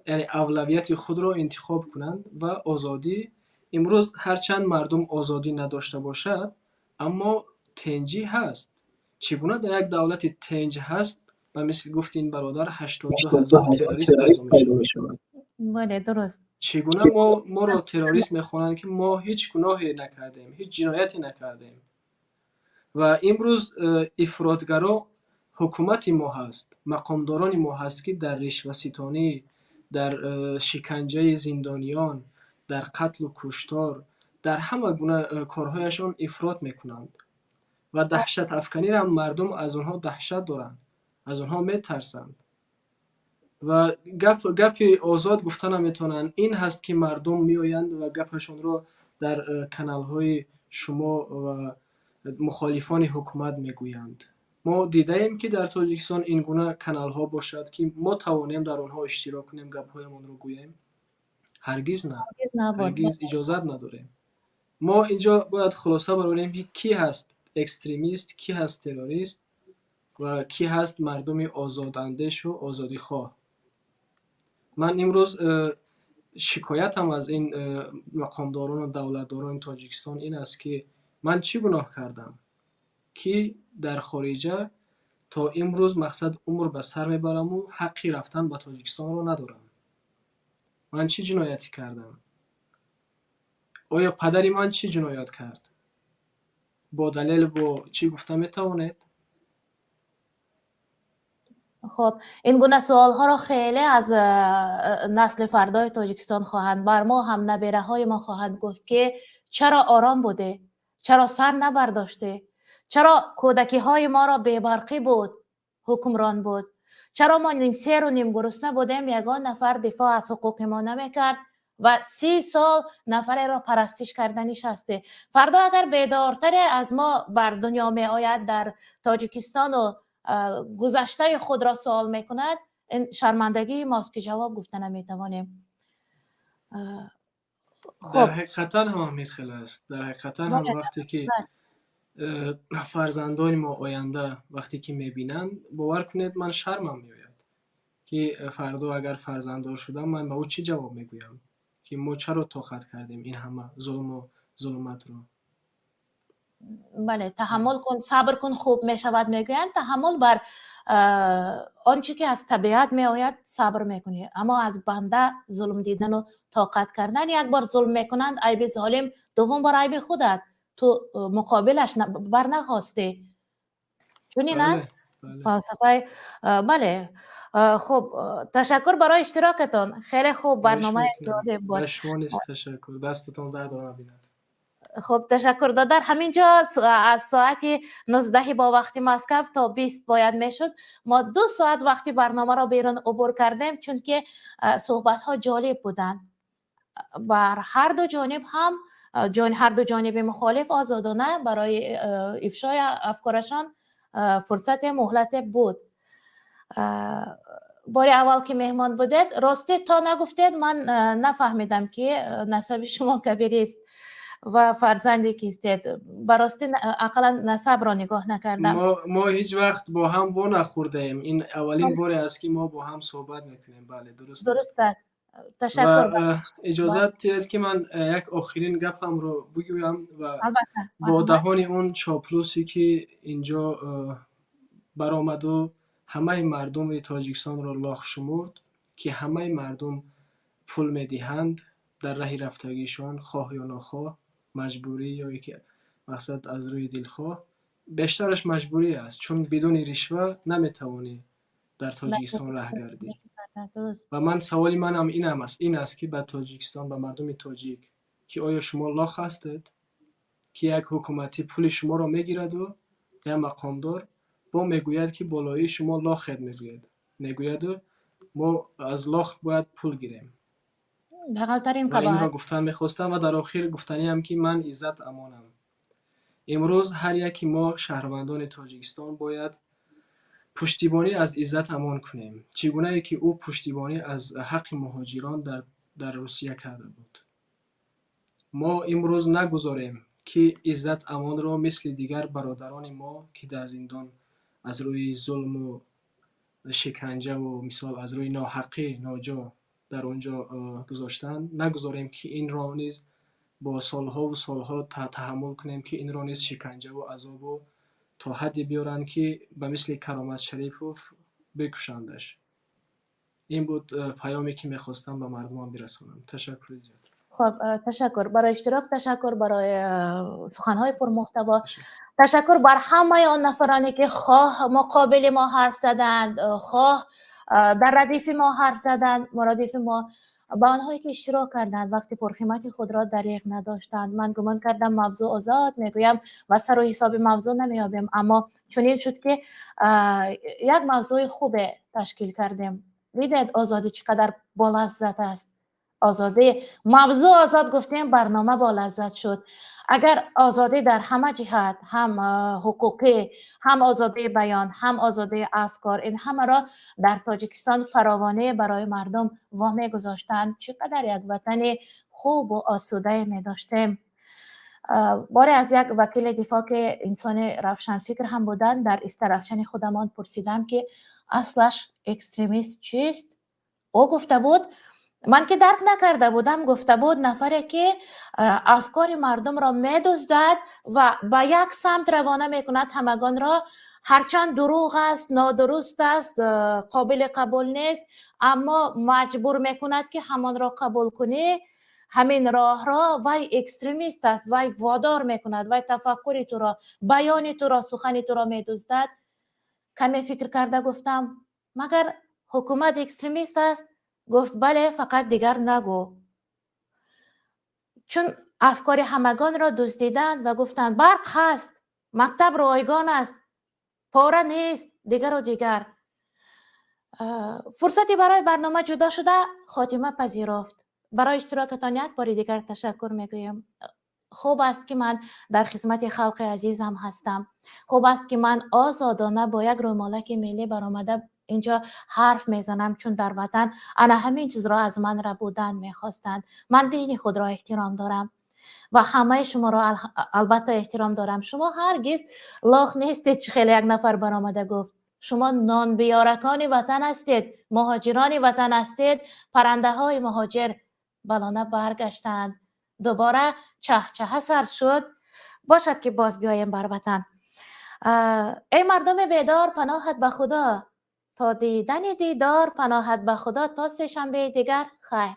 یعنی اولویت خود را انتخاب کنند و آزادی. امروز هرچند مردم آزادی نداشته باشد اما تنجی هست. چگونه در یک دولت تنج هست و مثل گفت این برادر 82,000 تروریست پیدا میشوند. بله درست. چگونه ما را تروریست میخوانند که ما هیچ گناهی نکردیم، هیچ جنایتی نکردیم. و امروز افراطگرا حکومت ما هست، مقامداران ما هست که در رشوه ستانی، در شکنجه زندانیان، در قتل و کشتار، در همه گونه کارهایشان افراط میکنند. و دهشت افکنی را مردم از اونها دهشت دارند، از اونها میترسند و گپ آزاد گفتن نمیتونن. این هست که مردم میآیند و گپشون رو در کانال های شما و مخالفان حکومت میگویند. ما دیده ایم که در تاجیکستان این گونه کانال ها باشد که ما توانیم در آنها اشتراک کنیم، گپ هایمون رو گوییم؟ هرگز نه، هرگز اجازت نداریم. ما اینجا باید خلاصه برآوریم که کی هست اکستریمیست، کی هست تروریست و کی هست مردم آزاداندیش و آزادی خواه. من امروز شکایتم از این مقامداران و دولتداران تاجیکستان این است که من چی گناه کردم که در خارجه تا امروز مقصد عمر به سر میبرم و حقی رفتن به تاجیکستان رو ندارم. من چی جنایتی کردم؟ آیا پدری من چی جنایت کرد؟ با دلیل با چی گفتم میتوانید؟ خب این گونه سوال ها را خیلی از نسل فردای تاجیکستان خواهند بر ما هم نبیره های ما خواهند گفت که چرا آرام بوده، چرا سر نبرداشته، چرا کودکی های ما را بیبرقی بود حکمران بود، چرا ما نیم سیر و نیم گرسنه بودیم یگان نفر دفاع از حقوق ما نمیکرد و 30 سال نفر را پرستش کردنیش هسته. فردا اگر بیدارتر از ما بر دنیا می آید در تاجیکستان و گذشته خود را سوال میکند، این شرمندگی ماست که جواب گفته نمیتوانیم. در حقیقتا هم امیرخیل است. در حقیقتا هم وقتی که فرزندان ما آینده وقتی که میبینند، باور کنید من شرمم میآید که فردا اگر فرزنددار شدم من به او چی جواب میگویم که ما چرا طاقت کردیم این همه ظلم و ظلمت رو. بله، تحمل کن، صبر کن، خوب می شود میگویند. تحمل بر آنچه که از طبیعت می آید صبر میکنی، اما از بنده ظلم دیدن و طاقت کردن، یک بار ظلم میکنند عیب ظالم، دوم بار عیب خودت، تو مقابلش بر نخواستی. چون این است فلسفه. بله، خب تشکر برای اشتراکتان. خیلی خوب برنامه جالب بود. بشمانیست، تشکر، دستتون درد نبیند. خب تشکر. در همینجا از ساعت 19 با وقتی مسکو تا 20 باید میشد. ما 2 ساعت وقتی برنامه را بیرون عبور کردیم چون که صحبت ها جالب بودن. بر هر دو جانب هم هر دو جانب مخالف آزادانه برای افشای افکارشان فرصت مهلت بود. بار اول که مهمان بودید راستی تا نگفتید من نفهمیدم که نسب شما کبیری است و فرزندی کیستید. براستی اقلا نسب را نگاه نکردم. ما هیچ وقت با هم و نخورده ایم. این اولین باری است که ما با هم صحبت میکنیم. بله درست است. تشکر. و اجازه دید که من یک آخرین گپم رو بگویم و با دهان اون چاپلوسی که اینجا برآمد و همه مردم تاجیکستان را لاخ شمرد که همه مردم پول میدهند در راه رفتگیشان، خواه یا نخواه، مجبوری یا که مقصد از روی دلخواه، بیشترش مجبوری است چون بدون رشوه نمیتوانی در تاجیکستان راه گردی. و من سوالی منم این است که به تاجیکستان، به مردم تاجیک که آیا شما لاخ هستید که یک حکومتی پول شما را میگیرد و یا مقامدار با میگوید که بالایی شما لاخید میگوید ما از لاخ باید پول گیریم. دقیق‌ترین و این را گفتن میخواستم و در آخر گفتنی هم که من عزت امانم. امروز هر یکی ما شهروندان تاجیکستان باید پشتیبانی از عزت امان کنیم، چگونه ای که او پشتیبانی از حق مهاجران در روسیه کرده بود. ما امروز نگذاریم که عزت امان را مثل دیگر برادران ما که در زندان از روی ظلم و شکنجه و مثال از روی ناحقی ناجا در اونجا گذاشتن، نگذاریم که این را نیز با سالها و سالها تحمل کنیم که این را نیز شکنجه و عذاب و تا حدی بیارن که به مثل کرامت شریف بکشندش. این بود پیامی که میخواستم به مردمان برسونم. تشکر زیاد. خب تشکر برای اشتراک، تشکر برای سخنهای پرمحتوا، تشکر بر همه آن نفرانی که خواه مقابل ما حرف زدند، خواه در ردیف ما حرف زدند، مرادف ما. با آنهایی که اشتراک کردند وقتی پرخدمتی خود را دریغ نداشتند. من گمان کردم موضوع آزاد میگویم و سر و حساب موضوع نمیابیم، اما چنین شد که یک موضوع خوب تشکیل کردیم. دیدید آزادی چقدر با لذت است. آزادی، موضوع آزاد گفتیم، برنامه با لذت شد. اگر آزادی در همه جهت، هم حقوقی، هم آزادی بیان، هم آزادی افکار، این همه را در تاجیکستان فراوانه برای مردم وامی گذاشتند، چقدر یک وطن خوب و آسوده می داشتیم. باری از یک وکیل دفاع که انسان روشن فکر هم بودند در استرافچن خودمان پرسیدم که اصلش اکستریمیست چیست؟ او گفته بود، من که درک نکرده بودم، گفته بود نفری که افکار مردم را می‌دزدد و به یک سمت روانه میکند همگان را، هرچند دروغ است، نادرست است، قابل قبول نیست، اما مجبور میکند که همان را قبول کنی. همین راه را وای اکستریمیست است، وای وادار میکند، وای تفکر تو را، بیان تو را، سخن تو را می‌دزدد. کمی فکر کرده گفتم مگر حکومت اکستریمیست است؟ گفت بله، فقط دیگر نگو. چون افکار همگان را دزدیدند و گفتند برق هست، مکتب رایگان است، پاره نیست، دیگر و دیگر. فرصتی برای برنامه جدا شده خاتمه پذیرفت. برای اشتراکتان یک بار دیگر تشکر میگویم. خوب است که من در خدمت خلق عزیزم هستم. خوب است که من آزادانه با یک رومالک ملی برآمده اینجا حرف میزنم، چون در وطن انا همین چیز را از من را بودن میخواستند. من دین خود را احترام دارم و همه شما را البته احترام دارم. شما هرگز لاخ نیستید. چه خیلی یک نفر برآمده گفت شما نان بیارکان وطن هستید، مهاجران وطن هستید. پرنده های مهاجر بلانه برگشتند، دوباره چه سر شد. باشد که باز بیایم بر وطن. ای مردم بیدار، پناهت به خدا. تا دیدن دیدار، پناهت به خدا. تا سه شنبه دیگر خیر.